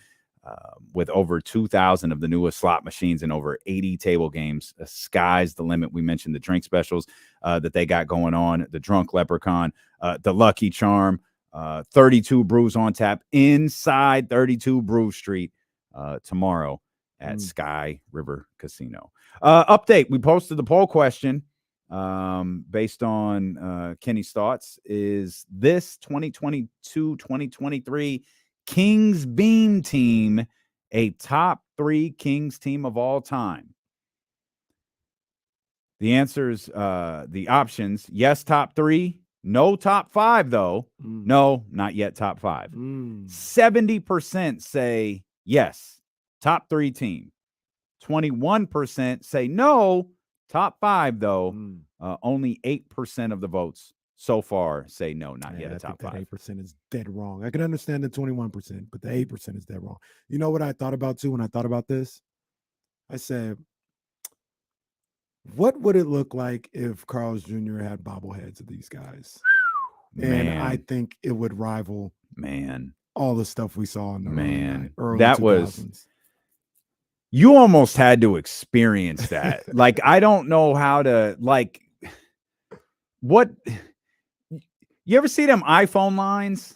with over 2,000 of the newest slot machines and over 80 table games. Sky's the limit. We mentioned the drink specials that they got going on, the Drunk Leprechaun, the Lucky Charm, 32 Brews on tap inside 32 Brew Street tomorrow at Sky River Casino. Update, we posted the poll question based on Kenny's thoughts. Is this 2022-2023 Kings Beam team a top 3 Kings team of all time? The answers, the options: yes, top 3. No, top 5, though. No, not yet top 5. 70% say yes, top 3 team. 21% say no, top 5, though. Only 8% of the votes so far say no, not yet a top 5. That 8% is dead wrong. I can understand the 21%, but the 8% is dead wrong. You know what I thought about, too, when I thought about this? I said, what would it look like if Carl's Jr. had bobbleheads of these guys? And I think it would rival all the stuff we saw in the early that 2000s. Was you almost had to experience that. Like, I don't know how to, like, what you ever see them iPhone lines?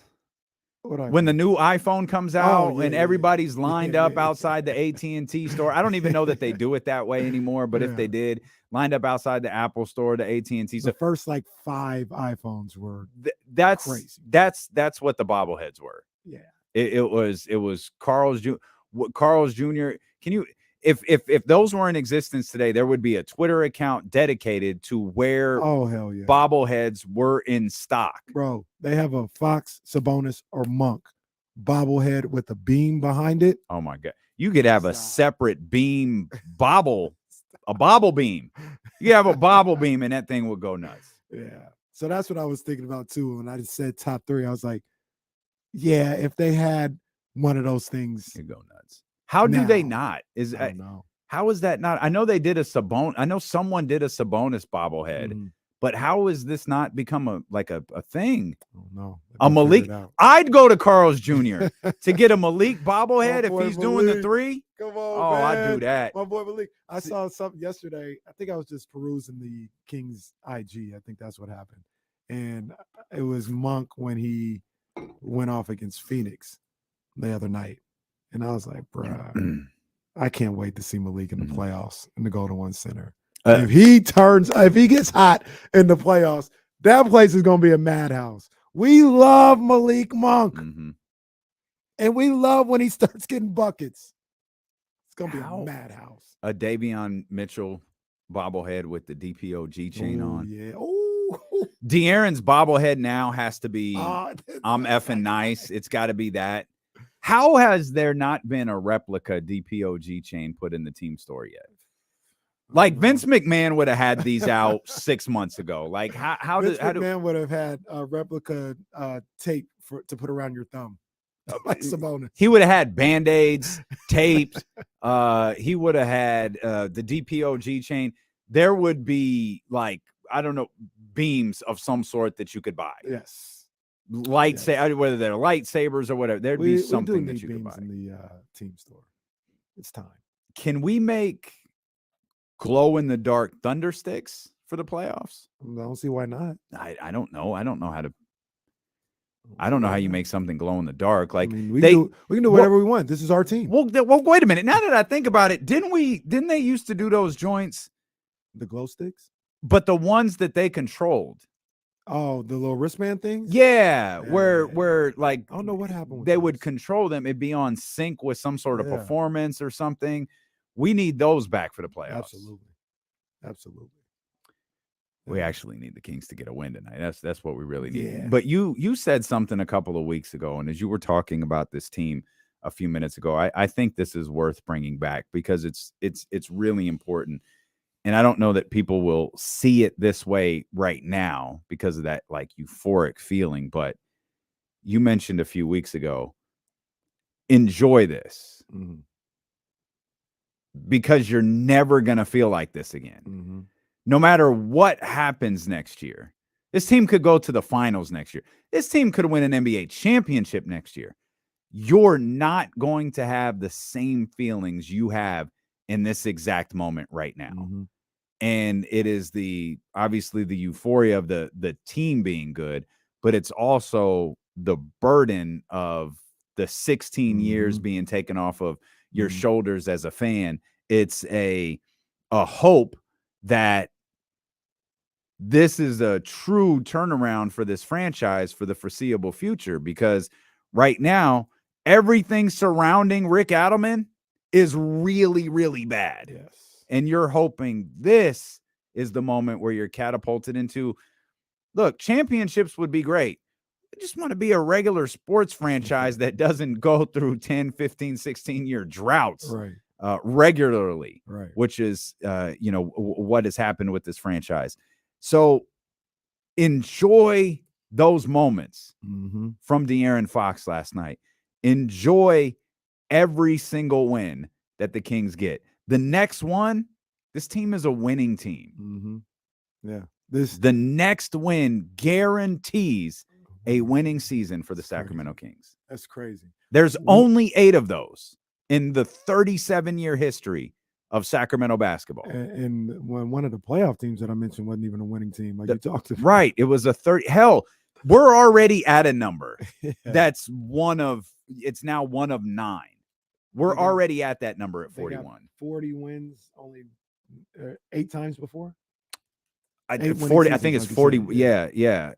When the new iPhone comes out and everybody's lined up outside the AT&T store. I don't even know that they do it that way anymore, but if they did, lined up outside the Apple store, the AT&T. The first like 5 iPhones were that's crazy. That's what the bobbleheads were. Yeah. It was Carl's Jr. Can you, if those were in existence today, there would be a Twitter account dedicated to where hell yeah, bobbleheads were in stock. Bro, they have a Fox, Sabonis, or Monk bobblehead with a beam behind it. Oh my God. You could have a separate beam bobble, a bobble beam. You have a bobble beam and that thing would go nuts. Yeah. So that's what I was thinking about too. When I just said top 3, I was like, yeah, if they had one of those things, it'd go nuts. How do they not? I don't know. How is that not? I know they did a Sabonis. I know someone did a Sabonis bobblehead, but how is this not become a thing? Oh, no. A Malik. I'd go to Carl's Jr. to get a Malik bobblehead if he's doing the 3. Come on, man. I'd do that. My boy Malik. I saw something yesterday. I think I was just perusing the Kings IG. I think that's what happened. And it was Monk when he went off against Phoenix the other night. And I was like, bruh, I can't wait to see Malik in the playoffs in the Golden One Center. If he gets hot in the playoffs, that place is going to be a madhouse. We love Malik Monk. And we love when he starts getting buckets. It's going to be a madhouse. A Davion Mitchell bobblehead with the DPOG chain on. Yeah. Oh, De'Aaron's bobblehead now has to be I'm effing nice. It's got to be that. How has there not been a replica DPOG chain put in the team store yet? Like Vince McMahon would have had these out 6 months ago. Like how Vince McMahon would have had a replica tape to put around your thumb. Like Sabonis. He would have had Band-Aids, taped. He would have had the DPOG chain. There would be like, I don't know, beams of some sort that you could buy. Yes. Whether they're lightsabers or whatever, there'd be something that you could buy in the team store. It's time. Can we make glow in the dark thunder sticks for the playoffs? I don't see why not. I don't know. I don't know how to. I don't know how you make something glow in the dark. Like, I mean, we can do whatever we want. This is our team. Well, wait a minute. Now that I think about it, didn't they used to do those joints? The glow sticks? But the ones that they controlled. Oh, the little wristband things? Yeah, where like I don't know what happened with they those. would control them. It'd be on sync with some sort of performance or something. We need those back for the playoffs. Absolutely. We actually need the Kings to get a win tonight. That's what we really need. Yeah. But you said something a couple of weeks ago, and as you were talking about this team a few minutes ago, I think this is worth bringing back because it's really important. And I don't know that people will see it this way right now because of that like euphoric feeling, but you mentioned a few weeks ago, enjoy this because you're never going to feel like this again. No matter what happens next year, this team could go to the finals next year. This team could win an NBA championship next year. You're not going to have the same feelings you have in this exact moment right now. And it is obviously the euphoria of the team being good, but it's also the burden of the 16 years being taken off of your shoulders as a fan. It's a hope that this is a true turnaround for this franchise for the foreseeable future, because right now, everything surrounding Rick Adelman is really, really bad. Yes. And you're hoping this is the moment where you're catapulted into, look, championships would be great. I just want to be a regular sports franchise that doesn't go through 10, 15, 16-year droughts regularly, which is, what has happened with this franchise. So enjoy those moments from De'Aaron Fox last night. Enjoy every single win that the Kings get. The next one, this team is a winning team. Yeah. The next win guarantees a winning season for the Sacramento Kings. That's crazy. There's only 8 of those in the 37-year history of Sacramento basketball. And when one of the playoff teams that I mentioned wasn't even a winning team, like you talked about. Right. It was a 30. Hell, we're already at a number that's it's now one of 9. We're already at that number at 41. 40 wins only 8 times before? 40. I think it's 40. Yeah.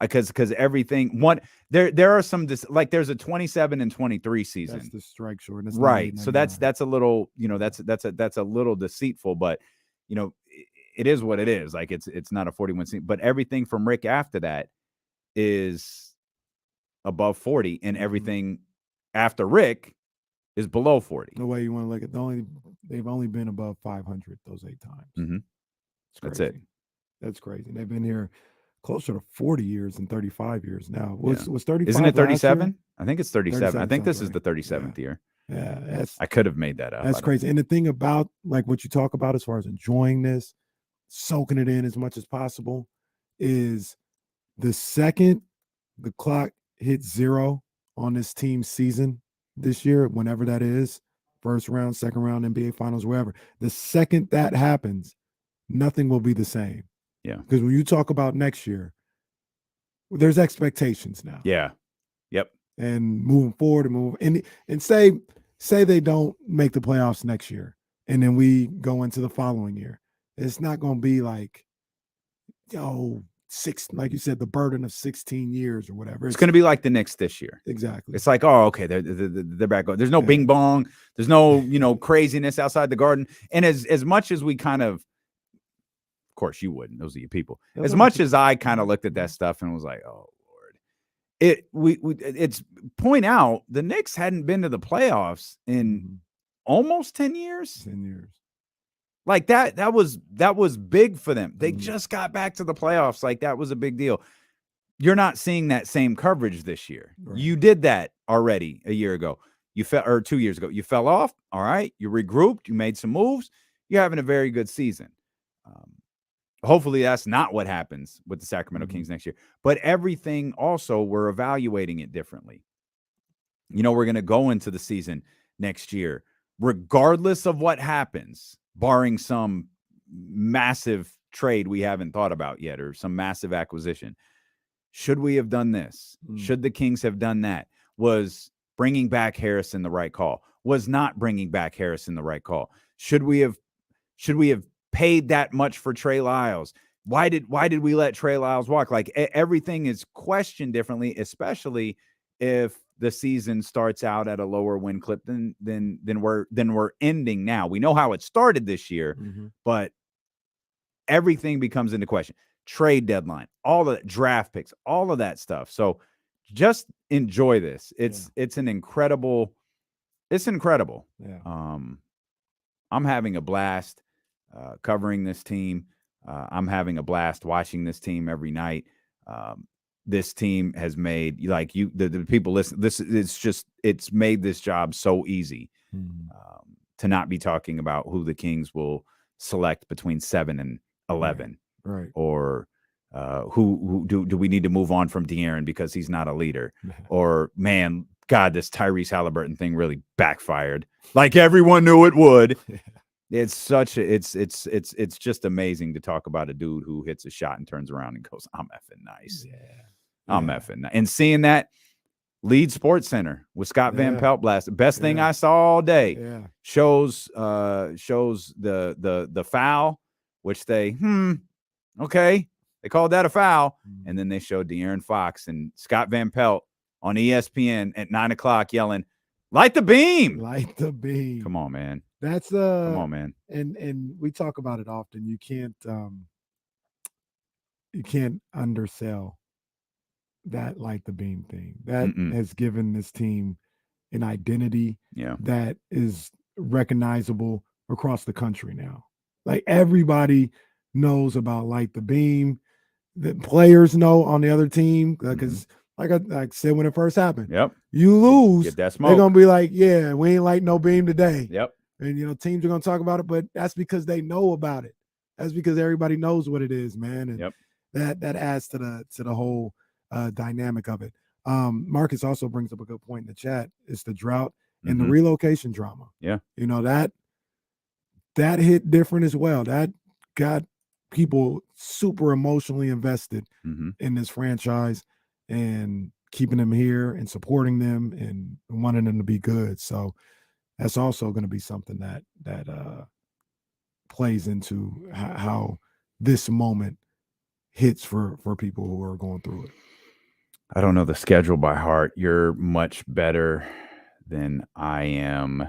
Because everything there are some like there's a 27 and 23 season. That's the strike short. That's right. So that's a little, that's a little deceitful, but it is what it is. Like it's not a 41 season, but everything from Rick after that is above 40, and everything after Rick is below 40. The way you want to look at they've only been above 500 those 8 times. That's it. That's crazy. They've been here closer to 40 years and 35 years now. Was 35? Isn't it 37? I think it's 37. I think this is the 37th year. Yeah, I could have made that up. That's crazy. And the thing about like what you talk about as far as enjoying this, soaking it in as much as possible, is the second the clock hits 0 on this team's season this year, whenever that is, first round, second round, NBA Finals, wherever, the second that happens, nothing will be the same. Yeah. Because when you talk about next year, there's expectations now. Yeah. Yep. And moving forward and say they don't make the playoffs next year, and then we go into the following year. It's not going to be like, like you said, the burden of 16 years or whatever. It's going to be like the Knicks this year. Exactly. It's like, oh, okay, they're back. There's no bing bong. There's no craziness outside the garden. And as much as we kind of course you wouldn't, those are your people. As much as I kind of looked at that stuff and was like, oh Lord, it's point out the Knicks hadn't been to the playoffs in almost 10 years. 10 years. Like that was big for them. They just got back to the playoffs. Like that was a big deal. You're not seeing that same coverage this year. Right. You did that already a year ago. You fell, or 2 years ago. You fell off. All right. You regrouped. You made some moves. You're having a very good season. Hopefully that's not what happens with the Sacramento Kings next year. But everything also, we're evaluating it differently. We're going to go into the season next year, regardless of what happens, barring some massive trade we haven't thought about yet or some massive acquisition. Should we have done this? Should the Kings have done that? Was bringing back Harrison the right call? Was not bringing back Harrison the right call? Should we have paid that much for Trey Lyles? Why did we let Trey Lyles walk? Like everything is questioned differently, especially if the season starts out at a lower win clip than we're ending now. We know how it started this year, but everything becomes into question. Trade deadline, all the draft picks, all of that stuff. So just enjoy this. It's incredible. Yeah. I'm having a blast covering this team. I'm having a blast watching this team every night. this team has made, like the people listen. It's made this job so easy to not be talking about who the Kings will select between 7 and 11, right? Or who do we need to move on from De'Aaron because he's not a leader, or man, God, this Tyrese Halliburton thing really backfired, like everyone knew it would. It's it's just amazing to talk about a dude who hits a shot and turns around and goes, "I'm effing nice." I'm effing nice. And seeing that Lead Sports Center with Scott Van Pelt blast, best thing I saw all day. Shows the foul, which they okay, they called that a foul, and then they showed De'Aaron Fox and Scott Van Pelt on ESPN at 9:00 yelling, "Light the beam! Light the beam!" Come on, man. That's come on, man. And we talk about it often. You can't undersell that light the beam thing. That has given this team an identity that is recognizable across the country now. Like everybody knows about light the beam. The players know on the other team because like I said when it first happened. You lose, get that smoke. They're gonna be like, yeah, we ain't light no beam today. And teams are gonna talk about it, but that's because they know about it. That's because everybody knows what it is, man. And that adds to the whole dynamic of it. Marcus also brings up a good point in the chat. It's the drought and the relocation drama. That hit different as well. That got people super emotionally invested in this franchise and keeping them here and supporting them and wanting them to be good. So that's also going to be something that plays into how this moment hits for people who are going through it. I don't know the schedule by heart. You're much better than I am.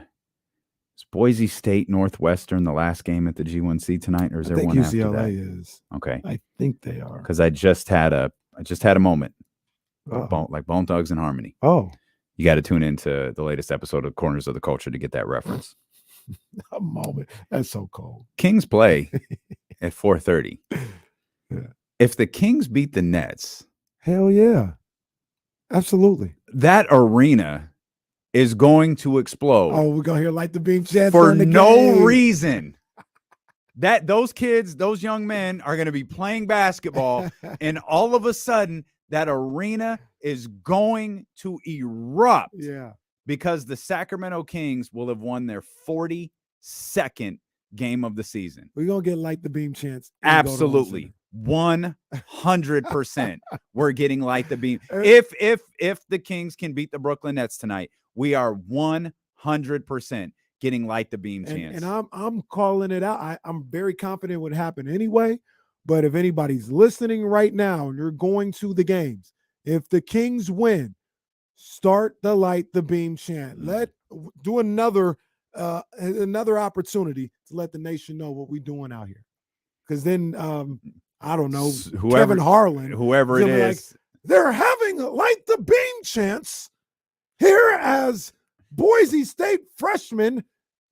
Is Boise State Northwestern the last game at the G1C tonight, or is there one after that? UCLA is. Okay, I think they are. Because I just had a moment, like Bone Thugs and Harmony. Oh, you got to tune into the latest episode of Corners of the Culture to get that reference. A moment. That's so cold. Kings play at 4:30. If the Kings beat the Nets, hell yeah. Absolutely. That arena is going to explode. Oh, we're going to hear light the beam chants for no reason. That those kids, those young men are going to be playing basketball, and all of a sudden that arena is going to erupt. Because the Sacramento Kings will have won their 42nd game of the season. We're going to get light the beam chants. Absolutely. 100%. We're getting light the beam. If the Kings can beat the Brooklyn Nets tonight, we are 100% getting light the beam chance. And I'm calling it out. I'm very confident it would happen anyway. But if anybody's listening right now and you're going to the games, if the Kings win, start the light the beam chant. Do another opportunity to let the nation know what we're doing out here. Because then I don't know, Kevin Harlan, whoever it is, like, they're having light the beam chants here as Boise State freshman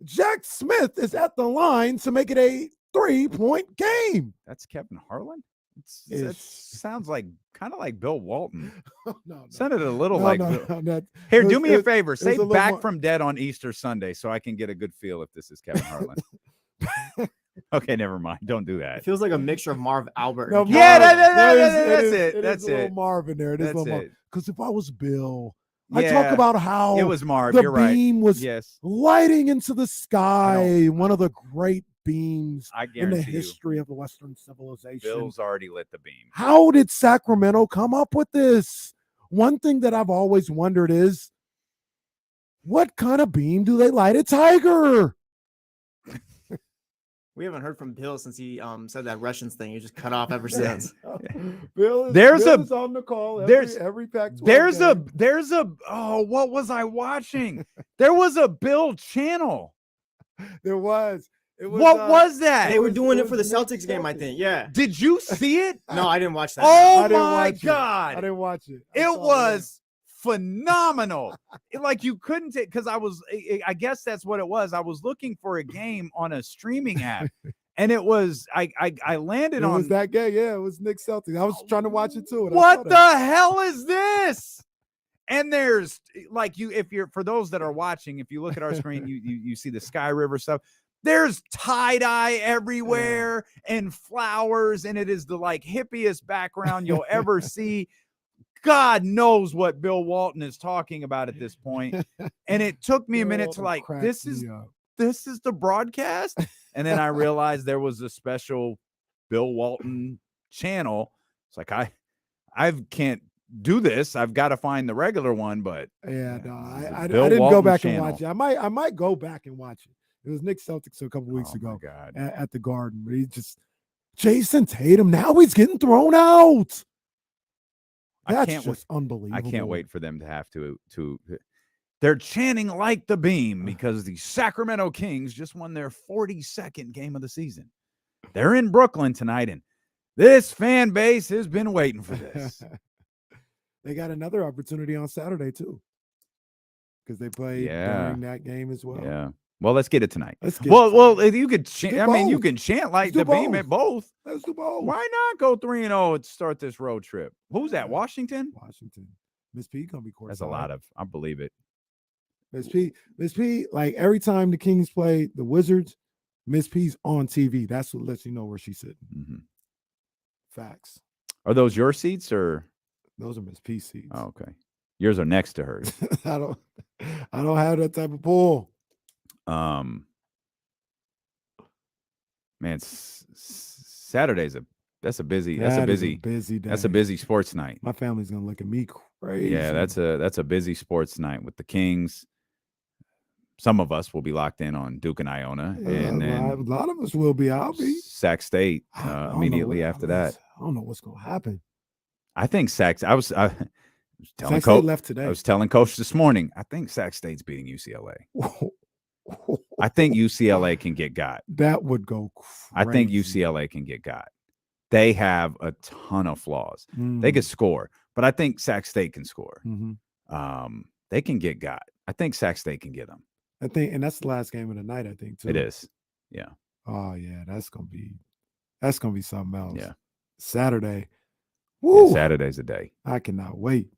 Jack Smith is at the line to make it a 3-point game. That's Kevin Harlan? That sounds like kind of like Bill Walton. No. Sounded a little like Bill. Here, do me a favor. Say back from dead on Easter Sunday so I can get a good feel if this is Kevin Harlan. Okay, never mind. Don't do that. It feels like a mixture of Marv Albert. No, that's it. That's it. Marv in there. That's it. Because if I was Bill, I talk about how it was Marv. The You're right. beam was lighting into the sky. One of the great beams in the history of the Western civilization. Bill's already lit the beam. How did Sacramento come up with this? One thing that I've always wondered is, what kind of beam do they light a tiger? We haven't heard from Bill since he said that Russians thing. He just cut off ever since. Bill is on the call every Pac-12 what was I watching? There was a Bill channel. There was. What was that? They were doing it for the Celtics game, I think. Yeah. Did you see it? No, I didn't watch that. Oh my God. I didn't watch it. It was phenomenal. Like you couldn't take, because I guess that's what it was. I was looking for a game on a streaming app And it was I landed on. It was that game. Yeah, it was Nick Celtics. I was trying to watch it too. What the hell is this? And there's like for those that are watching, if you look at our screen, you see the Sky River stuff. There's tie-dye everywhere and flowers, and it is the like hippiest background you'll ever see. God knows what Bill Walton is talking about at this point. And it took me a minute to like, this is the broadcast. And then I realized there was a special Bill Walton channel. It's like, I can't do this. I've got to find the regular one, but I didn't go back and watch it. I might go back and watch it. It was Nick Celtics a couple weeks ago at the Garden, but he just Jason Tatum. Now he's getting thrown out. That's just unbelievable. I can't wait for them to have to. They're chanting like the beam because the Sacramento Kings just won their 42nd game of the season. They're in Brooklyn tonight, and this fan base has been waiting for this. They got another opportunity on Saturday too, because they played during that game as well. Yeah. Well, let's get it tonight. Well, if you could chant, I mean, you can chant like the beam at both. Let's do both. Why not go 3-0 and start this road trip? Who's that? Washington? Washington. Miss P gonna be courtside. That's a lot of. I believe it. Miss P. Like every time the Kings play the Wizards, Miss P's on TV. That's what lets you know where she's sitting. Mm-hmm. Facts. Are those your seats or? Those are Miss P seats. Oh, okay. Yours are next to hers. I don't have that type of pull. Man, Saturday's that's a busy day. That's a busy sports night. My family's gonna look at me crazy. Yeah, that's a busy sports night with the Kings. Some of us will be locked in on Duke and Iona, and then a lot of us will be. I'll be Sac State immediately after that. I don't know what's gonna happen. I think Sac. I was telling Sac Coach State left today. I was telling Coach this morning. I think Sac State's beating UCLA. I think UCLA can get got. That would go crazy. I think UCLA can get got. They have a ton of flaws. They could score, but I think Sac State can score. They can get got. I think Sac State can get them. I think, and that's the last game of the night. I think too. It is. Yeah. Oh yeah, that's gonna be something else. Yeah. Saturday. Woo. Yeah, Saturday's a day. I cannot wait.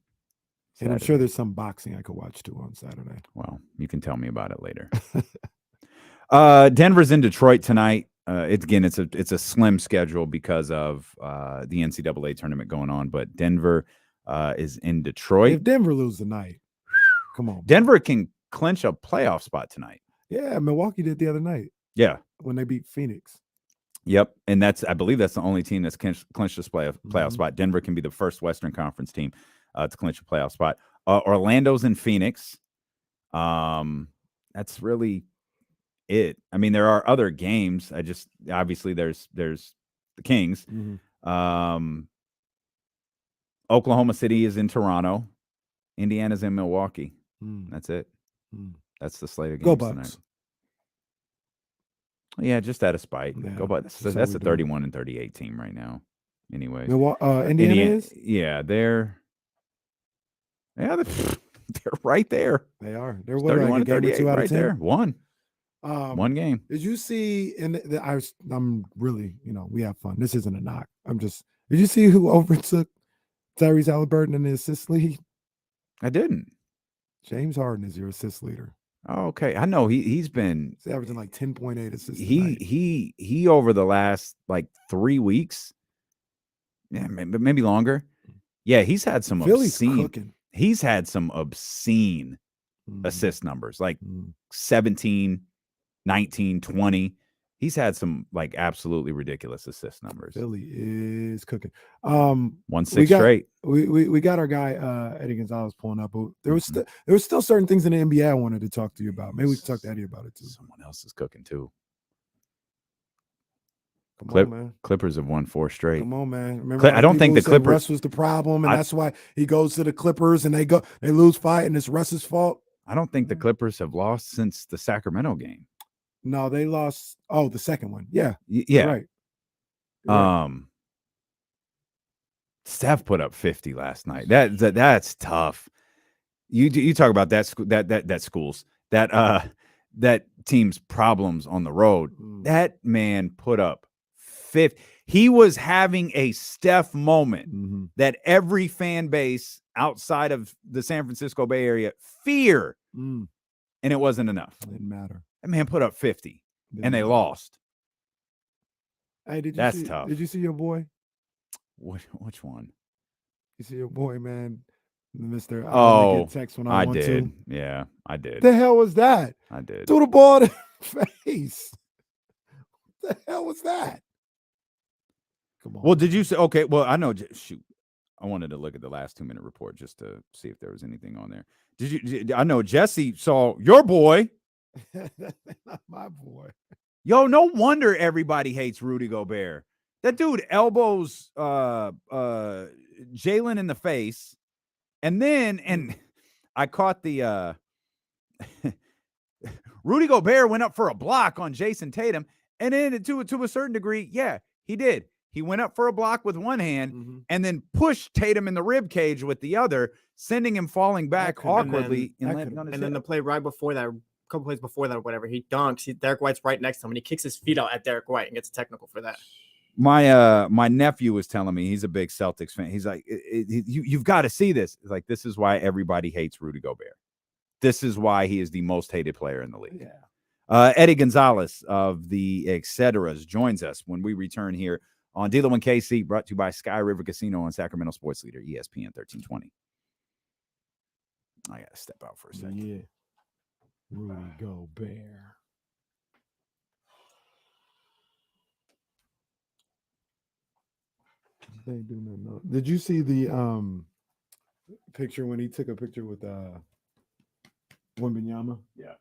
And I'm sure there's some boxing I could watch too on Saturday. Well, you can tell me about it later. Denver's in Detroit tonight. It's a slim schedule because of the NCAA tournament going on, but Denver is in Detroit. If Denver loses tonight, come on. Denver can clinch a playoff spot tonight. Yeah, Milwaukee did the other night. Yeah. When they beat Phoenix. Yep. And I believe that's the only team that's clinched this playoff spot. Denver can be the first Western Conference team to clinch a playoff spot. Orlando's in Phoenix. That's really it. I mean, there are other games. Obviously there's the Kings. Oklahoma City is in Toronto. Indiana's in Milwaukee. That's it. That's the slate of games tonight. Yeah, just out of spite. Yeah, go Bucks. That's a 31 and 38 team right now. Anyway, Indiana is. Yeah, they're right there. They are. They're 31 and 38 2 out right of 10. there. One game. Did you see? I'm really, we have fun. This isn't a knock. Did you see who overtook Tyrese Halliburton in the assist lead? I didn't. James Harden is your assist leader. Oh, okay. I know he's averaging like 10.8 assists. He over the last like 3 weeks, yeah, maybe longer. Yeah, he's had some obscene. He's had some obscene assist numbers, like 17, 19, 20. He's had some like absolutely ridiculous assist numbers. Philly is cooking. 1-6 straight. We got our guy Eddie Gonzalez pulling up, but there was still certain things in the NBA I wanted to talk to you about. Maybe we can talk to Eddie about it too. Someone else is cooking too. Come on, man. Clippers have won 4 straight. Come on, man. Remember I don't think the Clippers. Russ was the problem, and that's why he goes to the Clippers and they lose fight, and it's Russ's fault. I don't think the Clippers have lost since the Sacramento game. No, they lost. Oh, the second one. Yeah. Yeah. Right. Steph put up 50 last night. That's tough. You talk about that schools. That that team's problems on the road. That man put up 50. He was having a Steph moment that every fan base outside of the San Francisco Bay Area fear, and it wasn't enough. Didn't matter. That man put up 50, and they lost. Hey, That's tough. Did you see your boy? Which one? You see your boy, man, Mr. Oh, get text when I want did. to. Yeah, I did. The hell was that? I did. Threw the ball in the face. What the hell was that? Come on. Well, did you say? Okay, well, I know. Shoot, I wanted to look at the last 2-minute report just to see if there was anything on there. I know Jesse saw your boy. Not my boy. Yo, no wonder everybody hates Rudy Gobert. That dude elbows Jalen in the face, and I caught the Rudy Gobert went up for a block on Jason Tatum, and then to a certain degree, yeah, he did. He went up for a block with one hand and then pushed Tatum in the rib cage with the other, sending him falling back awkwardly. And then the play right before that, a couple plays before that or whatever, he dunks. Derek White's right next to him, and he kicks his feet out at Derek White and gets technical for that. My nephew was telling me, he's a big Celtics fan. He's like, you've got to see this. It's like, this is why everybody hates Rudy Gobert. This is why he is the most hated player in the league. Yeah. Eddie Gonzalez of the Etceteras joins us when we return here on D'Lo and KC, brought to you by Sky River Casino and Sacramento Sports Leader, ESPN 1320. I got to step out for a second. Yeah. Rudy Gobert. They do not know. Did you see the picture when he took a picture with Wembanyama? Yeah.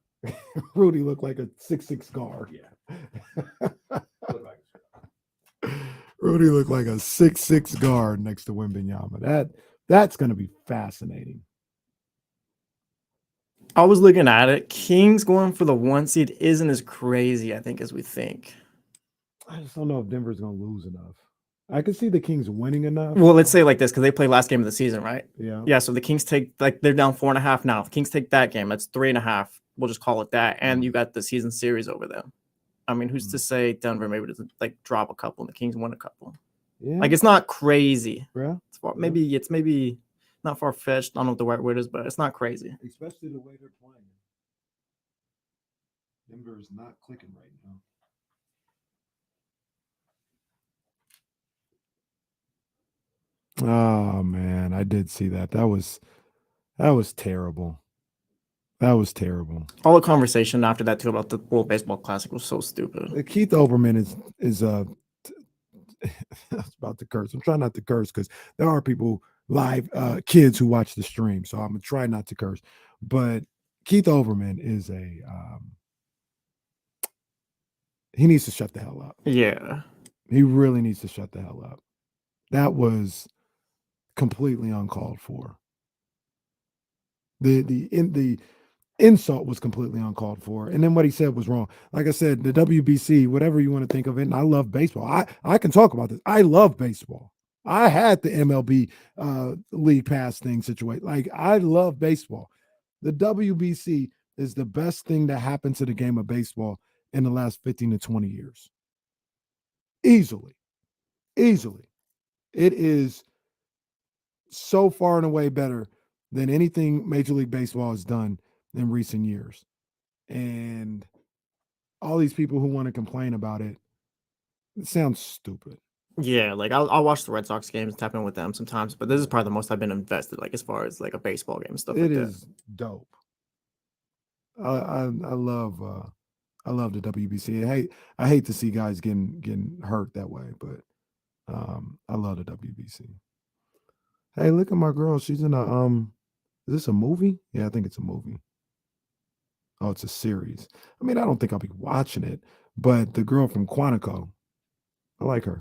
Rudy looked like a 6'6" guard. Yeah. Rudy looked like a 6'6" guard next to Wembanyama. That's going to be fascinating. I was looking at it. Kings going for the 1 seed isn't as crazy, I think, as we think. I just don't know if Denver's going to lose enough. I can see the Kings winning enough. Well, let's say like this, because they play last game of the season, right? Yeah. Yeah, so the Kings take, like, they're down 4.5 now. If Kings take that game, that's 3.5. We'll just call it that. And you got the season series over them. I mean, who's to say Denver maybe doesn't, like, drop a couple and the Kings win a couple? Yeah. Like, it's not crazy. Yeah. It's maybe not far-fetched. I don't know what the right word is, but it's not crazy. Especially the way they're playing. Denver is not clicking right now. Oh man, I did see that. That was terrible. That was terrible. All the conversation after that too about the World Baseball Classic was so stupid. Keith Olbermann is I was about to curse. I'm trying not to curse because there are people live kids who watch the stream, so I'm gonna try not to curse. But Keith Olbermann is he needs to shut the hell up. Yeah, he really needs to shut the hell up. That was completely uncalled for. The insult was completely uncalled for, and then what he said was wrong. Like I said, the WBC, whatever you want to think of it, and I love baseball. I can talk about this. I love baseball. I had the MLB league pass thing situated. Like, I love baseball. The WBC is the best thing that happened to the game of baseball in the last 15 to 20 years. Easily. It is so far and away better than anything Major League Baseball has done in recent years. And all these people who want to complain about it sounds stupid. Yeah, like I'll watch the Red Sox games, tap in with them sometimes, but this is probably the most I've been invested, like, as far as like a baseball game and stuff like that. It is dope. I love the WBC. I hate to see guys getting hurt that way, but I love the WBC. Hey, look at my girl. She's in a is this a movie? Yeah, I think it's a movie. Oh, it's a series. I mean, I don't think I'll be watching it, but the girl from Quantico, I like her.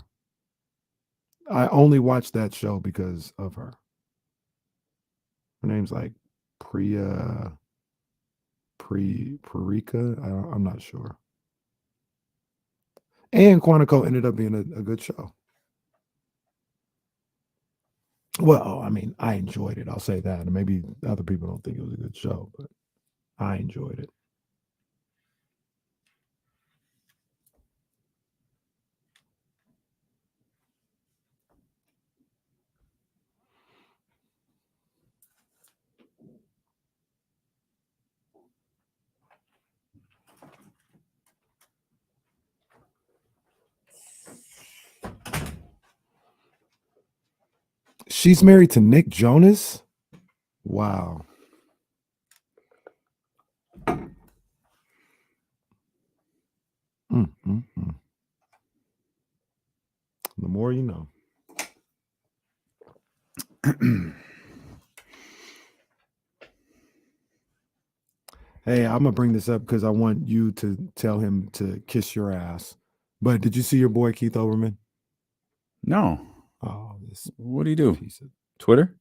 I only watched that show because of her. Her name's like Parika. I'm not sure. And Quantico ended up being a good show. Well, I mean, I enjoyed it. I'll say that. And maybe other people don't think it was a good show, but I enjoyed it. She's married to Nick Jonas? Wow. The more you know. Hey, I'm gonna bring this up because I want you to tell him to kiss your ass. But did you see your boy Keith Olbermann? No. Oh, what do you do? Twitter?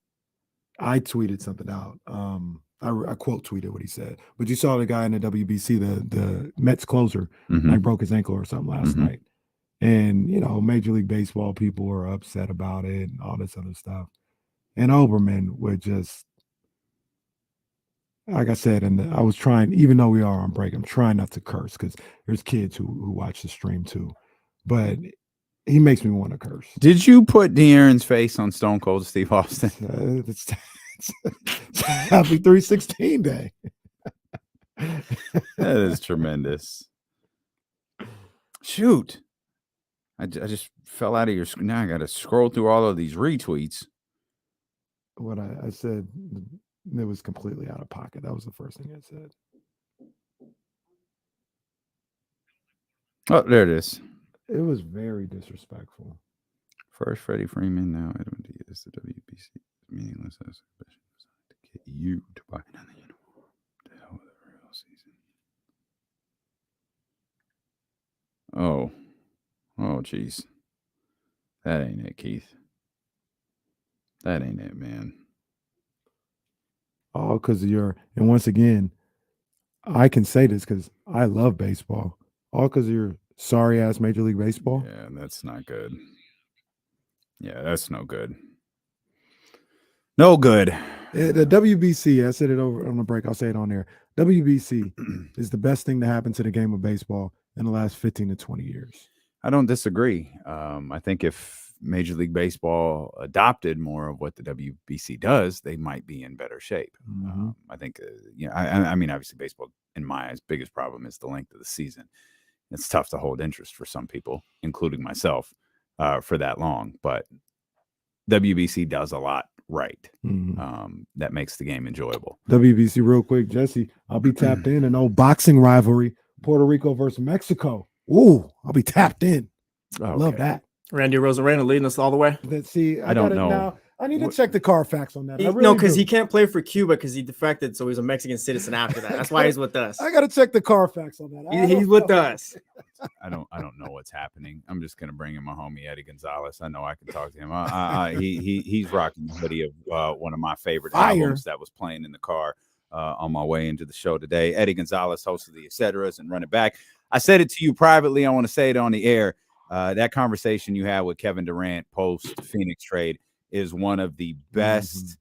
I tweeted something out. I quote tweeted what he said. But you saw the guy in the WBC, the Mets closer, like broke his ankle or something last night. And Major League Baseball people were upset about it and all this other stuff. And Olbermann would just, like I said, and I was trying, even though we are on break, I'm trying not to curse because there's kids who watch the stream too. But he makes me want to curse. Did you put De'Aaron's face on Stone Cold Steve Austin? It's happy 316 day. That is tremendous. Shoot. I just fell out of your screen. Now I got to scroll through all of these retweets. What I said, it was completely out of pocket. That was the first thing I said. Oh, there it is. It was very disrespectful. First Freddie Freeman, now Edwin Diaz, the WBC. Meaningless as to get you to buy another uniform. The hell with the real season. Oh, jeez. That ain't it, Keith. That ain't it, man. All because of and once again, I can say this because I love baseball. All because of your sorry ass Major League Baseball. Yeah, that's not good. Yeah, that's no good. No good. The WBC, I said it over on the break. I'll say it on there. WBC is the best thing to happen to the game of baseball in the last 15 to 20 years. I don't disagree. I think if Major League Baseball adopted more of what the WBC does, they might be in better shape. I think, I mean, obviously baseball, in my eyes, biggest problem is the length of the season. It's tough to hold interest for some people, including myself, for that long. But WBC does a lot right. That makes the game enjoyable. WBC, real quick, Jesse, I'll be tapped in an old boxing rivalry, Puerto Rico versus Mexico. Ooh, I'll be tapped in. Okay. Love that. Randy Rosarena leading us all the way. Let's see. I don't know. Now. I need to check the Carfax on that. No, because he can't play for Cuba because he defected, so he's a Mexican citizen after that. That's why he's with us. I got to check the Carfax on that. He's with us. I don't know what's happening. I'm just gonna bring in my homie Eddie Gonzalez. I know I can talk to him. He's rocking the hoodie of one of my favorite albums that was playing in the car on my way into the show today. Eddie Gonzalez, host of the Etceteras and Run It Back. I said it to you privately. I want to say it on the air. That conversation you had with Kevin Durant post Phoenix trade is one of the best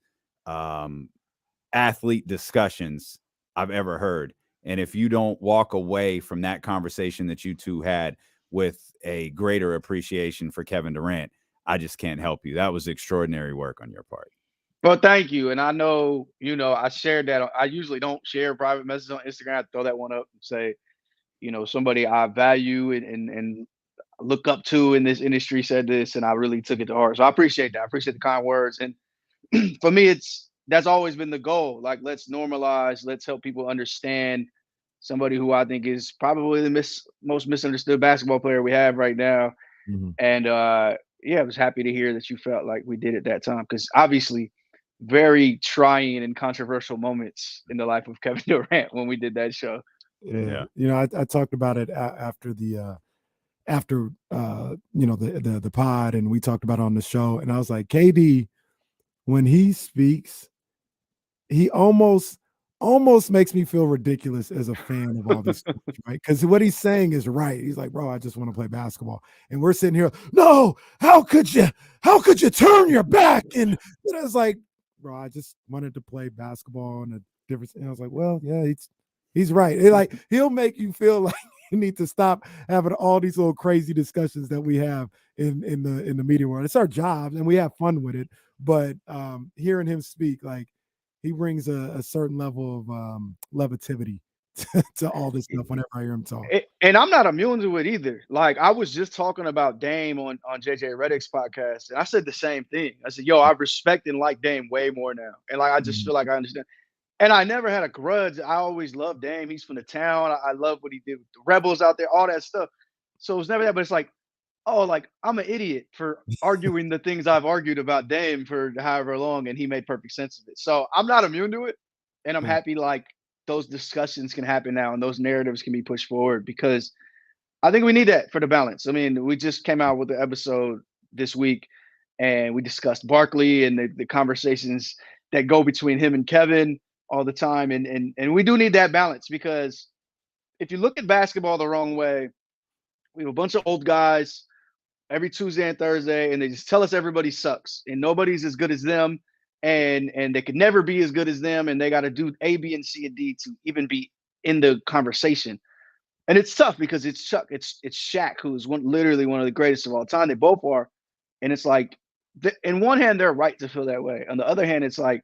athlete discussions I've ever heard. And if you don't walk away from that conversation that you two had with a greater appreciation for Kevin Durant, I just can't help you. That was extraordinary work on your part. Well, thank you. And I know, I shared that. I usually don't share private messages on Instagram. I throw that one up and say, somebody I value and look up to in this industry said this, and I really took it to heart. So I appreciate that. I appreciate the kind words. And for me, that's always been the goal. Like, let's normalize, let's help people understand somebody who I think is probably the most misunderstood basketball player we have right now. And I was happy to hear that you felt like we did at that time, because obviously very trying and controversial moments in the life of Kevin Durant when we did that show. Yeah. I talked about it after the pod, and we talked about it on the show, and I was like, KD, when he speaks, he almost makes me feel ridiculous as a fan of all this, right? Because what he's saying is right. He's like, bro, I just want to play basketball, and we're sitting here, no, how could you turn your back? And I was like, bro, I just wanted to play basketball, and I was like, well, yeah, he's right. He'll make you feel like you need to stop having all these little crazy discussions that we have in the media world. It's our job and we have fun with it. But hearing him speak, like, he brings a certain level of levity to all this stuff whenever I hear him talk. And I'm not immune to it either. Like I was just talking about Dame on JJ Redick's podcast, and I said the same thing. I said, "Yo, I respect and like Dame way more now, and like I just feel like I understand." And I never had a grudge. I always loved Dame. He's from the town. I love what he did with the Rebels out there, all that stuff. So it was never that. But it's like, oh, like I'm an idiot for arguing the things I've argued about Dame for however long, and he made perfect sense of it. So I'm not immune to it, and I'm happy like those discussions can happen now and those narratives can be pushed forward because I think we need that for the balance. I mean, we just came out with the episode this week, and we discussed Barkley and the conversations that go between him and Kevin all the time, and we do need that balance because if you look at basketball the wrong way, we have a bunch of old guys every Tuesday and Thursday, and they just tell us everybody sucks and nobody's as good as them, and they could never be as good as them, and they got to do A, B, and C, and D to even be in the conversation. And it's tough because it's Chuck, it's Shaq, who's literally one of the greatest of all time. They both are, and it's like, in one hand, they're right to feel that way. On the other hand, it's like,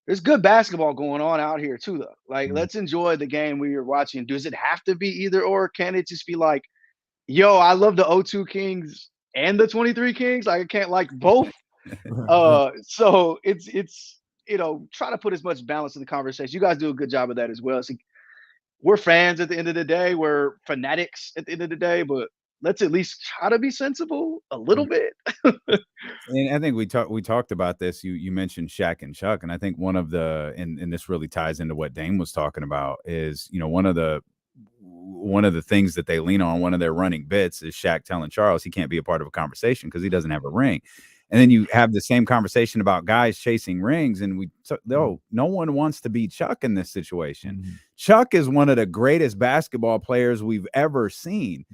there's good basketball going on out here too, though. Like, let's enjoy the game we are watching. Does it have to be either or? Can it just be like, yo, I love the 02 Kings and the 23 Kings? Like, I can't like both. So it's try to put as much balance in the conversation. You guys do a good job of that as well. It's like, we're fans at the end of the day. We're fanatics at the end of the day, but let's at least try to be sensible a little bit. And I think we talked about this. You mentioned Shaq and Chuck, and I think one of the and this really ties into what Dame was talking about is one of the things that they lean on, one of their running bits is Shaq telling Charles he can't be a part of a conversation because he doesn't have a ring. And then you have the same conversation about guys chasing rings, and no one wants to beat Chuck in this situation. Chuck is one of the greatest basketball players we've ever seen.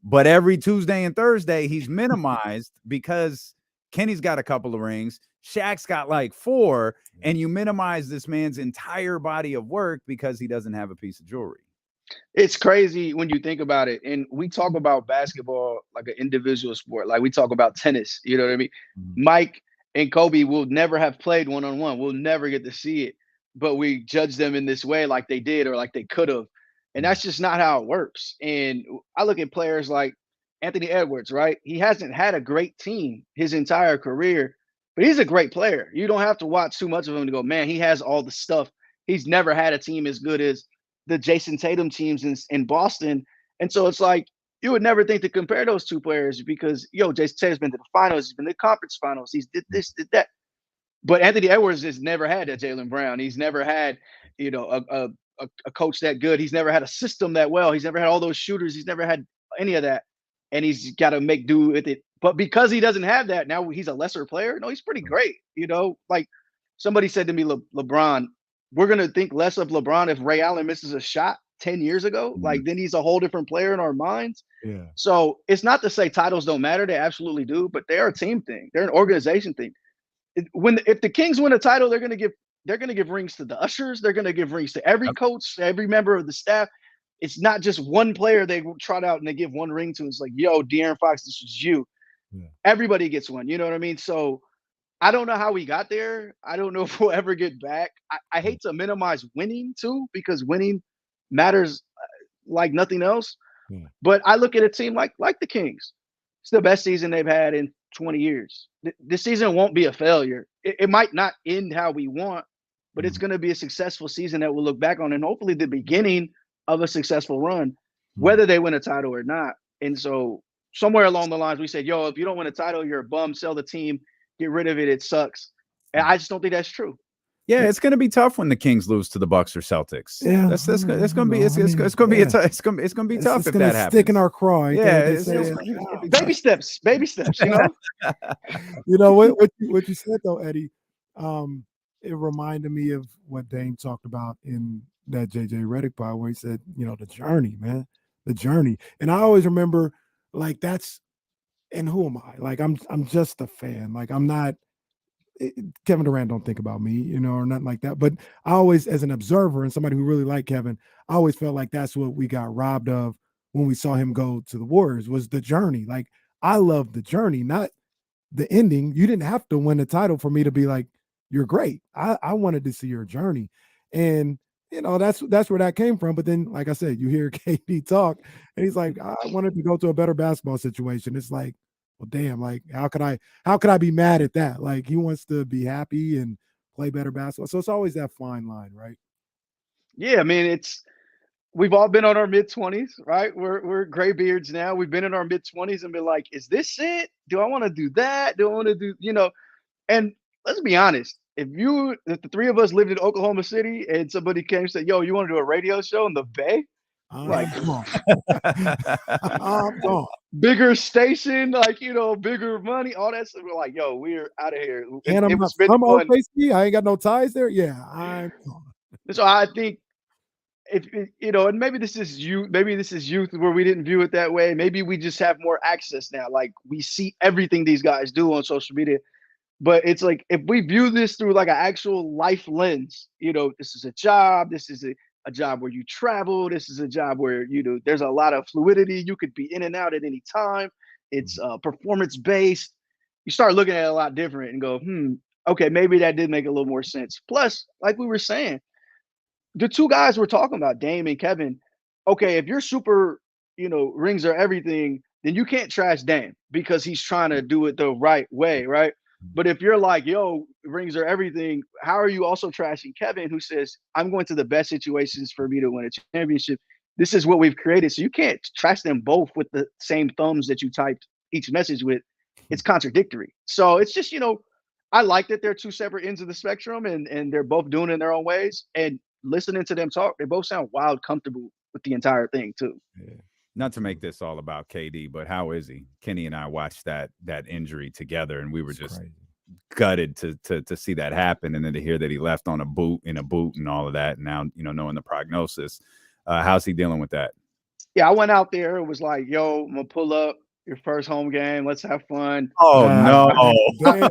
But every Tuesday and Thursday, he's minimized because Kenny's got a couple of rings. Shaq's got like 4, and you minimize this man's entire body of work because he doesn't have a piece of jewelry. It's crazy when you think about it. And we talk about basketball like an individual sport. Like we talk about tennis, you know what I mean? Mike and Kobe will never have played one-on-one. We'll never get to see it. But we judge them in this way like they did or like they could have. And that's just not how it works. And I look at players like Anthony Edwards, right? He hasn't had a great team his entire career, but he's a great player. You don't have to watch too much of him to go, man, he has all the stuff. He's never had a team as good as the Jason Tatum teams in Boston. And so it's like, you would never think to compare those two players because, Jason Tatum's been to the finals, he's been to the conference finals, he's did this, did that. But Anthony Edwards has never had a Jaylen Brown. He's never had, a coach that good. He's never had a system that well. He's never had all those shooters. He's never had any of that. And he's got to make do with it. But because he doesn't have that, now he's a lesser player. No, he's pretty great. Like somebody said to me, LeBron, we're going to think less of LeBron if Ray Allen misses a shot 10 years ago. Like then he's a whole different player in our minds. Yeah. So it's not to say titles don't matter. They absolutely do. But they're a team thing. They're an organization thing. If the Kings win a title, they're going to give rings to the ushers. They're going to give rings to every coach, every member of the staff. It's not just one player they trot out and they give one ring to. It's like, yo, De'Aaron Fox, this is you. Yeah. Everybody gets one. You know what I mean? So I don't know how we got there. I don't know if we'll ever get back. I hate to minimize winning too, because winning matters like nothing else. Yeah. But I look at a team like the Kings. It's the best season they've had in 20 years. This season won't be a failure. It might not end how we want, but it's going to be a successful season that we'll look back on, and hopefully the beginning of a successful run, whether they win a title or not. And so somewhere along the lines, we said, yo, if you don't win a title, you're a bum, sell the team, get rid of it. It sucks. And I just don't think that's true. Yeah, it's going to be tough when the Kings lose to the Bucks or Celtics. Yeah, it's going to be tough if that happens. Stick in our craw. Yeah, baby steps. You know what you said though, Eddie. It reminded me of what Dame talked about in that JJ Redick part where he said, the journey, man, the journey. And I always remember, like, that's, and who am I? Like, I'm just a fan. Like, I'm not. Kevin Durant don't think about me, or nothing like that. But I always, as an observer and somebody who really liked Kevin, I always felt like that's what we got robbed of when we saw him go to the Warriors, was the journey. Like, I love the journey, not the ending. You didn't have to win the title for me to be like, you're great. I wanted to see your journey. And you know, that's where that came from. But then, like I said, you hear KD talk, and he's like, I wanted to go to a better basketball situation. It's like, well, damn, like how could I be mad at that? Like he wants to be happy and play better basketball. So it's always that fine line, right? Yeah, I mean, we've all been on our mid-20s, right? We're gray beards now. We've been in our mid-20s and been like, is this it? Do I want to do that? Do I want to do, and let's be honest. If the three of us lived in Oklahoma City and somebody came and said, yo, you want to do a radio show in the Bay? Like, I'm gone. Bigger station, like, bigger money, all that stuff. We're like, yo, we're out of here. And I'm not from OKC. I ain't got no ties there. Yeah, I'm gone. So I think and maybe this is youth where we didn't view it that way. Maybe we just have more access now. Like we see everything these guys do on social media. But it's like if we view this through like an actual life lens, this is a job, this is a job where you travel, this is a job where there's a lot of fluidity. You could be in and out at any time. It's performance based. You start looking at it a lot different and go, okay, maybe that did make a little more sense. Plus, like we were saying, the two guys we're talking about, Dame and Kevin, okay, if you're super, rings are everything, then you can't trash Dame because he's trying to do it the right way, right? But if you're like, yo, rings are everything, how are you also trashing Kevin, who says, I'm going to the best situations for me to win a championship? This is what we've created. So you can't trash them both with the same thumbs that you typed each message with. It's contradictory. So it's just, I like that they're two separate ends of the spectrum and they're both doing it in their own ways. And listening to them talk, they both sound wild comfortable with the entire thing too. Yeah. Not to make this all about KD, but how is he? Kenny and I watched that injury together, and we were just gutted to see that happen, and then to hear that he left on a boot and all of that. And now, knowing the prognosis, how's he dealing with that? Yeah, I went out there. It was like, yo, I'm gonna pull up your first home game. Let's have fun. Oh no!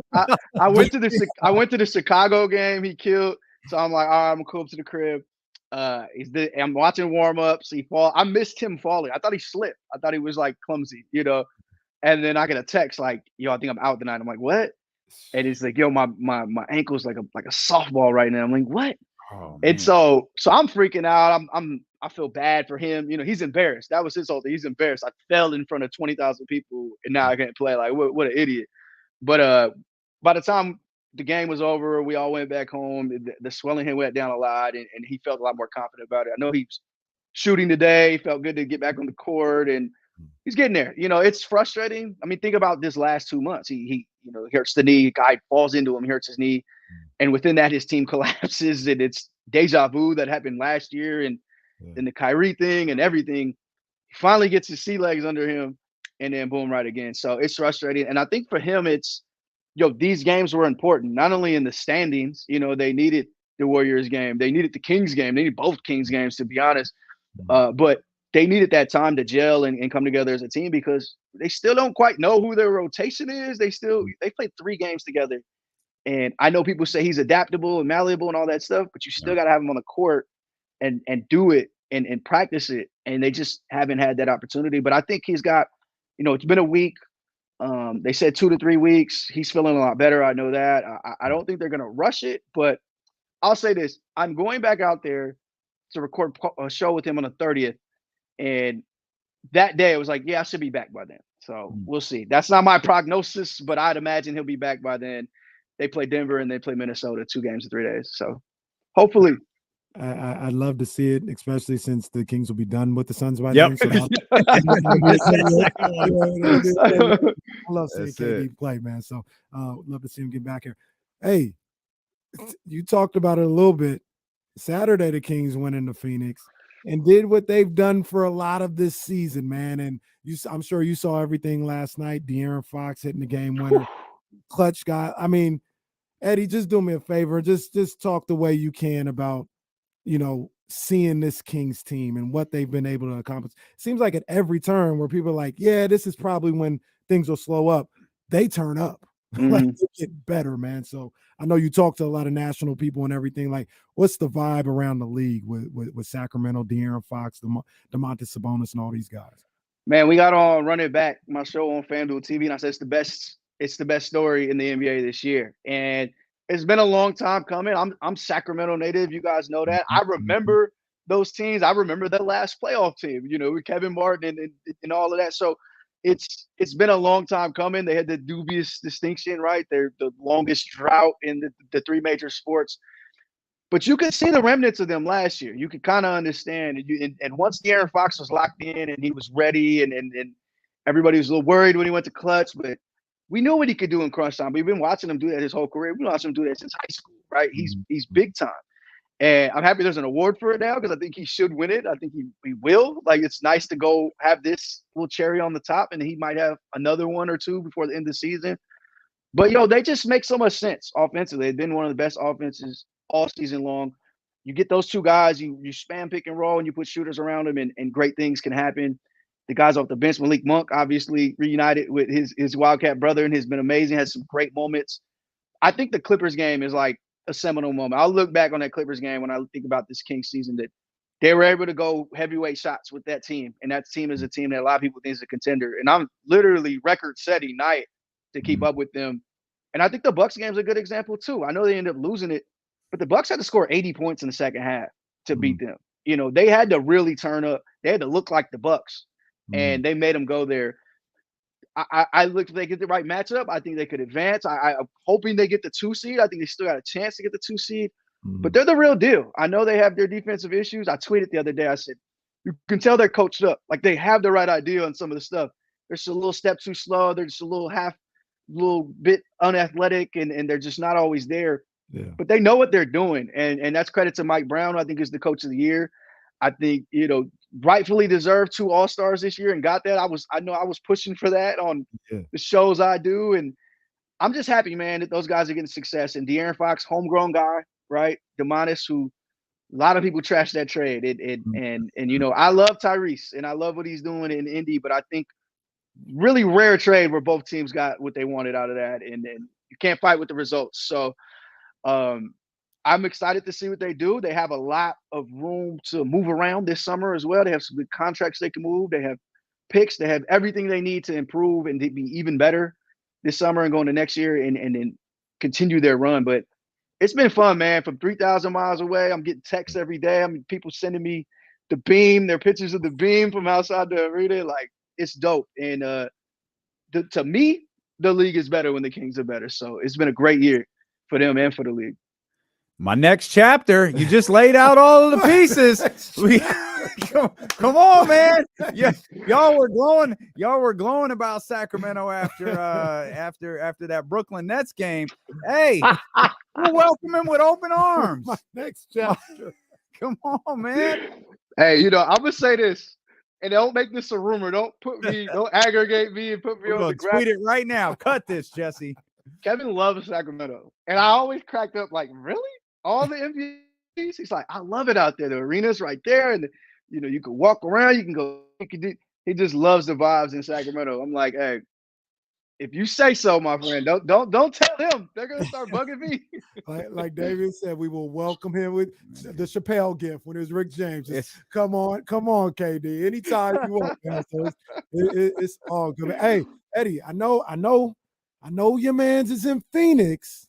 I went to the Chicago game. He killed. So I'm like, all right, I'm gonna go up to the crib. I'm watching warm-ups. I missed him falling. I thought he slipped. I thought he was like clumsy, And then I get a text like, yo, I think I'm out tonight. I'm like, what? And he's like, yo, my ankle's like a softball right now. I'm like, what? Oh, and so I'm freaking out. I feel bad for him. He's embarrassed. That was his whole thing. He's embarrassed. I fell in front of 20,000 people and now I can't play. Like, what an idiot. But by the time the game was over, we all went back home. The swelling had went down a lot, and he felt a lot more confident about it. I know he's shooting today. He felt good to get back on the court, and he's getting there. It's frustrating. I mean, think about this last 2 months. He hurts the knee. Guy falls into him, hurts his knee, and within that, his team collapses, and it's deja vu that happened last year, and then the Kyrie thing and everything. He finally gets his sea legs under him, and then boom, right again. So it's frustrating, and I think for him, it's these games were important, not only in the standings, they needed the Warriors game. They needed the Kings game. They needed both Kings games, to be honest. But they needed that time to gel and come together as a team because they still don't quite know who their rotation is. They played 3 games together. And I know people say he's adaptable and malleable and all that stuff, but you still got to have him on the court and do it and practice it. And they just haven't had that opportunity. But I think he's got, it's been a week. They said 2 to 3 weeks. He's feeling a lot better. I know that. I don't think they're going to rush it, but I'll say this. I'm going back out there to record a show with him on the 30th. And that day it was like, yeah, I should be back by then. So we'll see. That's not my prognosis, but I'd imagine he'll be back by then. They play Denver and they play Minnesota 2 games in 3 days. So hopefully. I'd love to see it, especially since the Kings will be done with the Suns by then. So I love seeing KD play, man. So love to see him get back here. Hey, you talked about it a little bit. Saturday, the Kings went into Phoenix and did what they've done for a lot of this season, man. And I'm sure you saw everything last night. De'Aaron Fox hitting the game winner, clutch guy. I mean, Eddie, just do me a favor. Just talk the way you can about seeing this Kings team and what they've been able to accomplish. Seems like at every turn where people are like, yeah, this is probably when things will slow up, they turn up. Like they get better, man. So I know you talk to a lot of national people and everything. Like, what's the vibe around the league with Sacramento, De'Aaron Fox, Domantas Sabonis, and all these guys? Man, we got on Run It Back, my show on FanDuel TV, and I said it's the best story in the NBA this year. And It's been a long time coming. I'm Sacramento native. You guys know that. I remember those teams. I remember the last playoff team, with Kevin Martin and all of that. So it's been a long time coming. They had the dubious distinction, right? They're the longest drought in the three major sports. But you could see the remnants of them last year. You could kind of understand. And once De'Aaron Fox was locked in and he was ready and everybody was a little worried when he went to clutch, but we knew what he could do in crunch time. We've been watching him do that his whole career. We've been watching him do that since high school, right? He's big time. And I'm happy there's an award for it now because I think he should win it. I think he will. Like, it's nice to go have this little cherry on the top, and he might have another one or two before the end of the season. But, they just make so much sense offensively. They've been one of the best offenses all season long. You get those two guys, you spam pick and roll, and you put shooters around them, and great things can happen. The guys off the bench, Malik Monk, obviously reunited with his Wildcat brother and has been amazing, has some great moments. I think the Clippers game is like a seminal moment. I'll look back on that Clippers game when I think about this Kings season, that they were able to go heavyweight shots with that team. And that team is a team that a lot of people think is a contender. And I'm literally record-setting night to keep up with them. And I think the Bucks game is a good example too. I know they ended up losing it, but the Bucks had to score 80 points in the second half to beat them. They had to really turn up. They had to look like the Bucks. And they made them go there. I look if they get the right matchup. I think they could advance. I'm hoping they get the 2 seed. I think they still got a chance to get the 2 seed. But they're the real deal. I know they have their defensive issues. I tweeted the other day. I said, you can tell they're coached up. Like, they have the right idea on some of the stuff. They're just a little step too slow. They're just a little bit unathletic, and they're just not always there. Yeah. But they know what they're doing. And that's credit to Mike Brown, who I think is the coach of the year. I think, rightfully deserved 2 All-Stars this year and got that. I know I was pushing for that on the shows I do. And I'm just happy, man, that those guys are getting success. And De'Aaron Fox, homegrown guy, right? Domantas, who a lot of people trash that trade. And I love Tyrese and I love what he's doing in Indy, but I think really rare trade where both teams got what they wanted out of that. And you can't fight with the results. So I'm excited to see what they do. They have a lot of room to move around this summer as well. They have some good contracts they can move. They have picks. They have everything they need to improve and to be even better this summer and going to next year and then continue their run. But it's been fun, man. From 3,000 miles away, I'm getting texts every day. People sending me the beam, their pictures of the beam from outside the arena. Like, it's dope. And to me, the league is better when the Kings are better. So it's been a great year for them and for the league. My next chapter, you just laid out all of the pieces. Come on, man. Yeah, y'all were glowing about Sacramento after that Brooklyn Nets game. Hey, we'll welcome him with open arms. My next chapter. Come on, man. Hey, I'm gonna say this, and don't make this a rumor. Don't aggregate me and put me on the ground. Tweet it right now. Cut this, Jesse. Kevin loves Sacramento, and I always cracked up like, really? All the MVPs? He's like, I love it out there. The arena's right there, and you can walk around. You can go. He just loves the vibes in Sacramento. I'm like, hey, if you say so, my friend, don't tell them. They're gonna start bugging me. like David said, we will welcome him with the Chappelle gift when it was Rick James. Come on, KD. Anytime you want, man. So it's all good. Hey, Eddie, I know your man's is in Phoenix.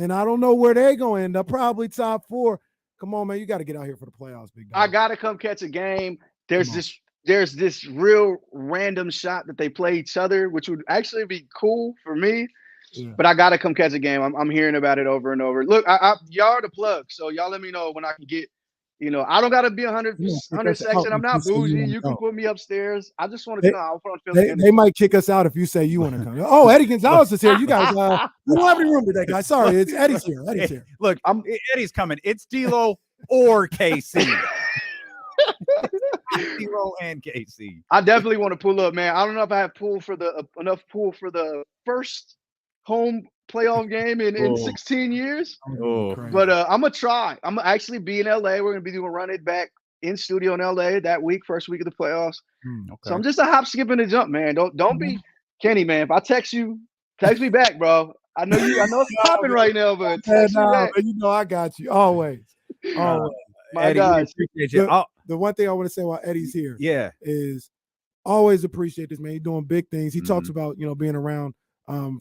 And I don't know where they're going to end up. Probably top 4. Come on, man. You got to get out here for the playoffs, big dog. I got to come catch a game. There's this real random shot that they play each other, which would actually be cool for me. Yeah. But I got to come catch a game. I'm hearing about it over and over. Look, y'all are the plug. So y'all let me know when I can get, I don't got to be 100 section. I'm not bougie. You can put me upstairs. I just want to come. They might kick us out if you say you want to come. Oh, Eddie Gonzalez is here. You guys, we don't have any room today, guys. Sorry, it's Eddie's here. Eddie's here. Look, Eddie's coming. It's D'Lo or KC. D'Lo and KC. I definitely want to pull up, man. I don't know if I have enough pool for the first home playoff game in 16 years. But I'm gonna try. I'm gonna actually be in LA. We're gonna be doing Run It Back in studio in LA that week, first week of the playoffs. Okay. So I'm just a hop, skip, and a jump, man. Don't be Kenny, man. If I text you, text me back, bro. I know it's popping right now, but text me back. I got you always. Always. My Eddie, guys. The one thing I want to say while Eddie's here, is always appreciate this, man. He's doing big things. He talks about being around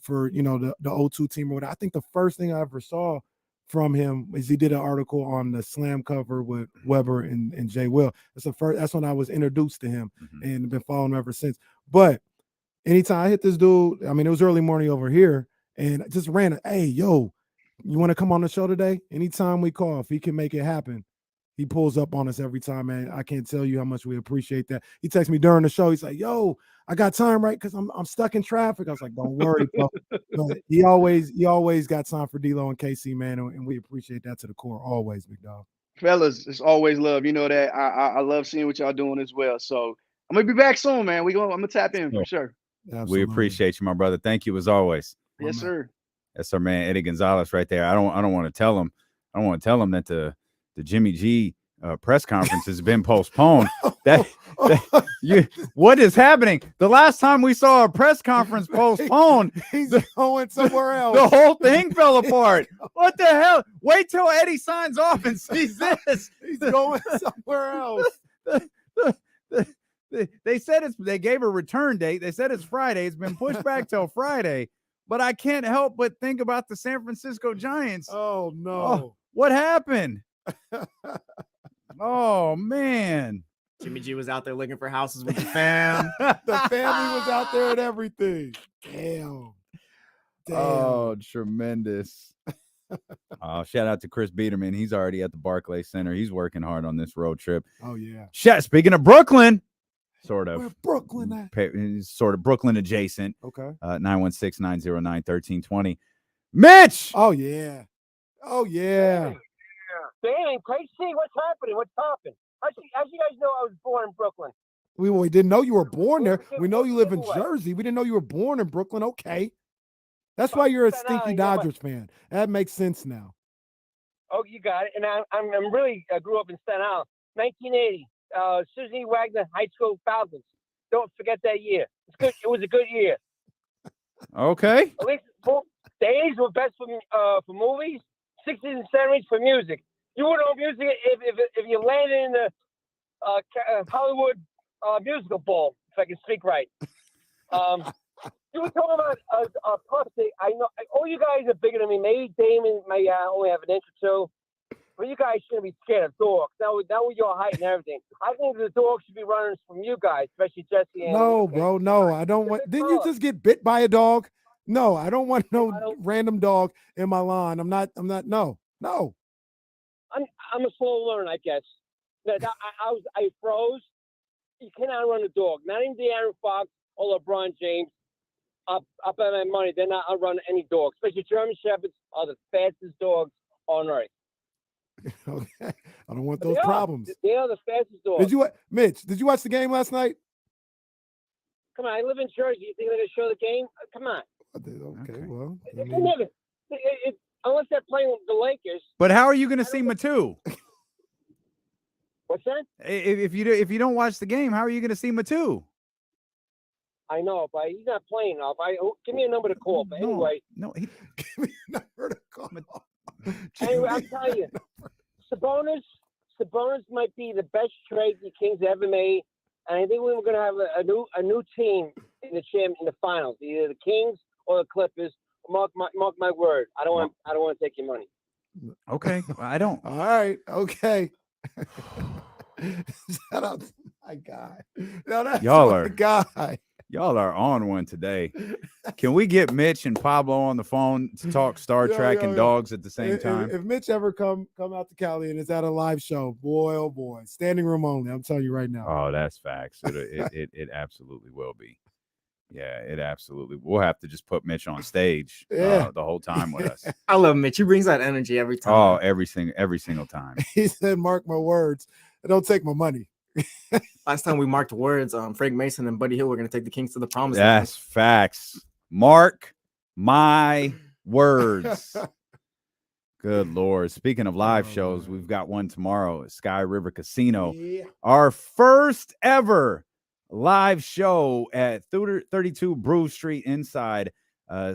for the O2 team or whatever. I think the first thing I ever saw from him is he did an article on the Slam cover with Weber and Jay Will. That's when I was introduced to him and been following him ever since. But anytime I hit this dude, I mean, it was early morning over here, and I just ran, hey, yo, you want to come on the show today? Anytime we call, if he can make it happen, he pulls up on us every time, man. I can't tell you how much we appreciate that. He texts me during the show. He's like, yo, I got time, right? Because I'm stuck in traffic. I was like, don't worry, bro. But he always got time for D-Lo and KC, man, and we appreciate that to the core always, big dog. Fellas, it's always love. You know that. I love seeing what y'all doing as well. So I'm gonna be back soon, man. I'm gonna tap in for sure. We appreciate you, my brother. Thank you as always. Yes, sir. That's our man Eddie Gonzalez right there. I don't want to tell him. I don't want to tell him that the Jimmy G press conference has been postponed. What is happening? The last time we saw a press conference postponed, he's going somewhere else. The whole thing fell apart. What the hell? Wait till Eddie signs off and sees this. He's going somewhere else. They said they gave a return date. They said it's Friday. It's been pushed back till Friday. But I can't help but think about the San Francisco Giants. Oh no! Oh, what happened? Oh man! Jimmy G was out there looking for houses with the fam. The family was out there and everything. Damn. Oh, tremendous. Shout out to Chris Biederman. He's already at the Barclays Center. He's working hard on this road trip. Oh yeah. Speaking of Brooklyn. Sort of. Where Brooklyn at? Sort of Brooklyn adjacent. Okay. 916-909-1320. Mitch! Oh, yeah. Oh, yeah. Damn, KC, what's happening? What's popping? As you guys know, I was born in Brooklyn. We didn't know you were born there. We know you live in Jersey. We didn't know you were born in Brooklyn. Okay. That's why you're a stinky Dodgers fan. That makes sense now. Oh, you got it. And I'm really grew up in Staten Island. 1980. Susie Wagner High School Falcons. Don't forget that year. It's good. It was a good year. Okay. At least the 80s were best for movies. 60s and 70s for music. You wouldn't know music if you landed in the Hollywood musical ball. If I can speak right. You were talking about prostate. I know all you guys are bigger than me. Maybe Damon may only have an inch or two. But you guys shouldn't be scared of dogs. Now with your height and everything, I think the dogs should be running from you guys, especially Jesse. And no, bro, no, I don't want. Didn't you just get bit by a dog? No, I don't want no random dog in my lawn. I'm not. No. I'm a slow learner, I guess. I froze. You cannot run a dog. Not even De'Aaron Fox or LeBron James. Up at my money, they're not outrunning any dog. Especially German Shepherds are the fastest dogs on earth. Okay. I don't want those problems. They are the fastest dogs. Mitch, did you watch the game last night? Come on, I live in Jersey. You think they're going to show the game? Come on. Okay. Well, unless they're playing with the Lakers. But how are you going to see Matu? What's that? If you don't watch the game, how are you going to see Matu? I know, but he's not playing enough. Give me a number to call. But anyway, give me a number to call. Anyway, I'll tell you, Sabonis might be the best trade the Kings ever made, and I think we're going to have a new team in the finals, either the Kings or the Clippers. Mark my word. I don't want to take your money. Okay, I don't. All right, okay. Shout out to my guy. No, that's y'all my are guy. Y'all are on one today. Can we get Mitch and Pablo on the phone to talk Star Trek and dogs at the same time? If Mitch ever come out to Cali and is at a live show, boy, oh boy, standing room only. I'm telling you right now. Oh, that's facts. It absolutely will be. Yeah, it absolutely. We'll have to just put Mitch on stage the whole time with us. I love Mitch. He brings that energy every time. Oh, every single time. He said, "Mark my words. Don't take my money." Last time we marked words, Frank Mason and Buddy Hill were going to take the Kings to the promised land. land. That's facts. Mark my words. Good Lord. Speaking of live shows, we've got one tomorrow at Sky River Casino. Yeah. Our first ever live show at 32 Brew Street inside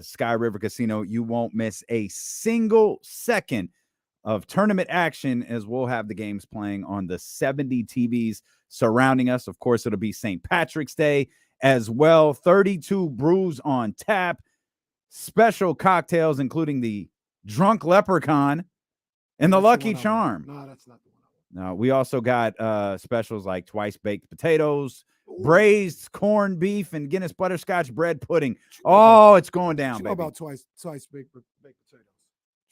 Sky River Casino. You won't miss a single second of tournament action as we'll have the games playing on the 70 TVs surrounding us. Of course, it'll be St. Patrick's Day as well. 32 brews on tap. special cocktails, including the Drunk Leprechaun and the Lucky Charm. No, that's not the one. No, we also got specials like twice baked potatoes, braised corned beef, and Guinness butterscotch bread pudding. Oh, it's going down, You know baby. about twice baked potatoes.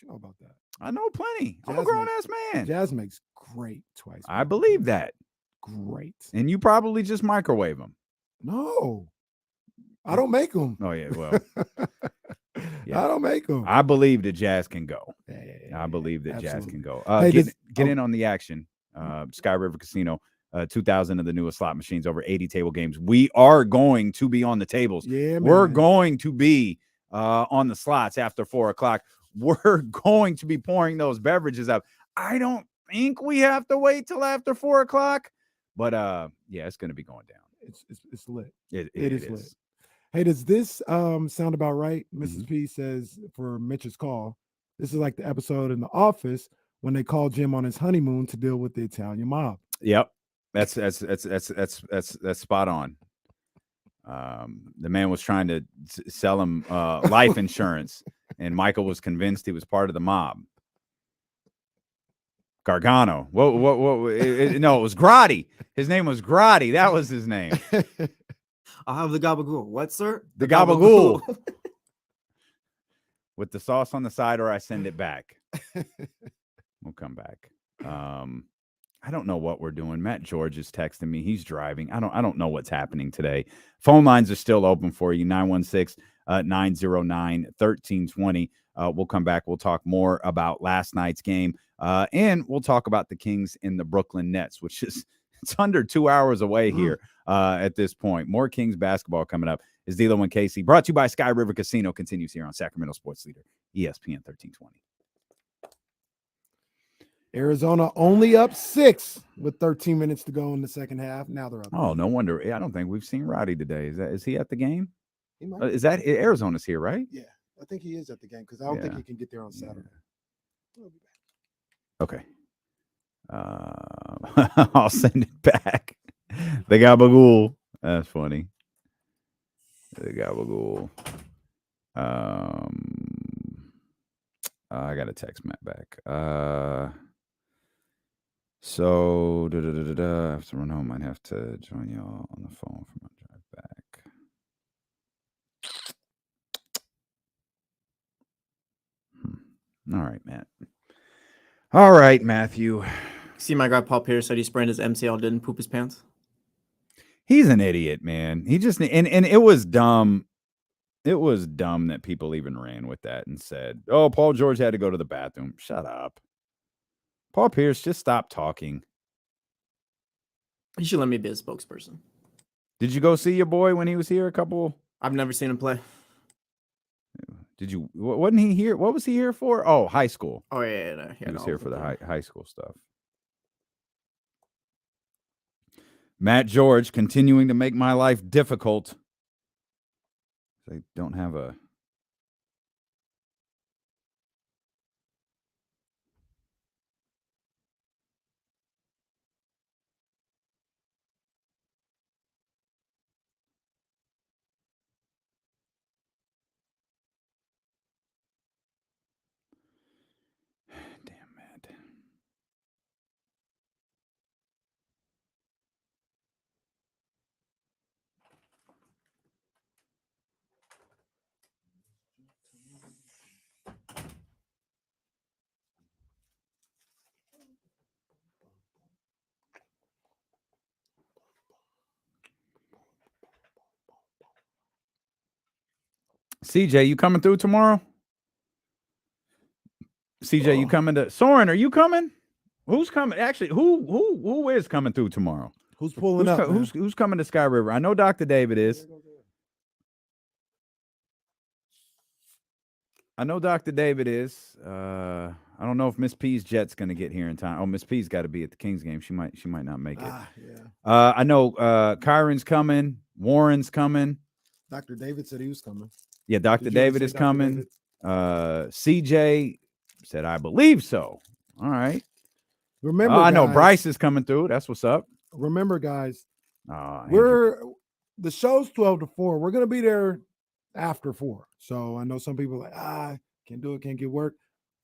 You know about that. I know plenty. I'm a grown-ass man. Jazz makes great twice. I believe that. Great. And you probably just microwave them. No, I don't make them. Oh, yeah, well. I don't make them. I believe that Jazz can go. Yeah, I believe that Jazz absolutely. can go. Hey, Get in on the action. Sky River Casino, 2,000 of the newest slot machines, over 80 table games. We are going to be on the tables. Yeah, man. We're going to be on the slots after 4 o'clock. We're going to be pouring those beverages up. I don't think we have to wait till after 4 o'clock, but yeah, it's going to be going down. It's lit. It is lit. Hey, does this sound about right? Mrs. P says for Mitch's call, this is like the episode in The Office when they call Jim on his honeymoon to deal with the Italian mob. Yep, that's spot on. The man was trying to sell him life insurance, and Michael was convinced he was part of the mob. Gargano. What? No, it was Grotti. His name was Grotti. That was his name. I'll have the gabagool. What, sir? The gabagool. With the sauce on the side, or I send it back. We'll come back. I don't know what we're doing. Matt George is texting me. He's driving. I don't know what's happening today. Phone lines are still open for you. 916-909-1320. We'll come back. We'll talk more about last night's game. And we'll talk about the Kings and the Brooklyn Nets, which is it's under 2 hours away here at this point. More Kings basketball coming up. Is D'Lo and Casey, brought to you by Sky River Casino, continues here on Sacramento Sports Leader, ESPN 1320. Arizona only up 6 with 13 minutes to go in the second half. Now they're up. Oh, no wonder. I don't think we've seen Roddy today. Is he at the game? He might. Is that Arizona's here, right? Yeah, I think he is at the game because I don't think he can get there on Saturday. Okay. I'll send it back. The gabagool. That's funny. The gabagool. I got to text Matt back. So I have to run home. Might have to join y'all on the phone for my drive back. All right, Matt. All right, Matthew. See, my guy Paul Pierce said he sprained his MCL, didn't poop his pants. He's an idiot, man. He just and it was dumb. It was dumb that people even ran with that and said, "Oh, Paul George had to go to the bathroom." Shut up. Paul Pierce, just stop talking. You should let me be a spokesperson. Did you go see your boy when he was here? I've never seen him play. Did you? Wasn't he here? What was he here for? Oh, high school. Oh yeah. He was here for the high school stuff. Matt George continuing to make my life difficult. They don't have a. CJ, you coming through tomorrow? CJ, you coming to Soren? Are you coming? Who's coming? Actually, who is coming through tomorrow? Who's pulling up? Who's coming to Sky River? I know Dr. David is. I know Dr. David is. I don't know if Miss P's jet's going to get here in time. Oh, Miss P's got to be at the Kings game. She might not make it. Yeah. I know Kyron's coming. Warren's coming. Dr. David said he was coming. Yeah, Dr. David is coming. CJ said, I believe so. All right. Remember, I know Bryce is coming through. That's what's up. Remember, guys, the show's 12 to 4. We're gonna be there after 4. So I know some people are like, can't do it, can't get work.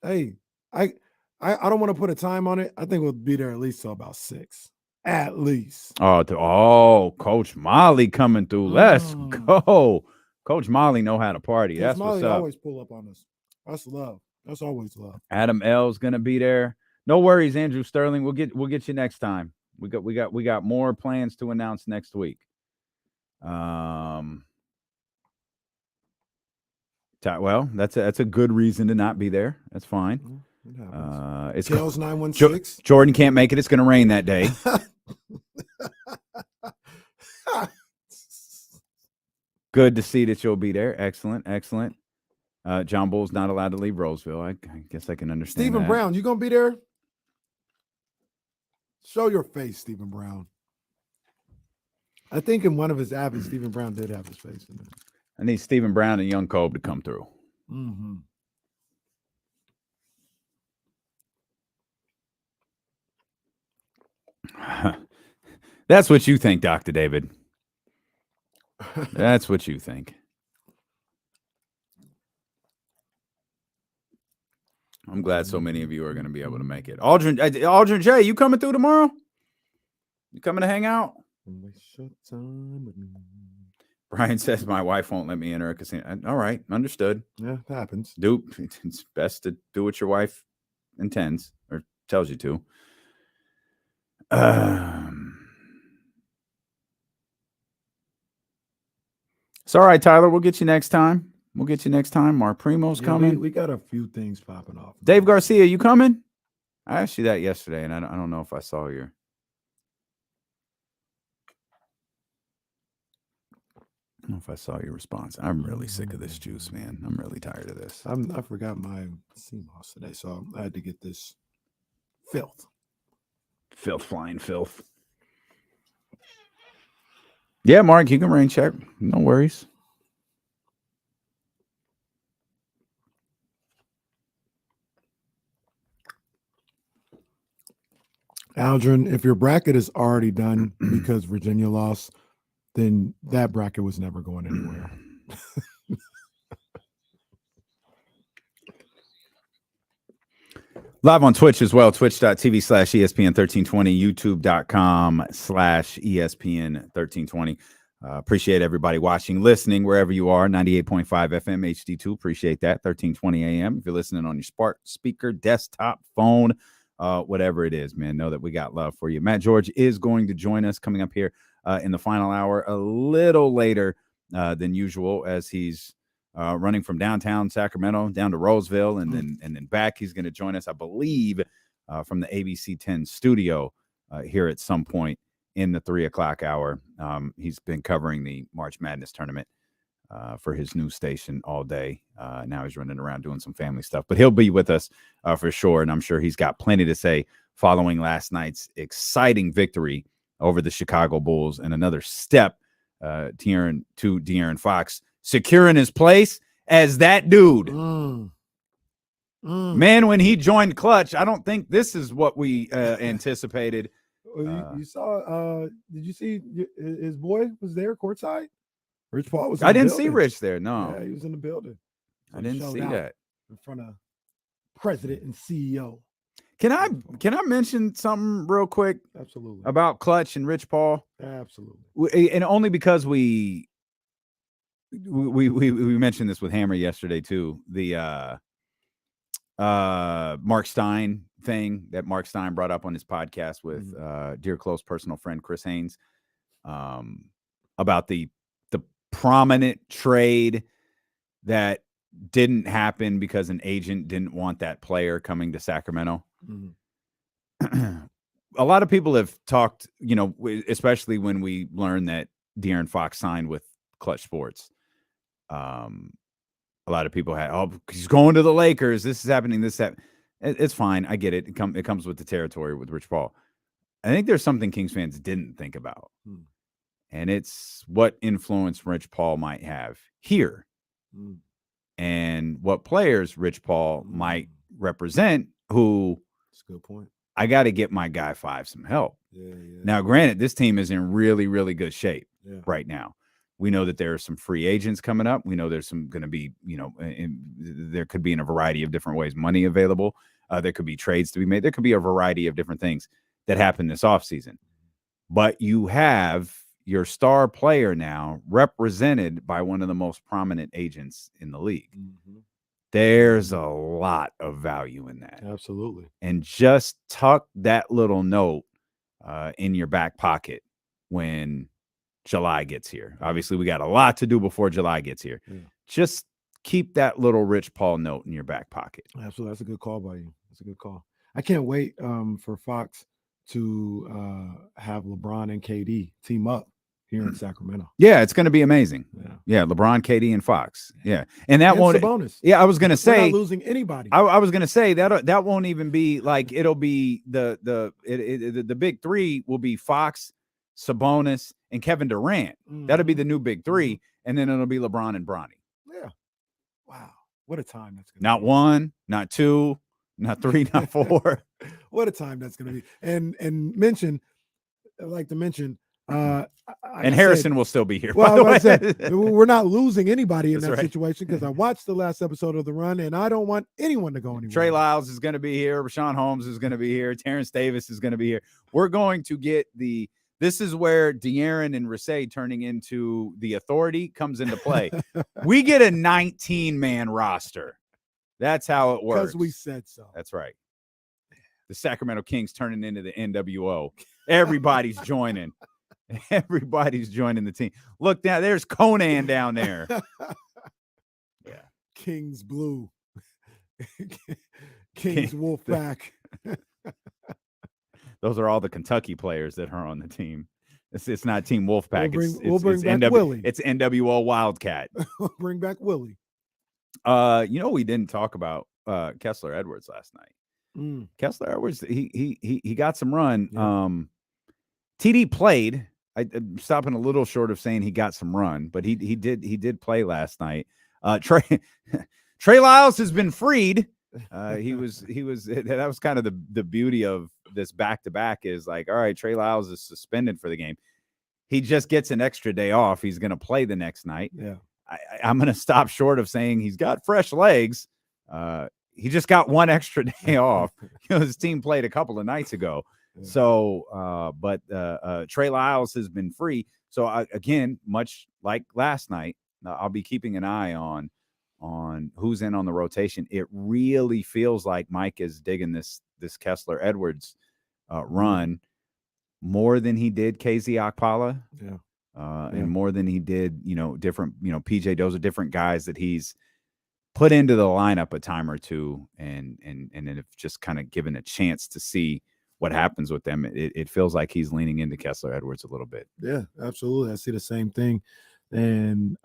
Hey, I don't want to put a time on it. I think we'll be there at least till about 6. At least. Coach Molly coming through. Let's go. Coach Molly know how to party. Coach That's Molly what's up. always pull up on us. That's love. That's always love. Adam L's gonna be there. No worries, Andrew Sterling. We'll get you next time. We got more plans to announce next week. Well, that's a good reason to not be there. That's fine. It's Kales 916. Jordan can't make it. It's going to rain that day. Good to see that you'll be there. Excellent. John Bull's not allowed to leave Roseville. I guess I can understand. Stephen that. Brown, you gonna be there? Show your face, Stephen Brown. I think in one of his apps, Stephen Brown did have his face in it. I need Stephen Brown and Young Kobe to come through. Mm-hmm. That's what you think, Dr. David. That's what you think. I'm glad so many of you are going to be able to make it. Aldrin J, you coming through tomorrow? You coming to hang out? Brian says my wife won't let me enter a casino. All right, understood. Yeah, it happens. Dude, it's best to do what your wife intends or tells you to. It's all right, Tyler. We'll get you next time. Mark Primo's coming. We got a few things popping off. Dave Garcia, you coming? I asked you that yesterday, and I don't know if I saw your. I don't know if I saw your response. I'm really sick of this juice, man. I'm really tired of this. I forgot my CMOS today, so I had to get this filth. Flying filth. Yeah, Mark, you can rain check. No worries. Aldrin, if your bracket is already done because Virginia lost, then that bracket was never going anywhere. Live on Twitch as well, twitch.tv/ESPN1320, youtube.com/ESPN1320. Appreciate everybody watching, listening, wherever you are, 98.5 FM HD2. Appreciate that, 1320 AM. If you're listening on your smart speaker, desktop, phone, whatever it is, man, know that we got love for you. Matt George is going to join us coming up here in the final hour a little later than usual, as he's running from downtown Sacramento down to Roseville and then back. He's going to join us, I believe, from the ABC 10 studio here at some point in the 3 o'clock hour. He's been covering the March Madness tournament for his news station all day. Now he's running around doing some family stuff, but he'll be with us for sure. And I'm sure he's got plenty to say following last night's exciting victory over the Chicago Bulls, and another step to De'Aaron Fox securing his place as that dude. Man, when he joined Clutch, I don't think this is what we anticipated. You saw, did you see his boy was there courtside? Rich Paul was. I didn't see Rich there. No, yeah, he was in the building. I didn't see that in front of president and CEO. Can I mention something real quick? Absolutely. About Clutch and Rich Paul. Absolutely. And only because we mentioned this with Hammer yesterday too. The Mark Stein thing that Mark Stein brought up on his podcast with dear close personal friend Chris Haynes, about the prominent trade that didn't happen because an agent didn't want that player coming to Sacramento. A lot of people have talked, especially when we learned that De'Aaron Fox signed with Clutch Sports. A lot of people had, he's going to the Lakers. This is happening. It's fine. I get it. It comes with the territory with Rich Paul. I think there's something Kings fans didn't think about. And it's what influence Rich Paul might have here. And what players Rich Paul might represent, who that's a good point. I got to get my guy Five some help. Now, granted, this team is in really, really good shape right now. We know that there are some free agents coming up. We know there's some going to be, there could be in a variety of different ways money available. There could be trades to be made. There could be a variety of different things that happen this offseason. But you have your star player now represented by one of the most prominent agents in the league. Mm-hmm. There's a lot of value in that. Absolutely. And just tuck that little note in your back pocket when July gets here. Obviously, we got a lot to do before July gets here. Yeah. Just keep that little Rich Paul note in your back pocket. Absolutely. That's a good call by you. That's a good call. I can't wait for Fox to have LeBron and KD team up here in Sacramento. Yeah, it's going to be amazing. Yeah, LeBron, KD, and Fox. Yeah, and that won't. Sabonis. Yeah, I was going to say we're not losing anybody. I was going to say that won't even be like it'll be the big three will be Fox, Sabonis, and Kevin Durant. That'll be the new big three, and then it'll be LeBron and Bronny. Yeah. Wow, what a time that's going to be. Not one, not two, not three, not four. What a time that's going to be. And I'd like to mention. And Harrison will still be here. Well, I said we're not losing anybody in that situation because I watched the last episode of The Run, and I don't want anyone to go anywhere. Trey Lyles is going to be here. Rashawn Holmes is going to be here. Terrence Davis is going to be here. We're going to get this is where De'Aaron and Rasay turning into the Authority comes into play. We get a 19-man roster. That's how it works. Because we said so. That's right. The Sacramento Kings turning into the NWO. Everybody's joining. Everybody's joining the team. Look down. There's Conan down there. Yeah. Kings Blue. Kings Wolfpack. Those are all the Kentucky players that are on the team. It's not Team Wolfpack. We'll bring back Willie. It's NWO Wildcat. We'll bring back Willie. We didn't talk about Kessler Edwards last night. Kessler Edwards, he got some run. Yeah. TD played. I'm stopping a little short of saying he got some run, but he did play last night. Trey Lyles has been freed. He was that was kind of the beauty of this back-to-back is like, all right, Trey Lyles is suspended for the game. He just gets an extra day off. He's going to play the next night. Yeah. I'm going to stop short of saying he's got fresh legs. He just got one extra day off. His team played a couple of nights ago. Yeah. So, but Trey Lyles has been free. So again, much like last night, I'll be keeping an eye on who's in on the rotation. It really feels like Mike is digging this Kessler Edwards run more than he did KZ Okpala. Yeah. And more than he did, different, PJ, those are different guys that he's put into the lineup a time or two and then have just kind of given a chance to see what happens with them. It feels like he's leaning into Kessler Edwards a little bit. Yeah, absolutely. I see the same thing. And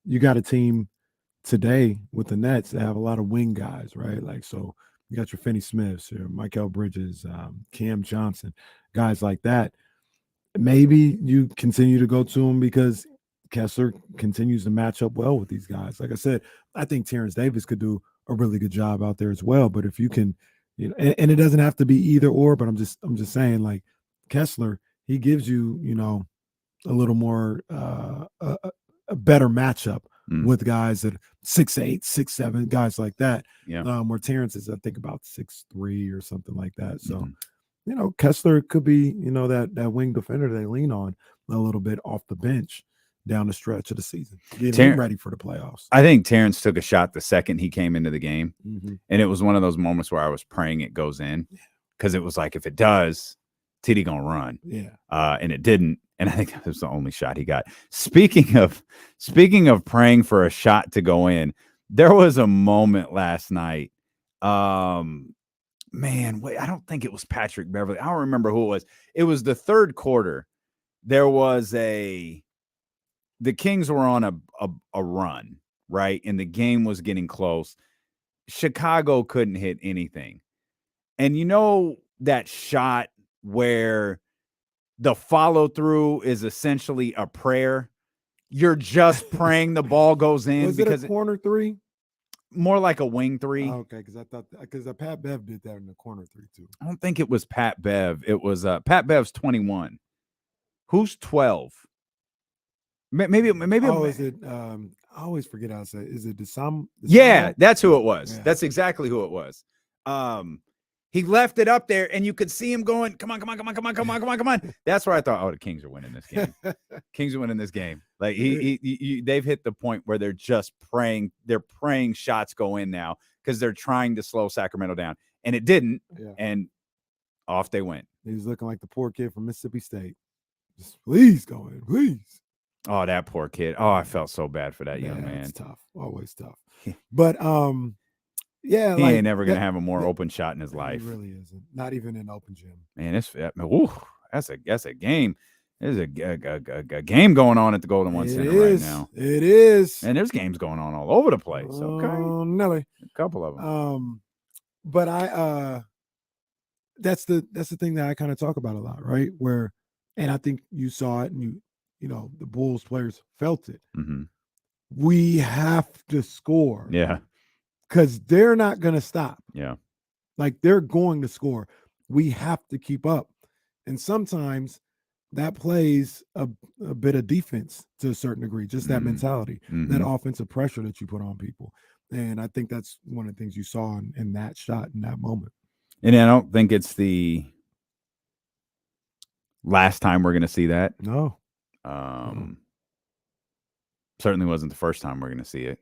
you got a team today with the Nets that have a lot of wing guys, right? Like, so you got your Finney Smiths, your Mikal Bridges, Cam Johnson, guys like that. Maybe you continue to go to them because Kessler continues to match up well with these guys. Like I said, I think Terrence Davis could do a really good job out there as well. But if you can, and it doesn't have to be either or, but I'm just saying, like, Kessler, he gives you, a little more a better matchup with guys that 6'8", 6'7", guys like that. Yeah. Where Terrence is, I think, about 6'3" or something like that. So, Kessler could be, that wing defender they lean on a little bit off the bench down the stretch of the season, getting ready for the playoffs. I think Terrence took a shot the second he came into the game. Mm-hmm. And it was one of those moments where I was praying it goes in because it was like, if it does, TD gonna run. Yeah. And it didn't. And I think that was the only shot he got. Speaking of praying for a shot to go in, there was a moment last night. Man, wait, I don't think it was Patrick Beverly. I don't remember who it was. It was the third quarter. There was the Kings were on a run, right? And the game was getting close. Chicago couldn't hit anything. And that shot where the follow through is essentially a prayer. You're just praying the ball goes in. Was it a corner three? More like a wing three. Oh, okay, because Pat Bev did that in the corner three too. I don't think it was Pat Bev. It was Pat Bev's 21. Who's 12? Maybe. Oh, is it? I always forget how to say it. Is it Desam? Yeah, that's who it was. Yeah. That's exactly who it was. He left it up there, and you could see him going, come on. That's where I thought, oh, the Kings are winning this game. Kings are winning this game. Like they've hit the point where they're just praying. They're praying shots go in now because they're trying to slow Sacramento down, and it didn't. Yeah. And off they went. He was looking like the poor kid from Mississippi State. Just please go in, please. Oh, that poor kid. Oh, I felt so bad for that young man. It's tough. Always tough. But yeah, he like, ain't never gonna have a more open shot in his life. He really isn't. Not even in open gym. Man, that's a game. There's a game going on at the Golden One Center right now. It is. And there's games going on all over the place. Okay. Nelly. A couple of them. But that's the thing that I kind of talk about a lot, right? And I think you saw it, and you know, the Bulls players felt it. Mm-hmm. We have to score. Yeah. Because they're not going to stop. Yeah. Like, they're going to score. We have to keep up. And sometimes that plays a bit of defense to a certain degree, just that mentality, that offensive pressure that you put on people. And I think that's one of the things you saw in that shot, in that moment. And I don't think it's the last time we're going to see that. No. Certainly wasn't the first time we're going to see it.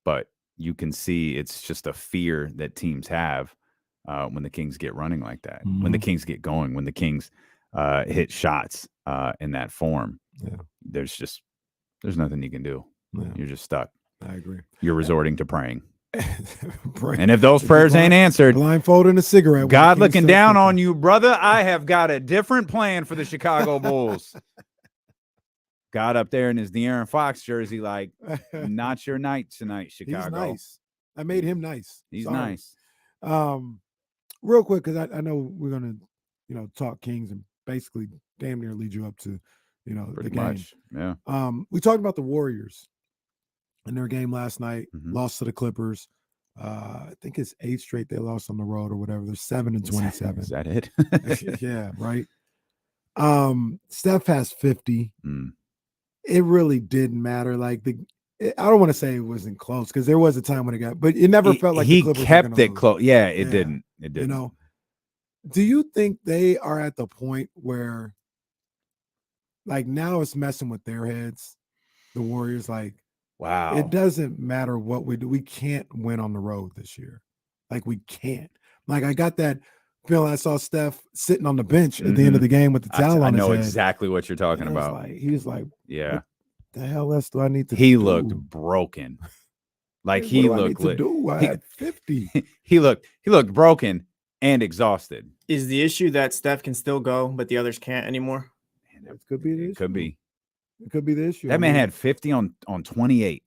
But you can see it's just a fear that teams have when the Kings get running like that, when the Kings get going, when the Kings hit shots in that form. Yeah. There's nothing you can do. Yeah. You're just stuck. I agree. You're resorting to praying. And if those prayers ain't answered, blindfolded a cigarette, God looking down on you, brother, I have got a different plan for the Chicago Bulls. God up there in his De'Aaron Fox jersey, like, not your night tonight, Chicago. He's nice. I made him nice. He's Sorry. nice. Real quick, because I know we're gonna, talk Kings and basically damn near lead you up to, Pretty the game. much. Yeah. We talked about the Warriors in their game last night, lost to the Clippers. I think it's 8 straight they lost on the road or whatever. They're 7-27. Is that it? Yeah, right. Steph has 50. It really didn't matter. Like, I don't want to say it wasn't close, because there was a time when it got, but it never felt like he the Clippers kept it close. Yeah, it didn't. It didn't. Do you think they are at the point where, like, now it's messing with their heads? The Warriors, like, wow, it doesn't matter what we do. We can't win on the road this year. Like, we can't. Like, I got that feeling. I saw Steph sitting on the bench at the end of the game with the towel on his head. I know exactly what you're talking about. He was like, yeah. What the hell else do I need to do? He looked broken. Like, What he do I looked need to do? I had 50. He looked broken and exhausted. Is the issue that Steph can still go, but the others can't anymore? That could be the issue. Could be. It could be the issue. That man had 50 on 28.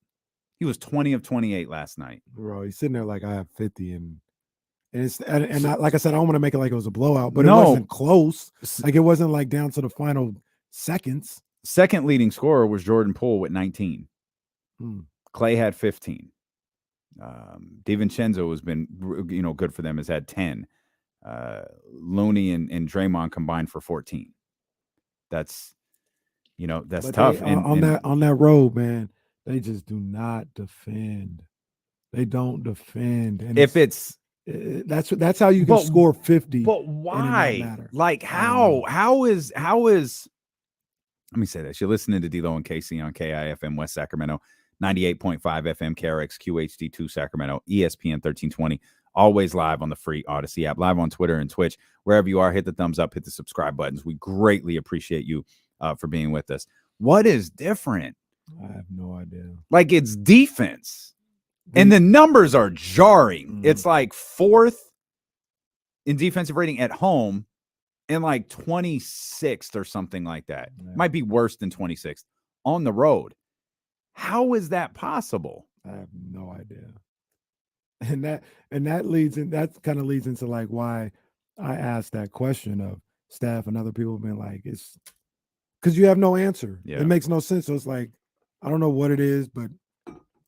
He was 20 of 28 last night. Bro, he's sitting there like, I have 50, and like I said, I don't want to make it like it was a blowout, but it wasn't close. Like, it wasn't like down to the final seconds. Second leading scorer was Jordan Poole with 19. Clay had 15. DiVincenzo has been, good for them, has had 10. Looney and Draymond combined for 14. That's tough. On that road, man, they just do not defend. They don't defend. And if that's how you can score 50. But why? Like, how is let me say this. You're listening to D-Lo and KC on KIFM West Sacramento, 98.5 FM KRX QHD2 Sacramento, ESPN 1320. Always live on the free Odyssey app, live on Twitter and Twitch. Wherever you are, hit the thumbs up, hit the subscribe buttons. We greatly appreciate you for being with us. What is different? I have no idea. Like, it's defense. And the numbers are jarring. It's like 4th in defensive rating at home and like 26th or something like that. Yeah. Might be worse than 26th on the road. How is that possible? I have no idea. And that kind of leads into like why I asked that question of staff and other people have been like, it's because you have no answer. Yeah. It makes no sense. So it's like, I don't know what it is, but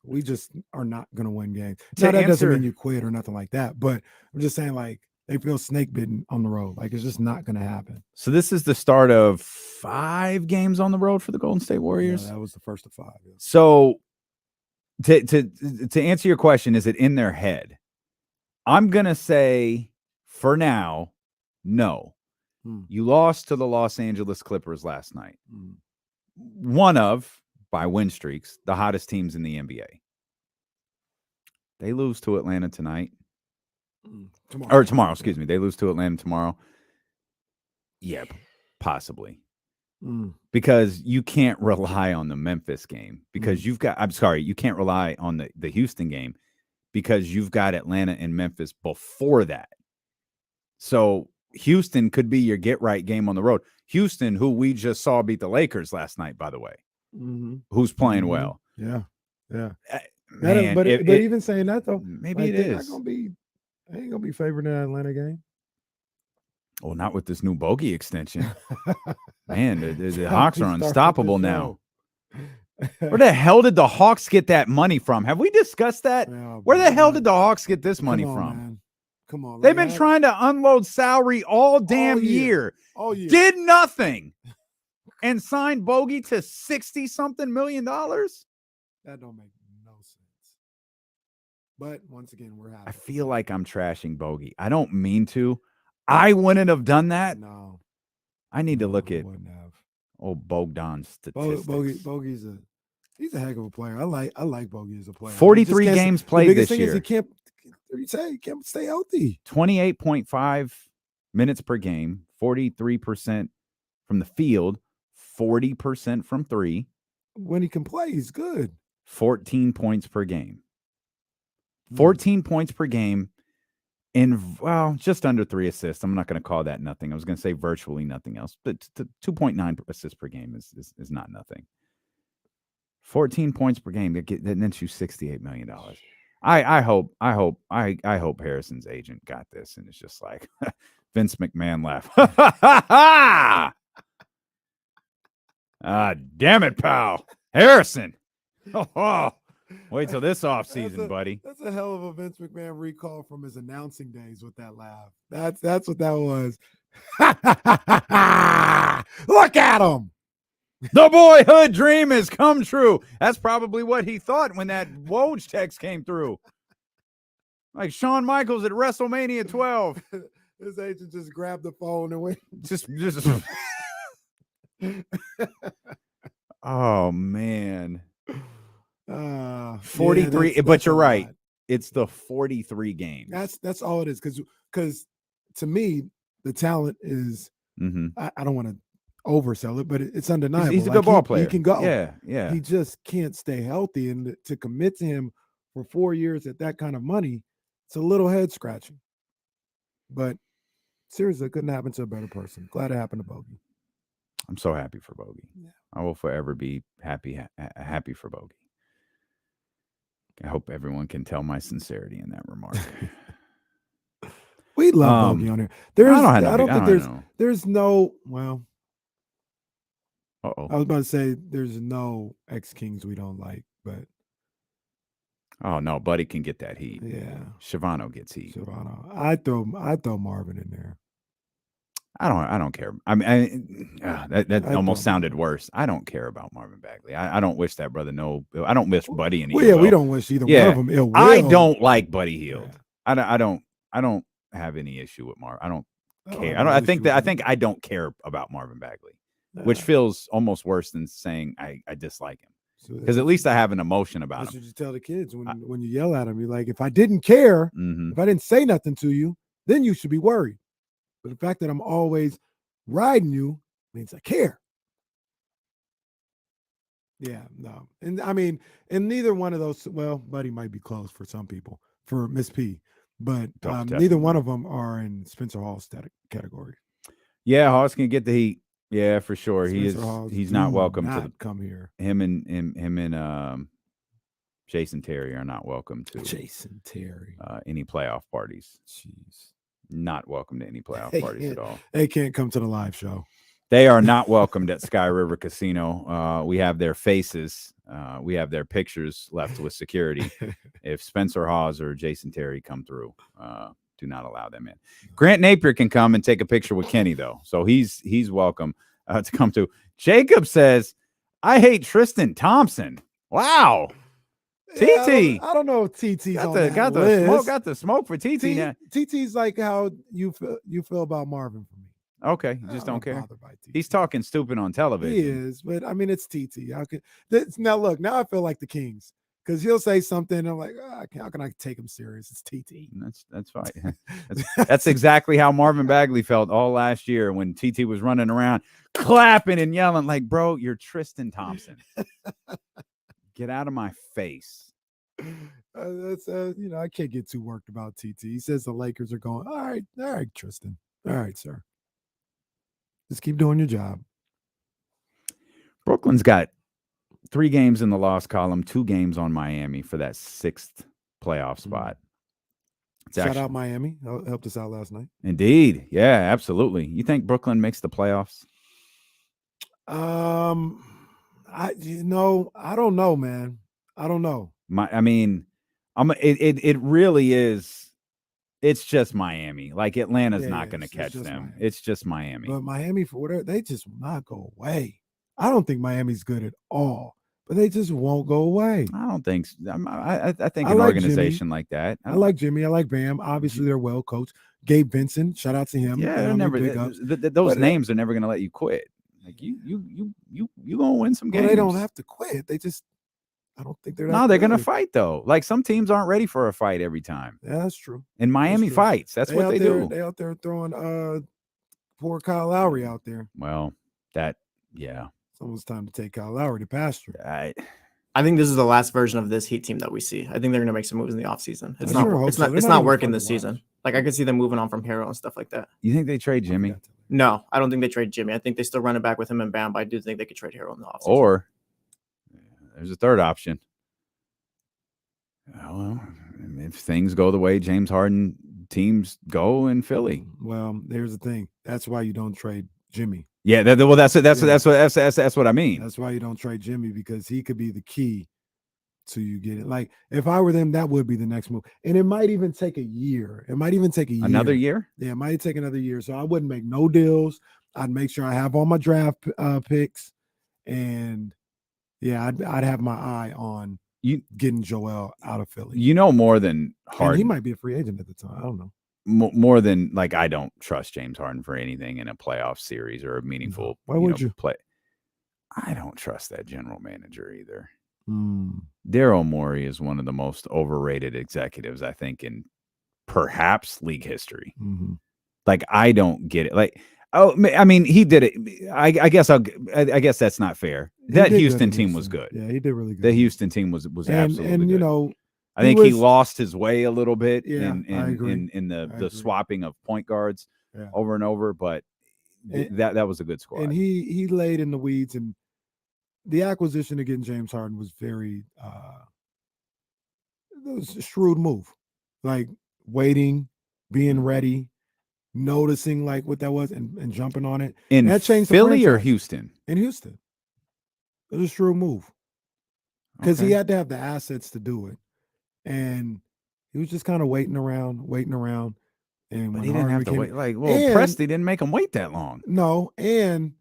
we just are not going to win games. Now, that doesn't mean you quit or nothing like that, but I'm just saying, like, they feel snake bitten on the road. Like it's just not going to happen. So this is the start of 5 games on the road for the Golden State Warriors. Yeah, that was the first of 5. Yeah. So to answer your question, is it in their head? I'm going to say for now, no. You lost to the Los Angeles Clippers last night. One of, by win streaks, the hottest teams in the NBA. They lose to Atlanta tonight. Tomorrow, excuse me. They lose to Atlanta tomorrow. Yeah, possibly. Because you can't rely on the Memphis game because you can't rely on the Houston game because you've got Atlanta and Memphis before that. So Houston could be your get-right game on the road. Houston, who we just saw beat the Lakers last night, by the way, who's playing well. Yeah. Man, but even saying that, though, maybe like, it is. They ain't going to be favored in that Atlanta game. Well, not with this new bogey extension. Man, the Hawks are unstoppable now. Where the hell did the Hawks get that money from? Have we discussed that? Where the hell did the Hawks get this money from? Man. Come on. They've been trying to unload salary all damn year. All year. Did nothing. And signed Bogey to $60-something million? That don't make no sense. But once again, we're happy. I feel like I'm trashing Bogey. I don't mean to. I wouldn't have done that. No. I need to look at old Bogdan's statistics. Bogey's he's a heck of a player. I like Bogey as a player. 43 games played this year. He can't stay healthy. 28.5 minutes per game, 43% from the field, 40% from 3. When he can play, he's good. 14 points per game. 14 points per game and, just under 3 assists. I'm not going to call that nothing. I was going to say virtually nothing else, but 2.9 assists per game is not nothing. 14 points per game. That nets you $68 million. I hope Harrison's agent got this and it's just like Vince McMahon laugh. Damn it, pal. Harrison. Wait till this offseason, buddy. That's a hell of a Vince McMahon recall from his announcing days with that laugh. That's what that was. Look at him. The boyhood dream has come true. That's probably what he thought when that Woj text came through. Like Shawn Michaels at WrestleMania 12. His agent just grabbed the phone and went. Just. Oh, man. 43, but you're right. It's the 43 games. That's all it is. Because to me, the talent is, I don't want to oversell it, but it's undeniable. He's a good ball player. He can go. Yeah. He just can't stay healthy. And to commit to him for 4 years at that kind of money, it's a little head scratching. But seriously, it couldn't happen to a better person. Glad it happened to Bogey. I'm so happy for Bogey. Yeah. I will forever be happy for Bogey. I hope everyone can tell my sincerity in that remark. We love Bogey on here. There's no. I was about to say there's no ex-Kings we don't like, but. Oh no, Buddy can get that heat. Yeah, Shavano gets heat. Shavano, I throw Marvin in there. I don't care. I mean, that almost sounded worse. I don't care about Marvin Bagley. I don't wish that brother no. I don't wish Buddy any. Well, yeah, we don't wish either one of them ill will. I don't like Buddy Hield. Yeah. I don't have any issue with Marvin. I don't care. I think I don't care about Marvin Bagley, which feels almost worse than saying I dislike him. Because at least I have an emotion about him. That's what you tell the kids when you yell at them. You're like, if I didn't care, if I didn't say nothing to you, then you should be worried. But the fact that I'm always riding you means I care. Yeah, no. And I mean, and neither one of those, well, Buddy might be close for some people, for Miss P, but neither one of them are in Spencer Hall's category. Yeah, Hawes can get the heat. Yeah, for sure. Spencer He's not welcome not to come here. Him and Jason Terry are not welcome to Jason Terry. Any playoff parties. Jeez. Not welcome to any playoff parties at all. They can't come to the live show. They are not welcomed at Sky River Casino. We have their faces. We have their pictures left with security. If Spencer Hawes or Jason Terry come through to Do not allow them in. Grant Napier can come and take a picture with Kenny, though. So he's welcome to come to. Jacob says, I hate Tristan Thompson. Wow. Yeah, TT. I don't know if TT's got on the, that got list. the smoke. Got the smoke for TT now. TT's like how you feel about Marvin for me. Okay, you just don't care. Bothered by TT. He's talking stupid on television. He is, but I mean, it's TT. Now look, now I feel like the Kings because he'll say something. And I'm like, how can I take him serious? It's TT. That's fine. That's exactly how Marvin Bagley felt all last year when TT was running around clapping and yelling like, bro, you're Tristan Thompson. Get out of my face. I can't get too worked about TT. He says the Lakers are going, all right, Tristan. All right, sir. Just keep doing your job. Brooklyn's got 3 games in the loss column, 2 games on Miami for that 6th playoff spot. Shout out Miami. Helped us out last night. Indeed. Yeah, absolutely. You think Brooklyn makes the playoffs? I don't know, man. I don't know. It really is. It's just Miami. Like Atlanta's not going to catch them. Miami. It's just Miami. But Miami, for whatever, they just will not go away. I don't think Miami's good at all, but they just won't go away. I don't think so. I think an organization like that. I like Jimmy. I like Bam. Obviously, they're well coached. Gabe Vincent, shout out to him. Yeah, they're never. Those names are never going to let you quit. Like you gonna win some games. Well, they don't have to quit. They just, I don't think they're. No, they're gonna fight though. Like some teams aren't ready for a fight every time. Yeah, that's true. And Miami fights. That's what they do. They out there throwing poor Kyle Lowry out there. Well, yeah. It's almost time to take Kyle Lowry to pasture. I think this is the last version of this Heat team that we see. I think they're gonna make some moves in the offseason. It's not working this season. Like I could see them moving on from Harrell and stuff like that. You think they trade Jimmy? No, I don't think they trade Jimmy. I think they still run it back with him and Bam, but I do think they could trade Harrell in the offseason. Or there's a third option. Well, if things go the way James Harden teams go in Philly. Well, here's the thing. That's why you don't trade Jimmy. Yeah, that's what I mean. That's why you don't trade Jimmy, because he could be the key to you getting. Like if I were them, that would be the next move, and it might even take a year. Another year. Yeah, it might take another year. So I wouldn't make no deals. I'd make sure I have all my draft picks, and yeah, I'd have my eye on getting Joel out of Philly. You know more than Harden. And he might be a free agent at the time. I don't know. More than like I don't trust James Harden for anything in a playoff series or a meaningful. Why would you play? I don't trust that general manager either. Hmm. Daryl Morey is one of the most overrated executives, I think, in perhaps league history. Mm-hmm. Like, I don't get it. Like, I mean, he did it. I guess that's not fair. That Houston team was good. Yeah, he did really good. The Houston team was absolutely and good. You know, I think he lost his way a little bit in the swapping of point guards over and over, but that was a good squad. And he laid in the weeds, and the acquisition of getting James Harden was very it was a shrewd move. Like waiting, being ready, noticing like what that was, and jumping on it. In that changed Philly or Houston? In Houston. It was a shrewd move. Because he had to have the assets to do it. And he was just kind of waiting around. And but he didn't have to wait. Like, well, Presti didn't make him wait that long. No, and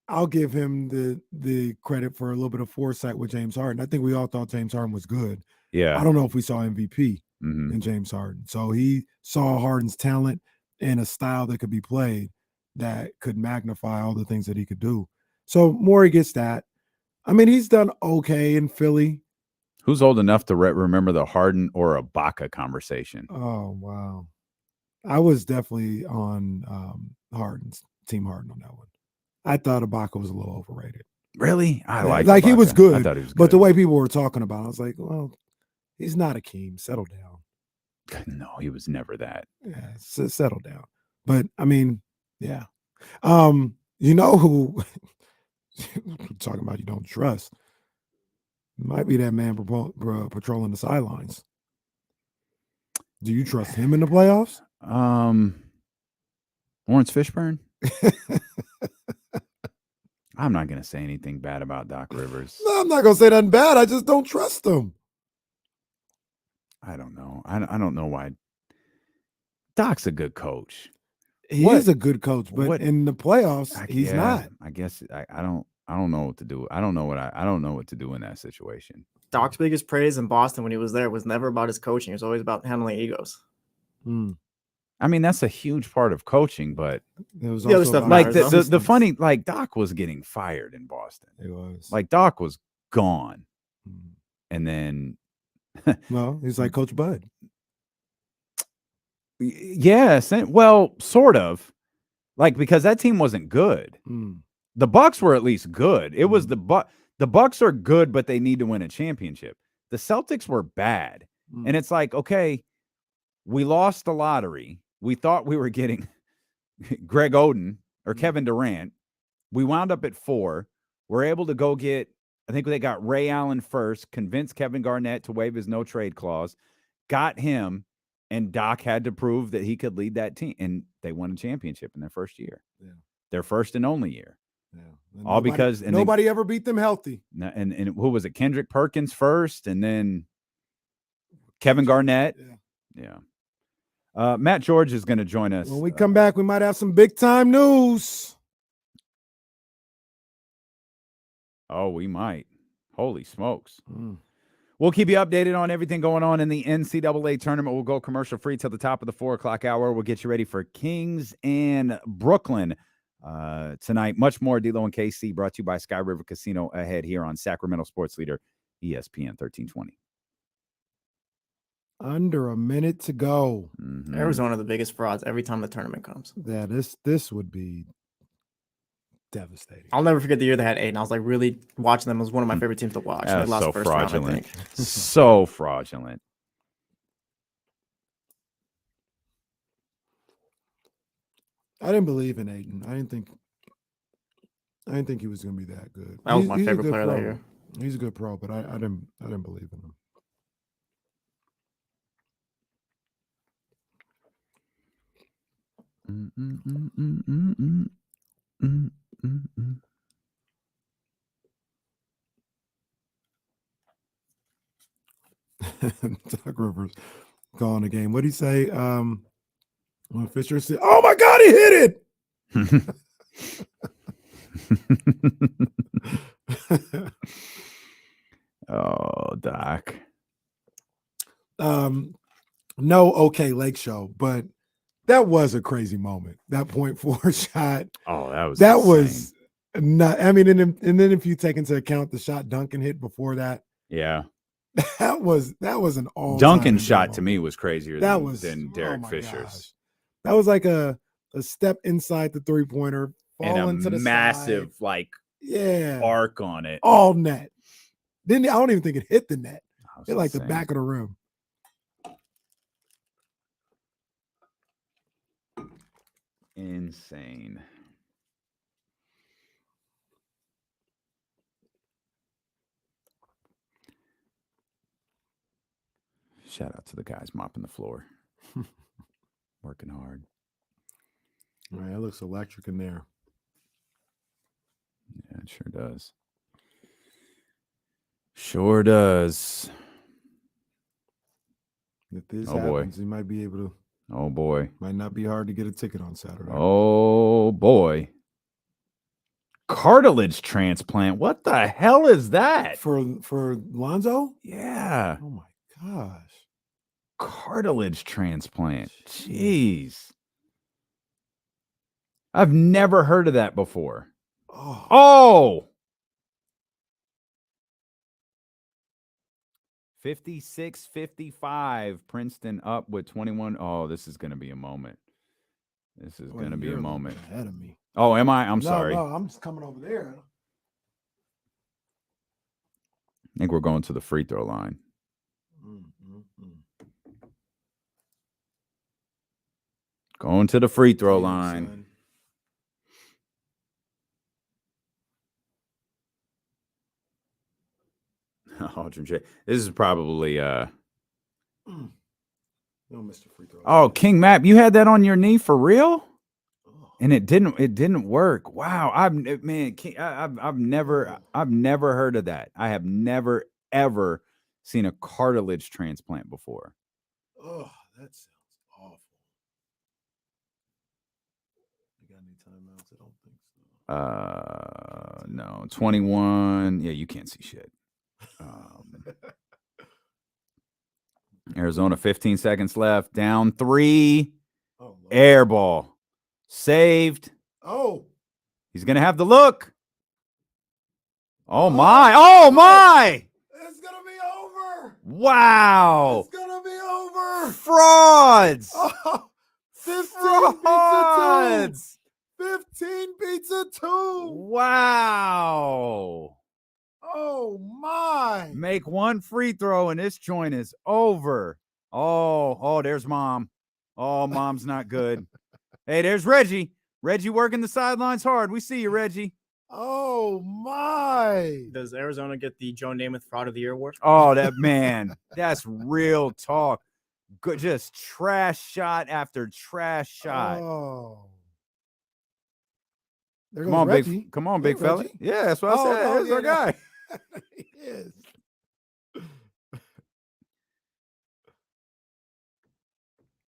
I'll give him the credit for a little bit of foresight with James Harden. I think we all thought James Harden was good. Yeah. I don't know if we saw MVP in James Harden. So he saw Harden's talent and a style that could be played that could magnify all the things that he could do. So Morey gets that. I mean, he's done okay in Philly. Who's old enough to remember the Harden or Ibaka conversation? Oh, wow. I was definitely on Team Harden on that one. I thought Ibaka was a little overrated. Really? I like Ibaka. He was good. I thought he was good. But the way people were talking about it, I was like, well, he's not Akeem. Settle down. No, he was never that. Yeah, settle down. But I mean, yeah. You know who talking about you don't trust? Might be that man patrolling the sidelines. Do you trust him in the playoffs? Lawrence Fishburne. I'm not going to say anything bad about Doc Rivers. No, I'm not going to say nothing bad. I just don't trust him. I don't know. I don't know why. Doc's a good coach. He is a good coach, but in the playoffs, he's not. I guess I don't know what to do. I don't know what to do in that situation. Doc's biggest praise in Boston when he was there was never about his coaching. It was always about handling egos. I mean, that's a huge part of coaching, but it was the other stuff like matters, the funny, like Doc was getting fired in Boston. It was like Doc was gone, and then well, he's like Coach Bud. Yes, well, sort of, like because that team wasn't good. The Bucks were at least good. It was the Bucks are good, but they need to win a championship. The Celtics were bad, and it's like, okay, we lost the lottery. We thought we were getting Greg Oden or Kevin Durant. We wound up at 4. We're able to go get, I think they got Ray Allen first, convinced Kevin Garnett to waive his no trade clause, got him, and Doc had to prove that he could lead that team. And they won a championship in their first year. Yeah. Their first and only year. Yeah. All because nobody ever beat them healthy. And who was it? Kendrick Perkins first, and then Kevin Garnett. Yeah. Matt George is going to join us. When we come back, we might have some big time news. Oh, we might. Holy smokes. We'll keep you updated on everything going on in the NCAA tournament. We'll go commercial free till the top of the 4 o'clock hour. We'll get you ready for Kings and Brooklyn tonight. Much more D-Lo and KC brought to you by Sky River Casino ahead here on Sacramento Sports Leader, ESPN 1320. Under a minute to go. Arizona, the biggest frauds every time the tournament comes. Yeah, this would be devastating. I'll never forget the year they had 8, and I was like really watching them. It was one of my favorite teams to watch. They lost So first round, I fraudulent. think. So fraudulent. I didn't believe in Ayton. I didn't think he was going to be that good. That was my favorite player that year. He's a good pro, but I didn't believe in him. Doug Rivers calling the game. What did he say? When Fisher said, "Oh my God, he hit it!" Oh, Doc. No, okay, Lake Show, but that was a crazy moment. That .4 shot. Oh, that was not. I mean, and then if you take into account the shot Duncan hit before that, yeah, that was an all. Duncan's shot to me was crazier than oh Derek my Fisher's. gosh. That was like a step inside the 3-pointer, fall and into a the massive side. arc on it. All net. I don't even think it hit the net. Hit like insane. the back of the rim. Insane. Shout out to the guys mopping the floor. Working hard. All right, it looks electric in there. Yeah, it sure does. Sure does. If this Oh, boy. happens, he might be able to. Oh, boy. Might not be hard to get a ticket on Saturday. Oh, boy. Cartilage transplant. What the hell is that? For Lonzo? Yeah. Oh, my gosh. Cartilage transplant. Jeez. I've never heard of that before. Oh. 56-55. Princeton up with 21. Oh, this is going to be a moment. This is going to be a moment. Ahead of me. Oh, am I? I'm sorry. No, I'm just coming over there. I think we're going to the free throw line. Going to the free throw line. Aldrin J. This is probably No, Mr. Free throw. Oh, King Map, you had that on your knee for real? And it didn't work. Wow. I've never heard of that. I have never ever seen a cartilage transplant before. Oh, that sounds awful. No, 21. Yeah, you can't see shit. Arizona, 15 seconds left. Down 3. Air ball. Saved. Oh. He's going to have the look. Oh, my. Oh, my. It's going to be over. Wow. It's going to be over. Frauds. Oh, 15 Frauds. pizza 2. 15 pizza 2. Wow. Oh, my. Make one free throw and this joint is over. Oh, there's Mom. Oh, Mom's not good. Hey, there's Reggie. Reggie working the sidelines hard. We see you, Reggie. Oh, my. Does Arizona get the Joe Namath Fraud of the Year award? Oh, that man. That's real talk. Good, just trash shot after trash shot. Oh. There Come goes on, Reggie. come on, big fella. Reggie. Yeah, that's what I said. Oh, There's yeah, our guy. He is.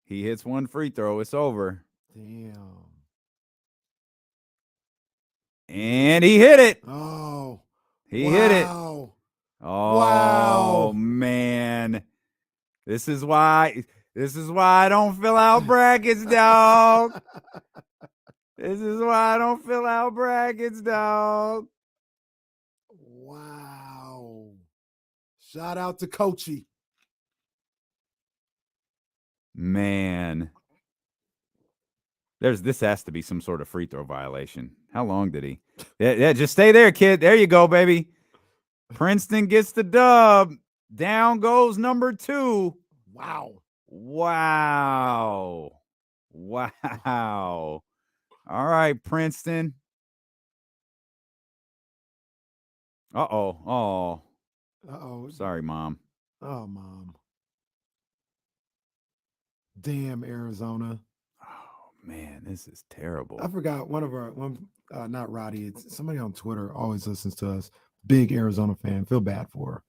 He hits one free throw. It's over. Damn. And he hit it. Oh. He hit it. Wow. Oh, Wow. man. This is why I don't fill out brackets, dog. This is why I don't fill out brackets, dog. Wow. Shout out to Coachy. Man. This has to be some sort of free throw violation. How long did he? Yeah, just stay there, kid. There you go, baby. Princeton gets the dub. Down goes number 2. Wow. Wow. All right, Princeton. Uh-oh. Oh. Uh-oh. Sorry, Mom. Oh, Mom. Damn, Arizona. Oh, man, this is terrible. I forgot not Roddy. It's somebody on Twitter always listens to us. Big Arizona fan. Feel bad for her.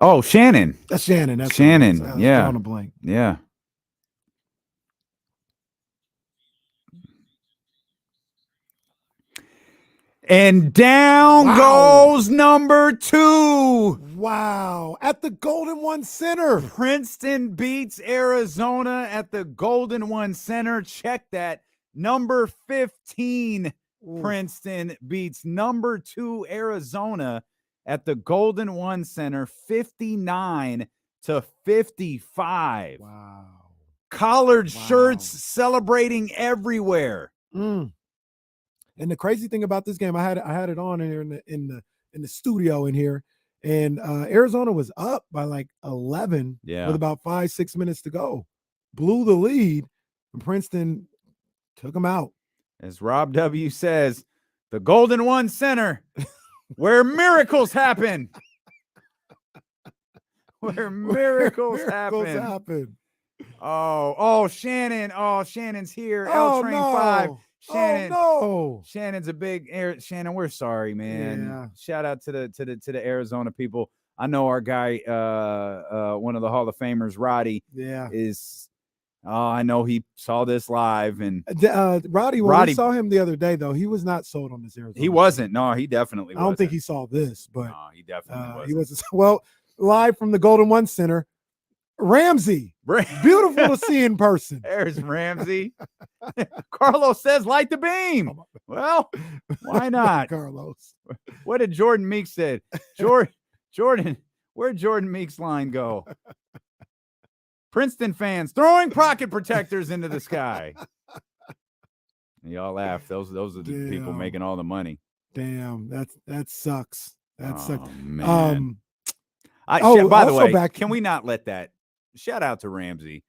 Oh, Shannon. That's Shannon. That's Shannon. Yeah. On a blank. Yeah. And down goes number 2. Wow. At the Golden One Center. Princeton beats Arizona at the Golden One Center. Check that. Number 15. Princeton beats number 2 Arizona at the Golden One Center, 59-55. Wow. Collared shirts celebrating everywhere. And the crazy thing about this game, I had it on here in the studio in here, and Arizona was up by like 11 with about 5-6 minutes to go. Blew the lead, and Princeton took them out. As Rob W. says, the Golden One Center, where miracles happen. Where miracles happen. Oh, Shannon. Oh, Shannon's here. L Train 5. Shannon. Oh, no. Shannon's a big Shannon. We're sorry, man. Yeah. Shout out to the Arizona people. I know our guy, one of the Hall of Famers, Roddy. Yeah. I know he saw this live, and Roddy. We saw him the other day, though. He was not sold on this Arizona. He wasn't. No, he definitely wasn't. I don't think he saw this, but no, he definitely wasn't. He wasn't. Well, live from the Golden One Center, Ramsey. Beautiful to see in person. There's Ramsey. Carlos says, light the beam. Well, why not? Carlos. What did Jordan Meeks said? Jordan, where'd Jordan Meeks' line go? Princeton fans throwing pocket protectors into the sky. And y'all laugh. Those are the people making all the money. Damn, that sucks. That sucks. Man. By the way, can we not let that? Shout out to Ramsey,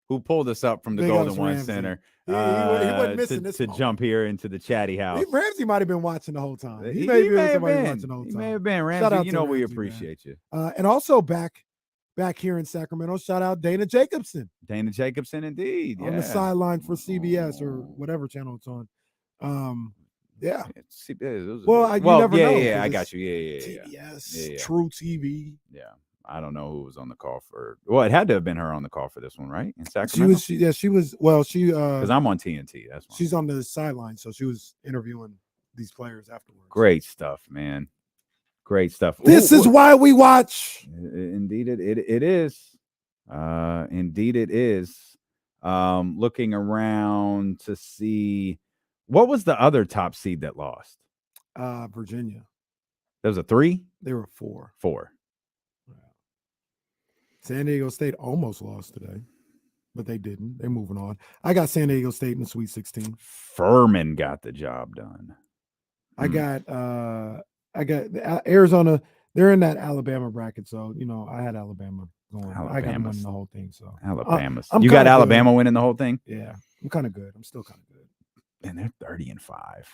who pulled us up from the Golden One Center. He wasn't missing this to jump here into the chatty house. Ramsey might have been watching the whole time. He may have been. Watching the whole time. He may have been. Ramsey, we appreciate you. And also back here in Sacramento, shout out Dana Jacobson. Dana Jacobson, indeed. On the sideline for CBS or whatever channel it's on. Yeah. You never know. Yeah, I got you. Yeah. TBS, True TV. Yeah. I don't know who was on the call for. Well, it had to have been her on the call for this one, right? In Sacramento. She was. Well, she because I'm on TNT. That's why. She's on the sideline, so she was interviewing these players afterwards. Great stuff, man. Great stuff. This is why we watch. Indeed, it is. Indeed, it is. Looking around to see what was the other top seed that lost. Virginia. There was a 3. They were 4. 4. San Diego State almost lost today, but they didn't. They're moving on. I got San Diego State in the Sweet 16. Furman got the job done. I got Arizona. They're in that Alabama bracket, so I had Alabama going. I got them winning the whole thing. So Alabama's. You got Alabama winning the whole thing? Yeah, I'm kind of good. I'm still kind of good. And they're 30-5.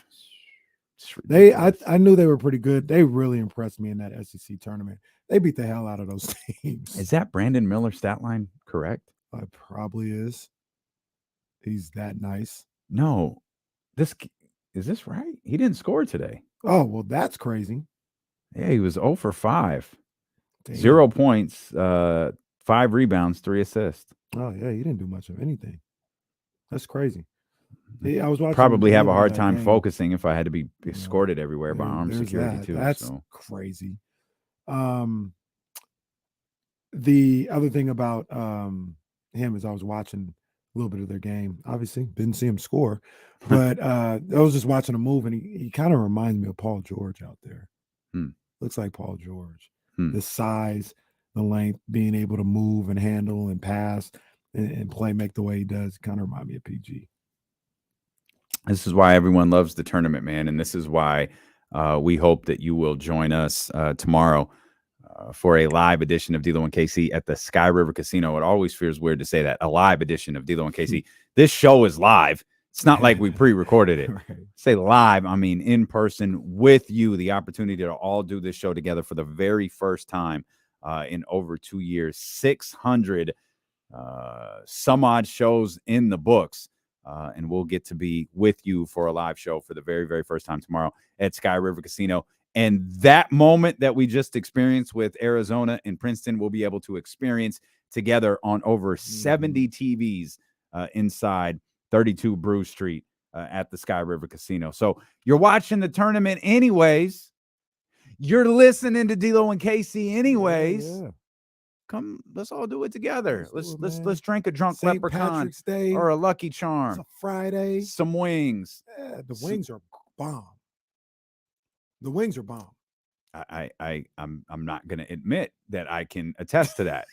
I knew they were pretty good. They really impressed me in that SEC tournament. They beat the hell out of those teams. Is that Brandon Miller's stat line correct? It probably is. He's that nice. No, is this right? He didn't score today. Oh, well, that's crazy. Yeah, he was 0 for 5. Damn. 0 points, 5 rebounds, 3 assists. Oh, yeah, he didn't do much of anything. That's crazy. I was watching. Probably have a hard time focusing if I had to be escorted everywhere by armed security too. That's crazy. The other thing about him is I was watching a little bit of their game. Obviously, didn't see him score, but I was just watching him move, and he kind of reminds me of Paul George out there. Looks like Paul George. The size, the length, being able to move and handle and pass and play, make the way he does, kind of remind me of PG. This is why everyone loves the tournament, man, and this is why we hope that you will join us tomorrow for a live edition of D-Lo and KC at the Sky River Casino. It always feels weird to say that, a live edition of D-Lo and KC. This show is live. It's not like we pre-recorded it. Right. Say live, I mean in person with you, the opportunity to all do this show together for the very first time in over 2 years. 600 some odd shows in the books. And we'll get to be with you for a live show for the very, very first time tomorrow at Sky River Casino. And that moment that we just experienced with Arizona and Princeton, we'll be able to experience together on over 70 TVs inside 32 Brew Street at the Sky River Casino. So you're watching the tournament anyways. You're listening to D-Lo and KC anyways. Yeah. Come, let's all do it together. Let's drink a drunk St. leprechaun Patrick's Day, or a Lucky Charm. It's a Friday. Some wings. Yeah, the wings are bomb. The wings are bomb. I'm not going to admit that I can attest to that.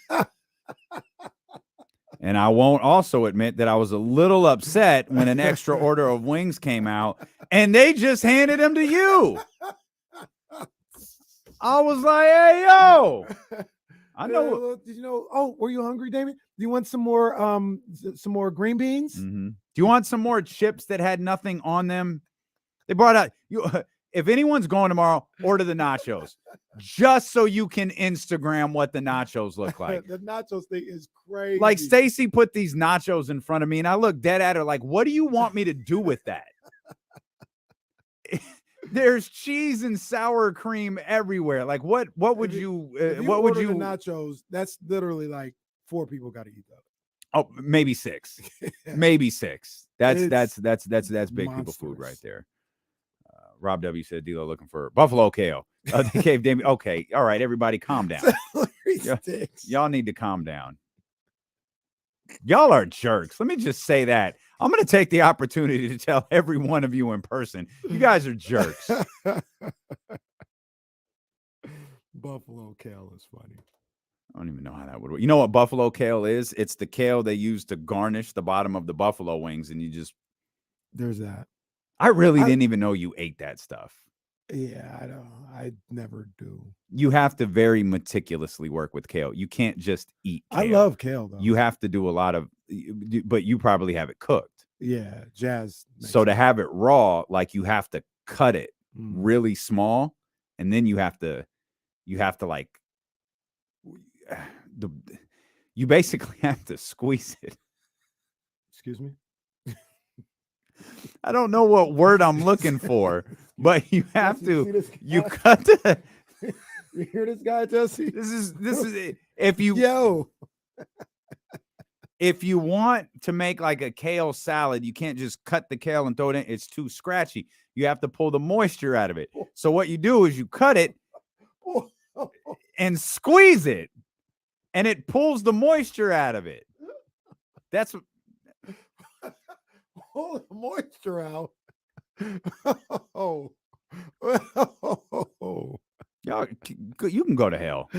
And I won't also admit that I was a little upset when an extra order of wings came out and they just handed them to you. I was like, hey, yo. I know. Did you know? Oh, were you hungry, David? Do you want some more green beans? Mm-hmm. Do you want some more chips that had nothing on them? They brought out if anyone's going tomorrow, order the nachos just so you can Instagram what the nachos look like. The nachos thing is crazy. Like Stacy put these nachos in front of me, and I looked dead at her like, "What do you want me to do with that?" There's cheese and sour cream everywhere. Like, what would you? What would you? The nachos. That's literally like 4 people got to eat that. Oh, maybe 6. Maybe 6. That's big people food right there. Rob W said D-Lo looking for buffalo kale. They gave Damien. Okay, all right, everybody, calm down. Y'all need to calm down. Y'all are jerks. Let me just say that. I'm going to take the opportunity to tell every one of you in person, you guys are jerks. Buffalo kale is funny. I don't even know how that would work. You know what buffalo kale is? It's the kale they use to garnish the bottom of the buffalo wings, and you just... There's that. I really didn't even know you ate that stuff. Yeah, I don't. I never do. You have to very meticulously work with kale. You can't just eat kale. I love kale, though. You have to do a lot of... But you probably have it cooked. Yeah, Jazz. So to have it raw, like you have to cut it really small, and then you have to like you basically have to squeeze it. Excuse me? I don't know what word I'm looking for, but you have to cut the You hear this guy, Jesse? This is if you if you want to make like a kale salad, you can't just cut the kale and throw it in. It's too scratchy. You have to pull the moisture out of it. So what you do is you cut it and squeeze it, and it pulls the moisture out of it. That's pull the moisture out. Oh. Y'all, you can go to hell.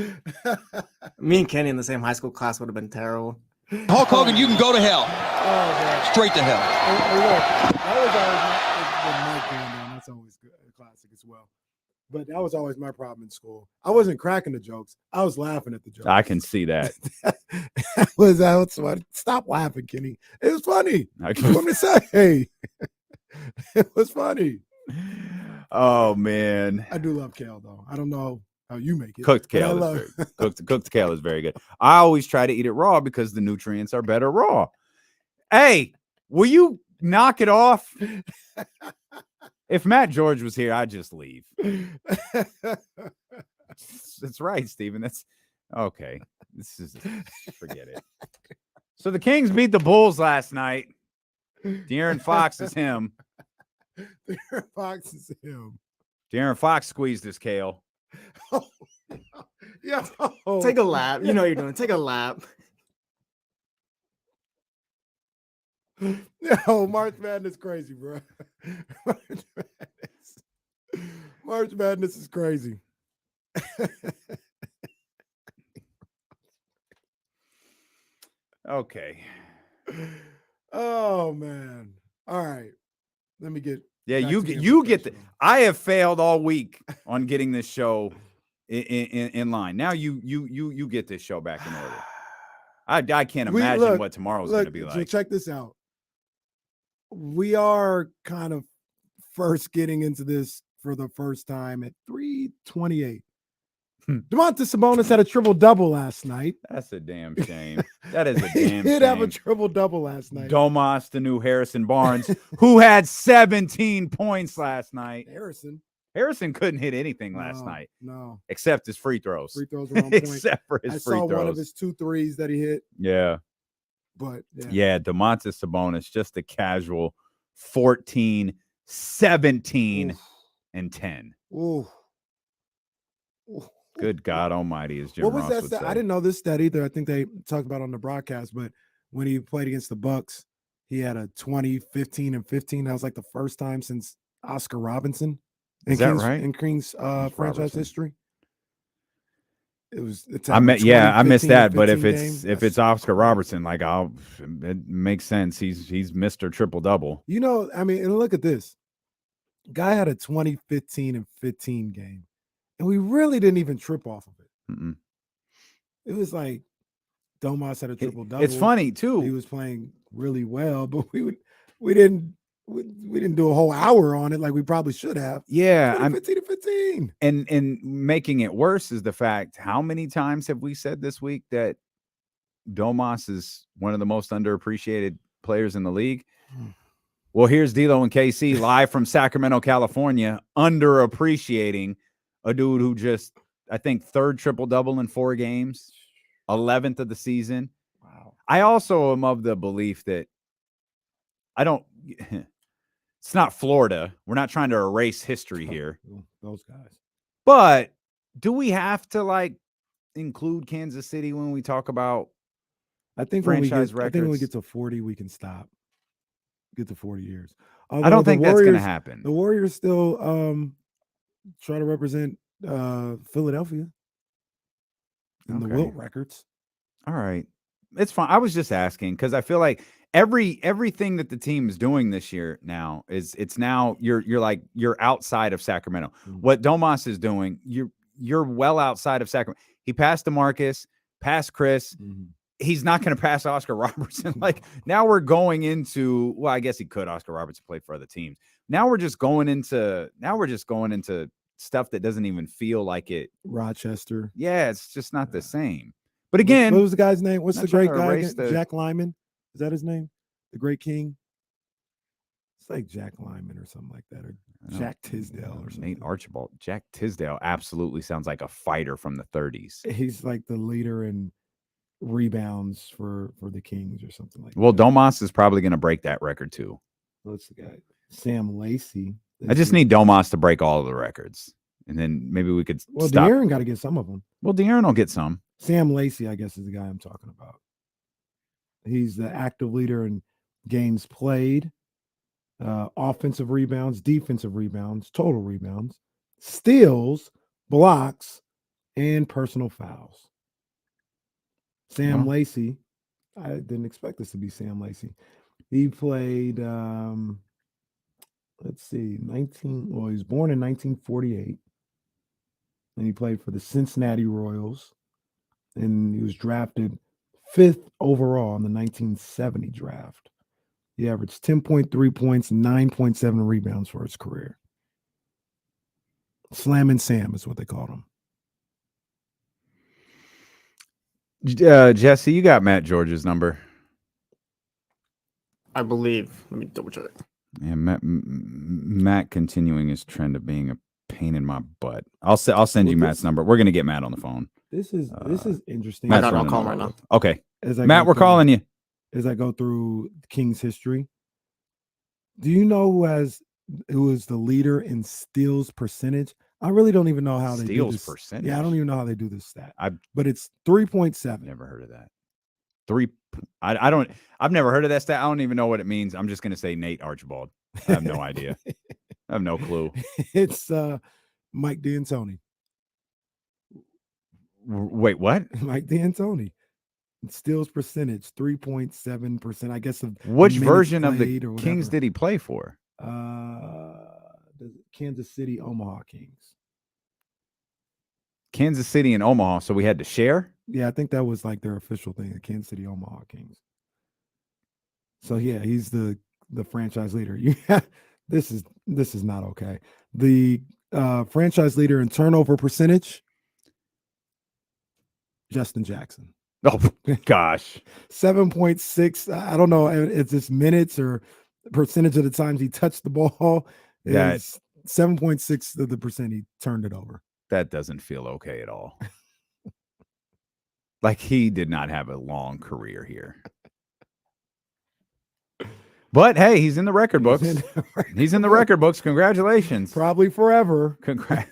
Me and Kenny in the same high school class would have been terrible. Hulk Hogan, you can go to hell. Oh, straight to hell. That's always good, a classic as well. But that was always my problem in school. I wasn't cracking the jokes. I was laughing at the jokes. I can see that. that was funny. Stop laughing, Kenny. It was funny. What to say? It was funny. Oh man, I do love kale though. I don't know how you make it. Cooked kale is very cooked kale is very good. I always try to eat it raw because the nutrients are better raw. Hey, will you knock it off? If Matt George was here, I'd just leave. That's right, Steven. That's okay. Forget it. So the Kings beat the Bulls last night. De'Aaron Fox is him. De'Aaron Fox is him. De'Aaron Fox squeezed his kale. Yeah. Take a lap. You know what you're doing. Take a lap. Yo, March Madness crazy, bro. March Madness is crazy. Okay. Oh man. All right. Let me get. Yeah, you get the. I have failed all week on getting this show in line. Now you get this show back in order. I can't imagine what tomorrow's going to be like. So check this out. We are kind of first getting into this for the first time at 3:28. Domantas Sabonis had a triple-double last night. That's a damn shame. That is a damn shame. He did have a triple-double last night. Domas, the new Harrison Barnes, who had 17 points last night. Harrison couldn't hit anything last night. No. Except his free throws. Free throws were on point. Except for his free throws. I saw one of his 2 threes that he hit. Yeah. But yeah, Domantas Sabonis, just a casual 14, 17, and 10. Ooh. Good God Almighty, as Jim What was Ross that would stat? say. I didn't know this stat either. I think they talked about it on the broadcast, but when he played against the Bucks, he had a 20, 15, and 15. That was like the first time since Oscar Robinson in Is that Kings, right? in Kings franchise history. It was. I missed that. But if it's Oscar Robertson, like it makes sense. He's Mr. Triple Double. You know, I mean, and look at this. Guy had a 20, 15, and 15 game. And we really didn't even trip off of it. Mm-mm. It was like Domas had a triple double. It's funny too. He was playing really well, but we didn't do a whole hour on it like we probably should have. Yeah, 15 to 15. And making it worse is the fact, how many times have we said this week that Domas is one of the most underappreciated players in the league? Well, here's D'Lo and KC live from Sacramento, California, underappreciating a dude who just, I think, 3rd triple-double in 4 games, 11th of the season. Wow. I also am of the belief that it's not Florida. We're not trying to erase history here. Those guys. But do we have to include Kansas City when we talk about franchise records? I think when we get to 40, we can stop. Get to 40 years. Although I don't think that's going to happen. The Warriors still try to represent Philadelphia in the Wilt records. All right. It's fine. I was just asking because I feel like everything that the team is doing this year now it's now you're outside of Sacramento. Mm-hmm. What Domas is doing, you're well outside of Sacramento. He passed DeMarcus, passed Chris. Mm-hmm. He's not going to pass Oscar Robertson. Now we're going into, well, I guess he could. Oscar Robertson played for other teams. Now we're just going into stuff that doesn't even feel like it. Rochester. Yeah, it's just not the same. But again, what was the guy's name? What's the great guy? Jack Lyman. Is that his name? The Great King. It's like Jack Lyman or something like that. Or Jack Tisdale or something. Nate Archibald. Jack Tisdale absolutely sounds like a fighter from the 30s. He's like the leader in rebounds for the Kings or something like Well, that. Domas is probably going to break that record too. What's the guy? Sam Lacey. I just need Domas to break all of the records, and then maybe we could Well, stop. De'Aaron got to get some of them. Well, De'Aaron will get some. Sam Lacey, I guess, is the guy I'm talking about. He's the active leader in games played, offensive rebounds, defensive rebounds, total rebounds, steals, blocks, and personal fouls. Sam Lacey, I didn't expect this to be Sam Lacey. He played, let's see, he was born in 1948. And he played for the Cincinnati Royals. And he was drafted 5th overall in the 1970 draft. He averaged 10.3 points, 9.7 rebounds for his career. Slammin' Sam is what they called him. Jesse, you got Matt George's number? I believe. Let me double check. Yeah, Matt continuing his trend of being a pain in my butt. I'll send you Matt's number. We're gonna get Matt on the phone. This is interesting. Matt's I'll call him right now. Okay, Matt, we're calling you. As I go through Kings history, do you know who is the leader in steals percentage? I really don't even know how they do this. Percentage. Yeah, I don't even know how they do this stat. But it's 3.7. Never heard of that. I've never heard of that stat. I don't even know what it means. I'm just gonna say Nate Archibald. I have no idea. I have no clue. It's Mike D'Antoni. Wait, what? Mike D'Antoni. Steals percentage 3.7%. I guess of which version of the or Kings did he play for? The Kansas City Omaha Kings. Kansas City and Omaha. So we had to share. Yeah, I think that was like their official thing, the Kansas City Omaha Kings. So yeah, he's the franchise leader. Yeah, this is not okay. The franchise leader in turnover percentage, Justin Jackson. Oh gosh, 7.6. I don't know. It's just minutes or percentage of the times he touched the ball. Is 7.6 of the percent he turned it over. That doesn't feel okay at all. Like he did not have a long career here. But hey, he's in the record books. He's in the record books. Congratulations. Probably forever. Congrats.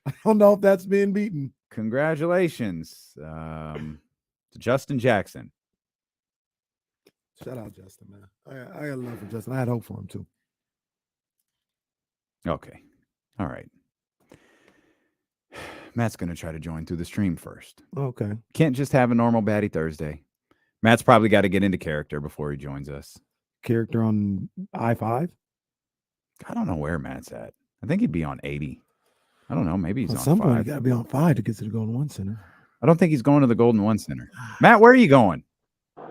I don't know if that's being beaten. Congratulations to Justin Jackson. Shout out Justin, man. I got love for Justin. I had hope for him too. Okay. All right. Matt's going to try to join through the stream first. Okay. Can't just have a normal Batty Thursday. Matt's probably got to get into character before he joins us. Character on I-5? I don't know where Matt's at. I think he'd be on 80. I don't know. Maybe he's on some 5. point, you got to be on 5 to get to the Golden One Center. I don't think he's going to the Golden One Center. Matt, where are you going?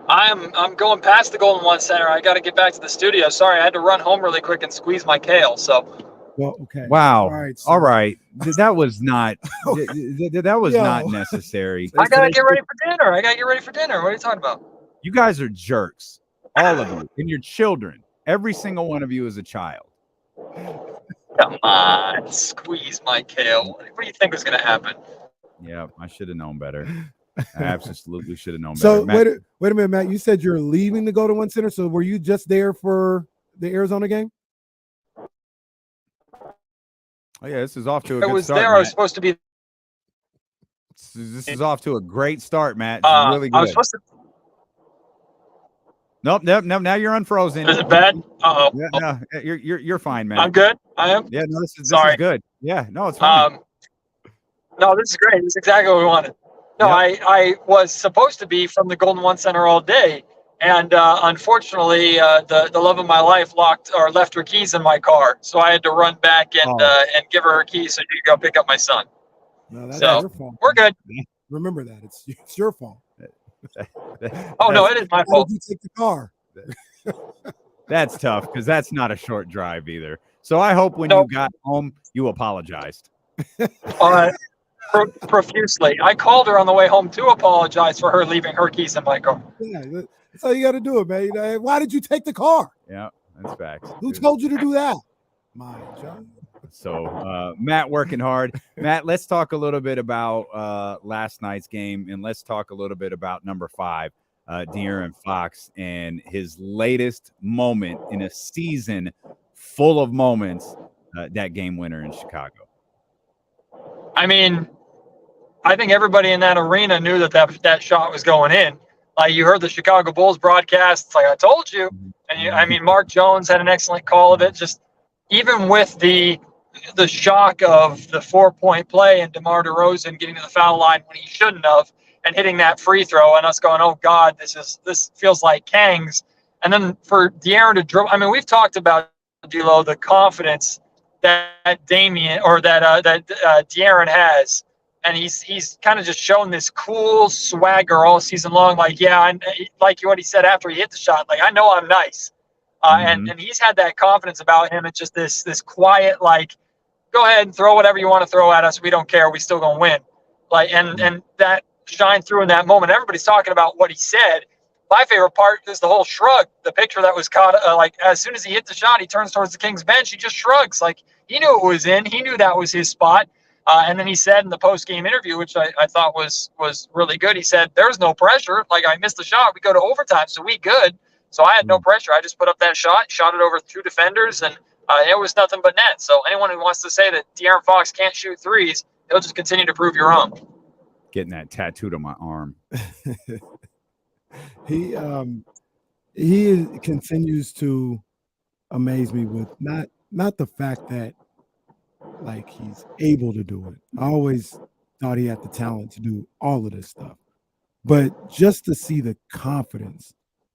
I'm going past the Golden One Center. I got to get back to the studio. Sorry, I had to run home really quick and squeeze my kale. So. Well, okay. Wow. All right. That was not. That was not necessary. I gotta get ready for dinner. What are you talking about? You guys are jerks, all of you, and your children. Every single one of you is a child. Come on, squeeze my kale. What do you think was gonna happen? Yeah, I should have known better. I absolutely should have known better. So Matt, wait a minute, Matt. You said you're leaving the Golden One Center. So were you just there for the Arizona game? Oh yeah, this is off to a good start. I was there. Matt. I was supposed to be. This is off to a great start, Matt. Really good. I was supposed to. Nope. Now you're unfrozen. Is it bad? Uh-oh. Yeah, no, you're fine, man. I'm good. I am. Yeah, no, this is good. Yeah, no, it's fine. No, this is great. This is exactly what we wanted. No, yep. I was supposed to be from the Golden One Center all day, and unfortunately, the love of my life left her keys in my car, so I had to run back and give her keys so she could go pick up my son. No, that's your fault. We're good. Remember that it's your fault. Oh no, it is my fault. Why did you take the car? That's tough because that's not a short drive either. So I hope when you got home, you apologized. Profusely. I called her on the way home to apologize for her leaving her keys in my car. Yeah, that's how you got to do it, man. Why did you take the car? Yeah, that's facts. Who told you to do that? My job. So Matt working hard. Matt, let's talk a little bit about last night's game, and let's talk a little bit about number 5, De'Aaron Fox, and his latest moment in a season full of moments, that game winner in Chicago. I mean, I think everybody in that arena knew that shot was going in. Like, you heard the Chicago Bulls broadcast. It's like, I told you. And Mark Jones had an excellent call of it. Just even with the shock of the 4-point play and DeMar DeRozan getting to the foul line when he shouldn't have and hitting that free throw, and us going, oh God, this feels like Kangs. And then for De'Aaron to dribble, I mean, we've talked about, D'Lo, the confidence that De'Aaron has. And he's kind of just shown this cool swagger all season long. Like, yeah, like what he said after he hit the shot. Like, I know I'm nice, and he's had that confidence about him. It's just this quiet, like, go ahead and throw whatever you want to throw at us. We don't care. We still gonna win. Like, and that shined through in that moment. Everybody's talking about what he said. My favorite part is the whole shrug. The picture that was caught, like, as soon as he hit the shot, he turns towards the Kings bench. He just shrugs. Like, he knew it was in. He knew that was his spot. And then he said in the post-game interview, which I thought was really good, he said, there's no pressure. Like, I missed the shot. We go to overtime, so we good. So I had no pressure. I just put up that shot it over 2 defenders, and it was nothing but net. So anyone who wants to say that De'Aaron Fox can't shoot threes, he'll just continue to prove you wrong. Getting that tattooed on my arm. He continues to amaze me with not the fact that, like, he's able to do it. I always thought he had the talent to do all of this stuff, but just to see the confidence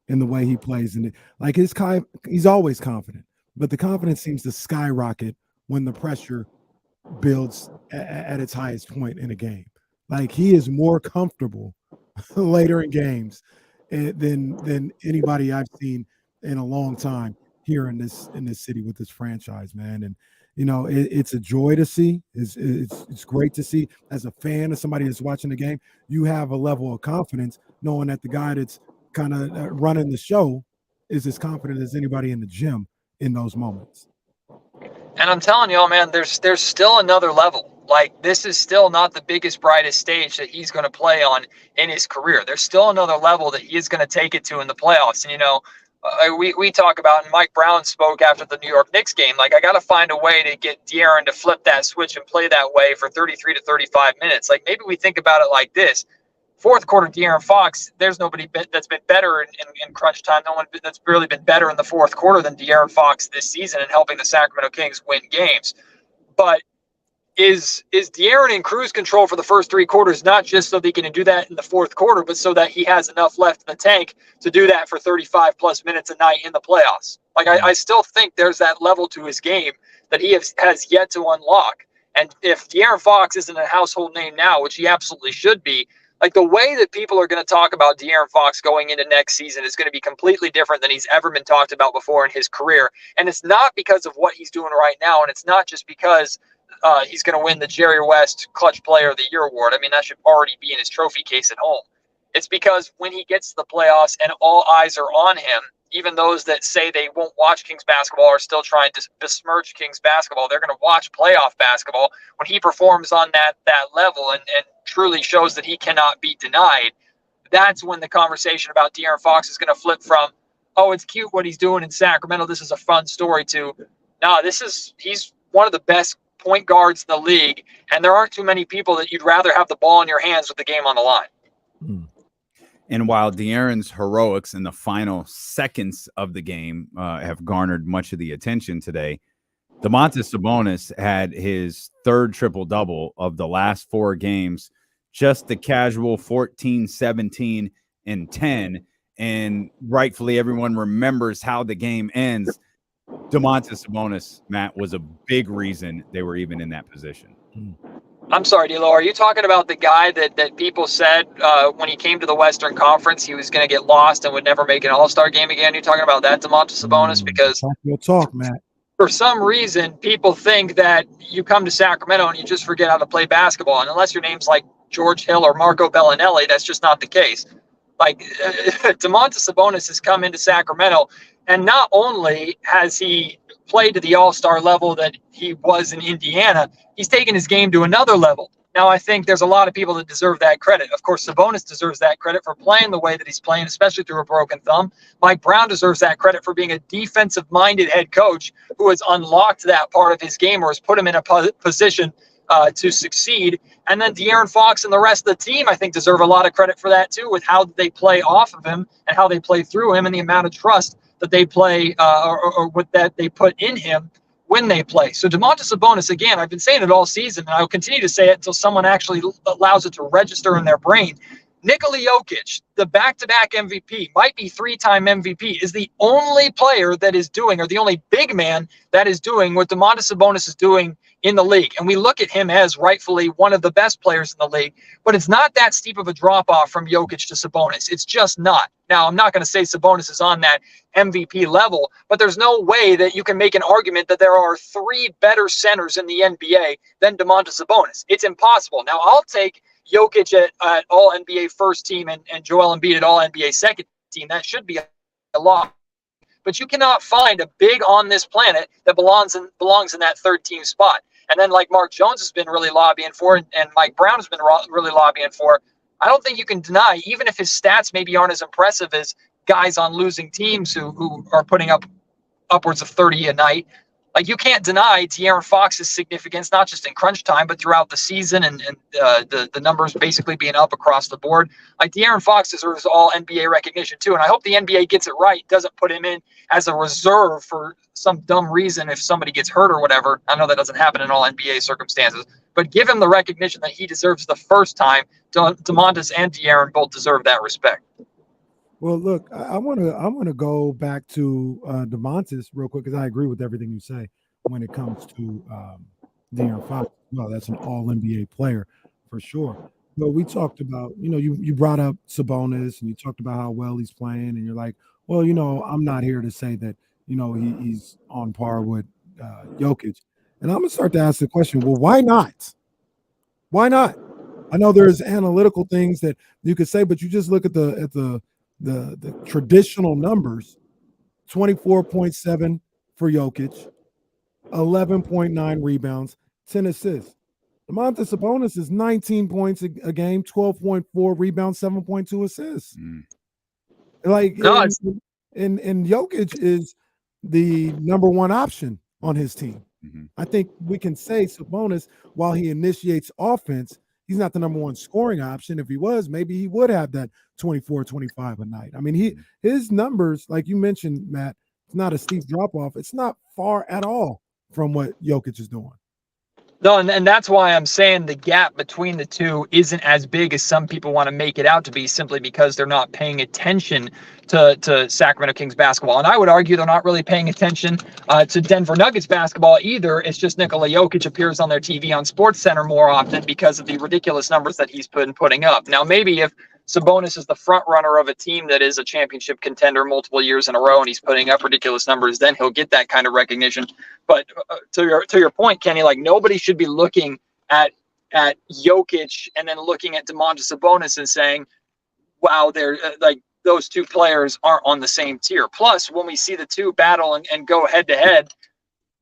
in the way he plays, and like he's always confident, but the confidence seems to skyrocket when the pressure builds at its highest point in a game. Like, he is more comfortable later in games than anybody I've seen in a long time here in this city with this franchise, man. And you know, it's a joy to see. It's great to see. As a fan, as somebody that's watching the game, you have a level of confidence knowing that the guy that's kind of running the show is as confident as anybody in the gym in those moments. And I'm telling y'all, man, there's still another level. Like, this is still not the biggest, brightest stage that he's going to play on in his career. There's still another level that he is going to take it to in the playoffs. And, you know, we talk about, and Mike Brown spoke after the New York Knicks game, like, I got to find a way to get De'Aaron to flip that switch and play that way for 33 to 35 minutes. Like, maybe we think about it like this. Fourth quarter, De'Aaron Fox, there's nobody that's been better in crunch time. No one that's really been better in the fourth quarter than De'Aaron Fox this season and helping the Sacramento Kings win games. But is De'Aaron in cruise control for the first 3 quarters, not just so that he can do that in the fourth quarter, but so that he has enough left in the tank to do that for 35 plus minutes a night in the playoffs? Like, I still think there's that level to his game that he has yet to unlock. And if De'Aaron Fox isn't a household name now, which he absolutely should be, like, the way that people are going to talk about De'Aaron Fox going into next season is going to be completely different than he's ever been talked about before in his career. And it's not because of what he's doing right now, and it's not just because he's going to win the Jerry West Clutch Player of the Year award. I mean, that should already be in his trophy case at home. It's because when he gets to the playoffs and all eyes are on him, even those that say they won't watch Kings basketball are still trying to besmirch Kings basketball. They're going to watch playoff basketball when he performs on that level and truly shows that he cannot be denied. That's when the conversation about De'Aaron Fox is going to flip from, oh, it's cute what he's doing in Sacramento, this is a fun story, to, no, he's one of the best point guards in the league, and there aren't too many people that you'd rather have the ball in your hands with the game on the line. And while De'Aaron's heroics in the final seconds of the game have garnered much of the attention today, Domantas Sabonis had his 3rd triple-double of the last 4 games, just the casual 14, 17, and 10. And rightfully, everyone remembers how the game ends. Domantas Sabonis, Matt, was a big reason they were even in that position. I'm sorry, D'Lo, are you talking about the guy that people said when he came to the Western Conference he was going to get lost and would never make an All-Star game again? You're talking about that Domantas Sabonis? Because we'll talk, Matt. For some reason, people think that you come to Sacramento and you just forget how to play basketball. And unless your name's like George Hill or Marco Bellinelli, that's just not the case. Like, Domantas Sabonis has come into Sacramento, and not only has he play to the all-star level that he was in Indiana, he's taken his game to another level. Now, I think there's a lot of people that deserve that credit. Of course, Sabonis deserves that credit for playing the way that he's playing, especially through a broken thumb. Mike Brown deserves that credit for being a defensive-minded head coach who has unlocked that part of his game or has put him in a position to succeed. And then De'Aaron Fox and the rest of the team, I think, deserve a lot of credit for that, too, with how they play off of him and how they play through him and the amount of trust that they play or with that they put in him when they play. So Domantas Sabonis, again, I've been saying it all season, and I will continue to say it until someone actually allows it to register in their brain. Nikola Jokic, the back-to-back MVP, might be 3-time MVP, is the only player that is doing, or the only big man that is doing what Domantas Sabonis is doing in the league. And we look at him as rightfully one of the best players in the league, but it's not that steep of a drop-off from Jokic to Sabonis. It's just not. Now, I'm not going to say Sabonis is on that MVP level, but there's no way that you can make an argument that there are 3 better centers in the NBA than Domantas Sabonis. It's impossible. Now, I'll take Jokic at all-NBA first team and Joel Embiid at all-NBA second team. That should be a lot. But you cannot find a big on this planet that belongs in that third-team spot. And then like Mark Jones has been really lobbying for and Mike Brown has been really lobbying for, I don't think you can deny, even if his stats maybe aren't as impressive as guys on losing teams who are putting up upwards of 30 a night, like you can't deny De'Aaron Fox's significance, not just in crunch time, but throughout the season and the numbers basically being up across the board. Like De'Aaron Fox deserves all NBA recognition too. And I hope the NBA gets it right, doesn't put him in as a reserve for some dumb reason if somebody gets hurt or whatever. I know that doesn't happen in all NBA circumstances, but give him the recognition that he deserves the first time. Domantas and De'Aaron both deserve that respect. Well, look, I want to go back to Domantas real quick because I agree with everything you say when it comes to De'Aaron Fox. Well, that's an all-NBA player for sure. But we talked about, you brought up Sabonis and you talked about how well he's playing, and you're like, well, I'm not here to say that, he's on par with Jokic. And I'm gonna start to ask the question, well, why not? Why not? I know there's analytical things that you could say, but you just look at the traditional numbers, 24.7 for Jokic, 11.9 rebounds, 10 assists. Domantas Sabonis is 19 points a game, 12.4 rebounds, 7.2 assists. And Jokic is the number one option on his team. Mm-hmm. I think we can say Sabonis, while he initiates offense, he's not the number one scoring option. If he was, maybe he would have that 24, 25 a night. I mean, his numbers, like you mentioned, Matt, it's not a steep drop-off. It's not far at all from what Jokic is doing. No, and that's why I'm saying the gap between the two isn't as big as some people want to make it out to be, simply because they're not paying attention to Sacramento Kings basketball. And I would argue they're not really paying attention to Denver Nuggets basketball either. It's just Nikola Jokic appears on their TV on SportsCenter more often because of the ridiculous numbers that he's been putting up. Now, maybe if Sabonis is the front runner of a team that is a championship contender multiple years in a row and he's putting up ridiculous numbers, then he'll get that kind of recognition. But to your point, Kenny, like nobody should be looking at Jokic and then looking at Domantas Sabonis and saying, wow, they're like those two players aren't on the same tier. Plus, when we see the two battle and go head to head,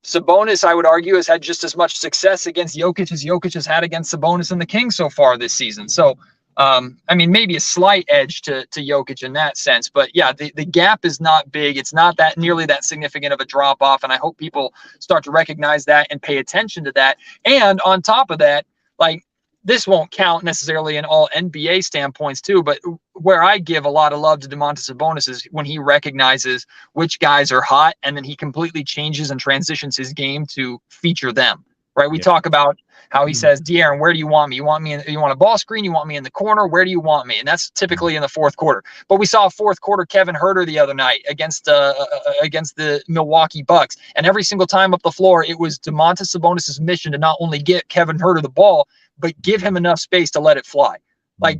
Sabonis, I would argue, has had just as much success against Jokic as Jokic has had against Sabonis and the Kings so far this season. So, I mean, maybe a slight edge to Jokic in that sense, but yeah, the gap is not big. It's not that nearly that significant of a drop off. And I hope people start to recognize that and pay attention to that. And on top of that, like this won't count necessarily in all NBA standpoints too, but where I give a lot of love to Domantas Sabonis is when he recognizes which guys are hot and then he completely changes and transitions his game to feature them. Right. We talk about how he says, De'Aaron, where do you want me? You want a ball screen? You want me in the corner? Where do you want me? And that's typically in the fourth quarter. But we saw a fourth quarter Kevin Huerter the other night against the Milwaukee Bucks. And every single time up the floor, it was Domantas Sabonis' mission to not only get Kevin Huerter the ball, but give him enough space to let it fly. Like,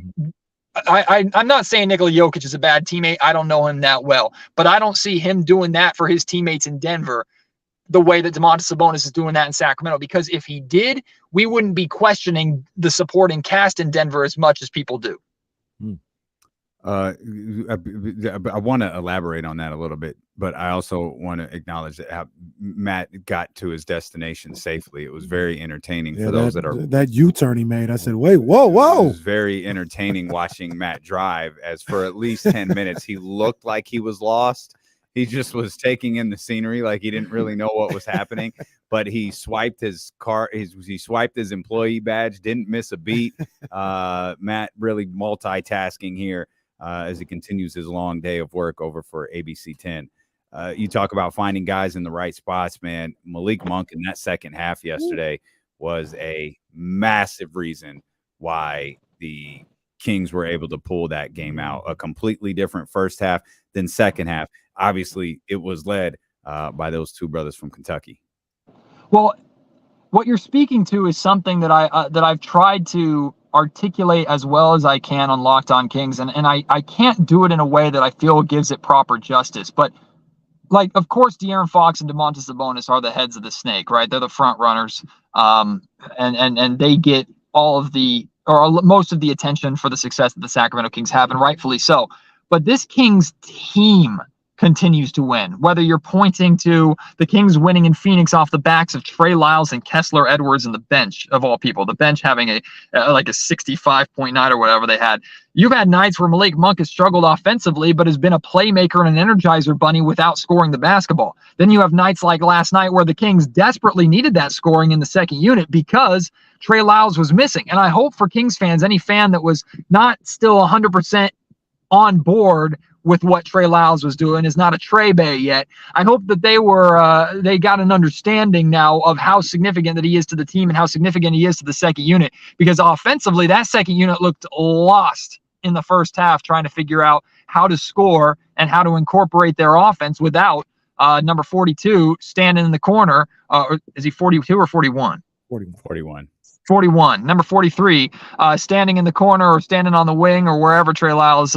I'm not saying Nikola Jokic is a bad teammate. I don't know him that well. But I don't see him doing that for his teammates in Denver the way that Domantas Sabonis is doing that in Sacramento, because if he did, we wouldn't be questioning the supporting cast in Denver as much as people do. I want to elaborate on that a little bit, but I also want to acknowledge that how Matt got to his destination safely. It was very entertaining for those that are that U-turn he made. I said, "Wait, whoa!" It was very entertaining watching Matt drive, as for at least 10 minutes he looked like he was lost. He just was taking in the scenery like he didn't really know what was happening. But he swiped his car. He swiped his employee badge. Didn't miss a beat. Matt really multitasking here. As he continues his long day of work over for ABC 10. You talk about finding guys in the right spots, man. Malik Monk in that second half yesterday was a massive reason why the Kings were able to pull that game out. A completely different first half than second half. Obviously, it was led by those two brothers from Kentucky. Well, what you're speaking to is something that I've tried to articulate as well as I can on Locked On Kings, and I can't do it in a way that I feel gives it proper justice. But like, of course, De'Aaron Fox and Domantas Sabonis are the heads of the snake, right? They're the front runners, and they get all of the or most of the attention for the success that the Sacramento Kings have, and rightfully so. But this Kings team continues to win. Whether you're pointing to the Kings winning in Phoenix off the backs of Trey Lyles and Kessler Edwards and the bench, of all people, the bench having a 65.9 or whatever they had. You've had nights where Malik Monk has struggled offensively, but has been a playmaker and an energizer bunny without scoring the basketball. Then you have nights like last night where the Kings desperately needed that scoring in the second unit because Trey Lyles was missing. And I hope for Kings fans, any fan that was not still 100% on board with what Trey Lyles was doing, is not a Trey Bay yet. I hope that they got an understanding now of how significant that he is to the team and how significant he is to the second unit, because offensively that second unit looked lost in the first half trying to figure out how to score and how to incorporate their offense without number 42 standing in the corner. Or is he 42 or 41? 41. 41, number 43, standing in the corner or standing on the wing or wherever Trey Lyles,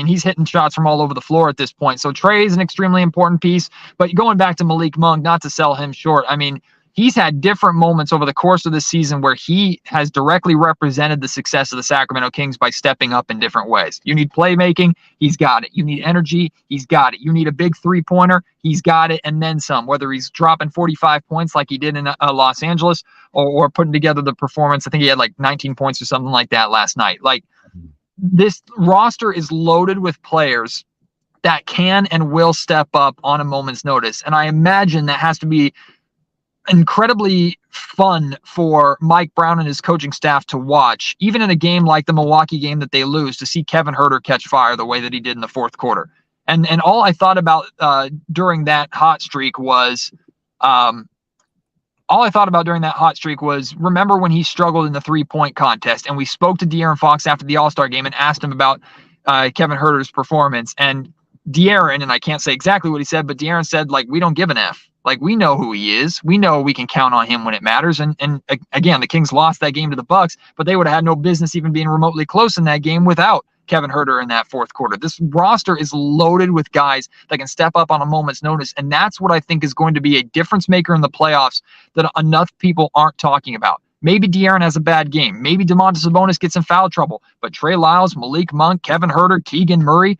he's hitting shots from all over the floor at this point. So Trey is an extremely important piece, but going back to Malik Monk, not to sell him short, I mean, he's had different moments over the course of the season where he has directly represented the success of the Sacramento Kings by stepping up in different ways. You need playmaking, he's got it. You need energy, he's got it. You need a big three-pointer, he's got it, and then some, whether he's dropping 45 points like he did in Los Angeles or putting together the performance. I think he had like 19 points or something like that last night. Like, this roster is loaded with players that can and will step up on a moment's notice. And I imagine that has to be incredibly fun for Mike Brown and his coaching staff to watch, even in a game like the Milwaukee game that they lose, to see Kevin Huerter catch fire the way that he did in the fourth quarter. And all I thought about during that hot streak was remember when he struggled in the three-point contest, and we spoke to De'Aaron Fox after the All-Star game and asked him about Kevin Huerter's performance. And De'Aaron, and I can't say exactly what he said, but De'Aaron said, like, we don't give an F. Like, we know who he is. We know we can count on him when it matters. And again, the Kings lost that game to the Bucks, but they would have had no business even being remotely close in that game without Kevin Huerter in that fourth quarter. This roster is loaded with guys that can step up on a moment's notice, and that's what I think is going to be a difference maker in the playoffs that enough people aren't talking about. Maybe De'Aaron has a bad game. Maybe Domantas Sabonis gets in foul trouble. But Trey Lyles, Malik Monk, Kevin Huerter, Keegan Murray,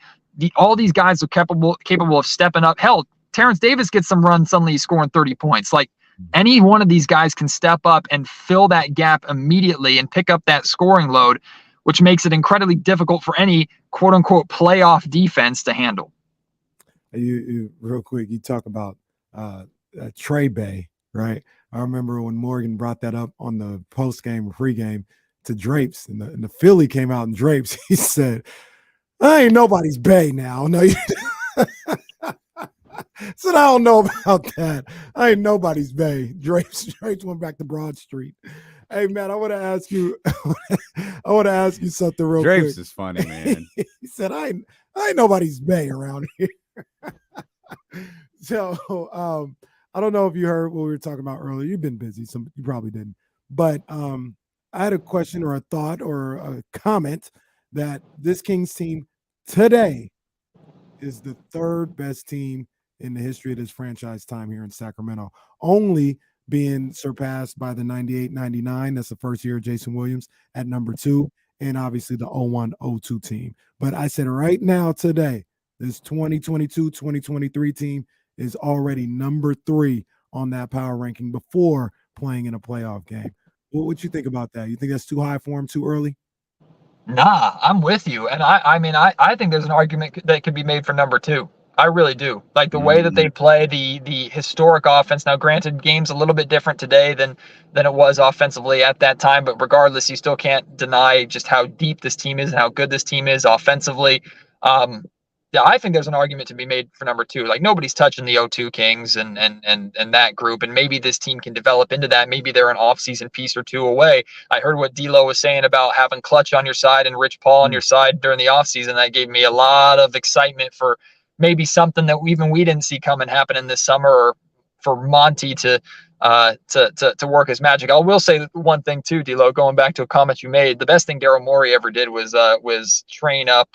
all these guys are capable of stepping up. Hell, Terrence Davis gets some run, suddenly he's scoring 30 points. Like, any one of these guys can step up and fill that gap immediately and pick up that scoring load, which makes it incredibly difficult for any quote-unquote playoff defense to handle. You real quick, you talk about Trey Bay, right? I remember when Morgan brought that up on the post-game or pre-game to Drapes, and the Philly came out and Drapes, he said, I ain't nobody's Bay now. No, said, I don't know about that. I ain't nobody's Bay. Drapes went back to Broad Street. Hey, man, I want to ask you something real quick. Drapes is funny, man. He said, I ain't nobody's Bay around here. So I don't know if you heard what we were talking about earlier. You've been busy, so you probably didn't. But I had a question or a thought or a comment that this Kings team today is the third best team in the history of this franchise time here in Sacramento, only being surpassed by the 98-99. That's the first year of Jason Williams at number 2, and obviously the 01-02 team. But I said right now today, this 2022-2023 team is already number 3 on that power ranking before playing in a playoff game. What you think about that? You think that's too high for him too early? Nah, I'm with you. And I mean, I think there's an argument that could be made for number 2. I really do. Like the way that they play, the historic offense. Now, granted, game's a little bit different today than it was offensively at that time, but regardless, you still can't deny just how deep this team is and how good this team is offensively. Yeah, I think there's an argument to be made for number 2. Like nobody's touching the 02 Kings and that group, and maybe this team can develop into that. Maybe they're an off-season piece or 2 away. I heard what D'Lo was saying about having Clutch on your side and Rich Paul on your side during the offseason. That gave me a lot of excitement for maybe something that we didn't see coming happening this summer, or for Monty to work his magic. I will say one thing too, D'Lo, going back to a comment you made. The best thing Daryl Morey ever did was train up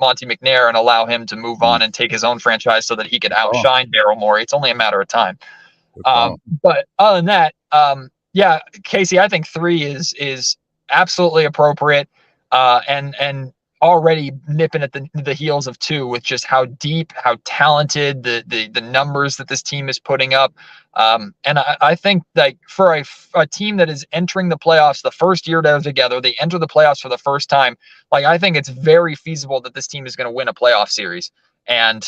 Monty McNair and allow him to move on and take his own franchise so that he could outshine Daryl Morey. It's only a matter of time. But other than that, yeah, Casey, I think 3 is absolutely appropriate, and already nipping at the heels of 2 with just how deep, how talented the numbers that this team is putting up. And I think like for a team that is entering the playoffs the first year they're together, they enter the playoffs for the first time. Like I think it's very feasible that this team is going to win a playoff series. And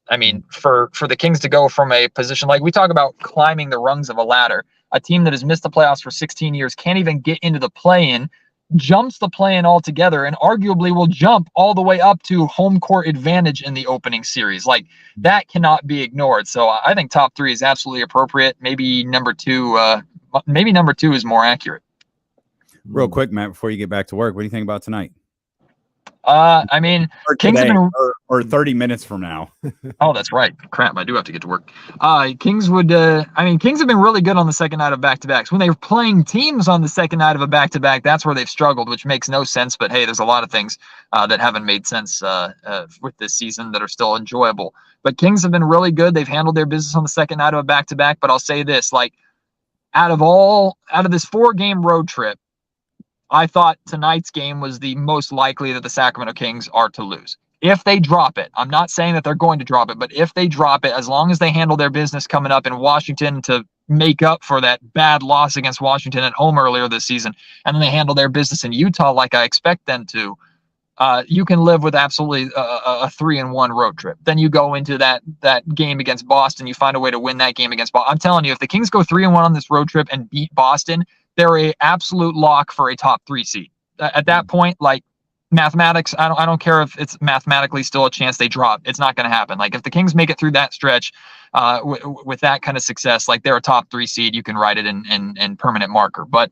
I mean, for the Kings to go from a position like we talk about climbing the rungs of a ladder, a team that has missed the playoffs for 16 years can't even get into the play-in, jumps the play-in altogether, and arguably will jump all the way up to home court advantage in the opening series. Like that cannot be ignored. So I think top 3 is absolutely appropriate. Maybe number 2 is more accurate. Real quick, Matt, before you get back to work, what do you think about tonight? I mean, Kings have been or 30 minutes from now. Oh, that's right. Crap, I do have to get to work. Kings have been really good on the second night of back-to-backs. When they're playing teams on the second night of a back-to-back, that's where they've struggled, which makes no sense. But hey, there's a lot of things that haven't made sense with this season that are still enjoyable. But Kings have been really good. They've handled their business on the second night of a back-to-back. But I'll say this, like out of this 4-game road trip, I thought tonight's game was the most likely that the Sacramento Kings are to lose. If they drop it, I'm not saying that they're going to drop it, but if they drop it, as long as they handle their business coming up in Washington to make up for that bad loss against Washington at home earlier this season, and then they handle their business in Utah like I expect them to, you can live with absolutely a 3-1 road trip. Then you go into that game against Boston, you find a way to win that game against Boston. I'm telling you, if the Kings go 3-1 on this road trip and beat Boston, they're a absolute lock for a top 3 seed. At that point, like mathematics, I don't care if it's mathematically still a chance they drop. It's not going to happen. Like if the Kings make it through that stretch with that kind of success, like they're a top 3 seed, you can write it in permanent marker. But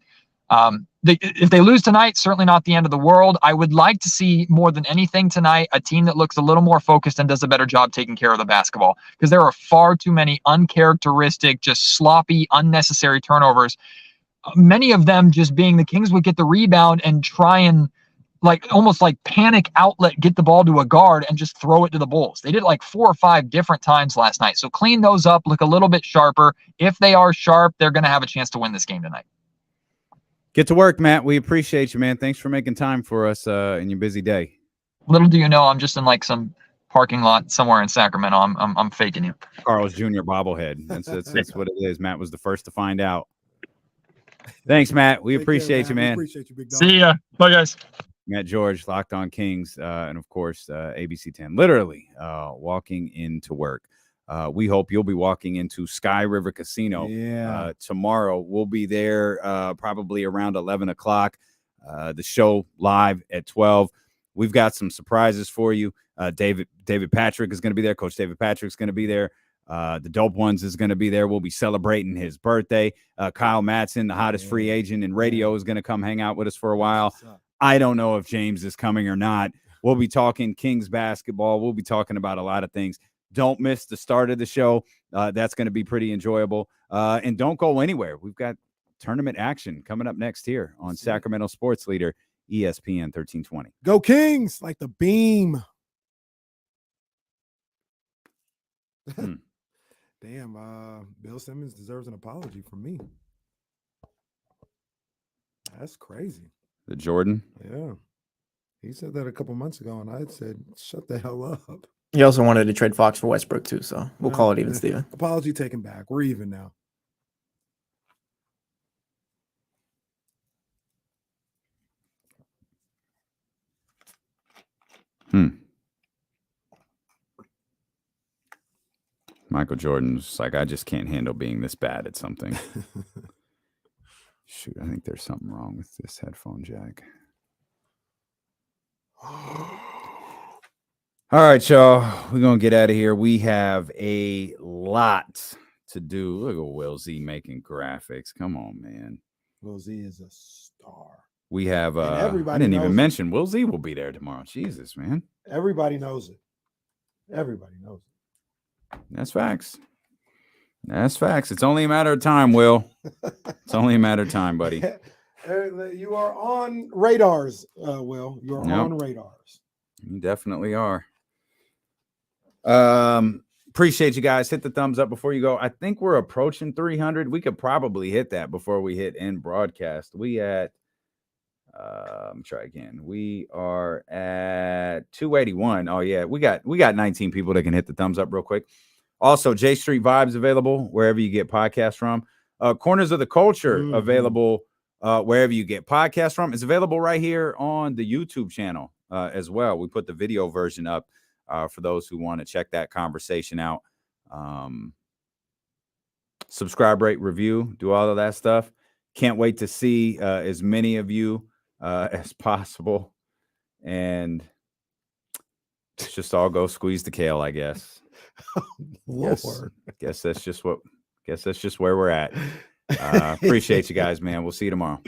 if they lose tonight, certainly not the end of the world. I would like to see more than anything tonight a team that looks a little more focused and does a better job taking care of the basketball, because there are far too many uncharacteristic, just sloppy, unnecessary turnovers. Many of them just being the Kings would get the rebound and try and almost like panic outlet, get the ball to a guard and just throw it to the Bulls. They did like 4 or 5 different times last night. So clean those up, look a little bit sharper. If they are sharp, they're going to have a chance to win this game tonight. Get to work, Matt. We appreciate you, man. Thanks for making time for us in your busy day. Little do you know, I'm just in like some parking lot somewhere in Sacramento. I'm faking you. Carl's Jr. bobblehead. That's what it is. Matt was the first to find out. Thanks, Matt. We appreciate you, man. Appreciate you, big dog. See ya. Bye, guys. Matt George, Locked On Kings, and of course, ABC 10, literally walking into work. We hope you'll be walking into Sky River Casino tomorrow. We'll be there probably around 11 o'clock. The show live at 12. We've got some surprises for you. David Patrick is going to be there. Coach David Patrick's going to be there. The Dope Ones is going to be there. We'll be celebrating his birthday. Kyle Madsen, the hottest free agent in radio, is going to come hang out with us for a while. I don't know if James is coming or not. We'll be talking Kings basketball. We'll be talking about a lot of things. Don't miss the start of the show. That's going to be pretty enjoyable. And don't go anywhere. We've got tournament action coming up next here on Sacramento Sports Leader, ESPN 1320. Go Kings, like the beam. Damn, Bill Simmons deserves an apology from me. That's crazy. The Jordan. Yeah. He said that a couple months ago, and I said, shut the hell up. He also wanted to trade Fox for Westbrook, too, so we'll call it even, Steven. Apology taken back. We're even now. Michael Jordan's like, I just can't handle being this bad at something. Shoot, I think there's something wrong with this headphone jack. All right, y'all. We're going to get out of here. We have a lot to do. Look at Will Z making graphics. Come on, man. Will Z is a star. We have, I everybody didn't knows even it. mention, Will Z will be there tomorrow. Jesus, man. Everybody knows it. Everybody knows it. That's facts. That's facts. It's only a matter of time, Will. It's only a matter of time, buddy. You are on radars, Will. You are on radars. You definitely are. Appreciate you guys. Hit the thumbs up before you go. I think we're approaching 300. We could probably hit that before we hit end broadcast. We at try again. We are at 281. Oh yeah, we got 19 people that can hit the thumbs up real quick. Also, J Street Vibes available wherever you get podcasts from. Corners of the Culture available wherever you get podcasts from. It's available right here on the YouTube channel as well. We put the video version up for those who want to check that conversation out. Subscribe, rate, review, do all of that stuff. Can't wait to see as many of you as possible. And let's just all go squeeze the kale, I guess. Lord. Guess that's just where we're at. Appreciate you guys, man. We'll see you tomorrow.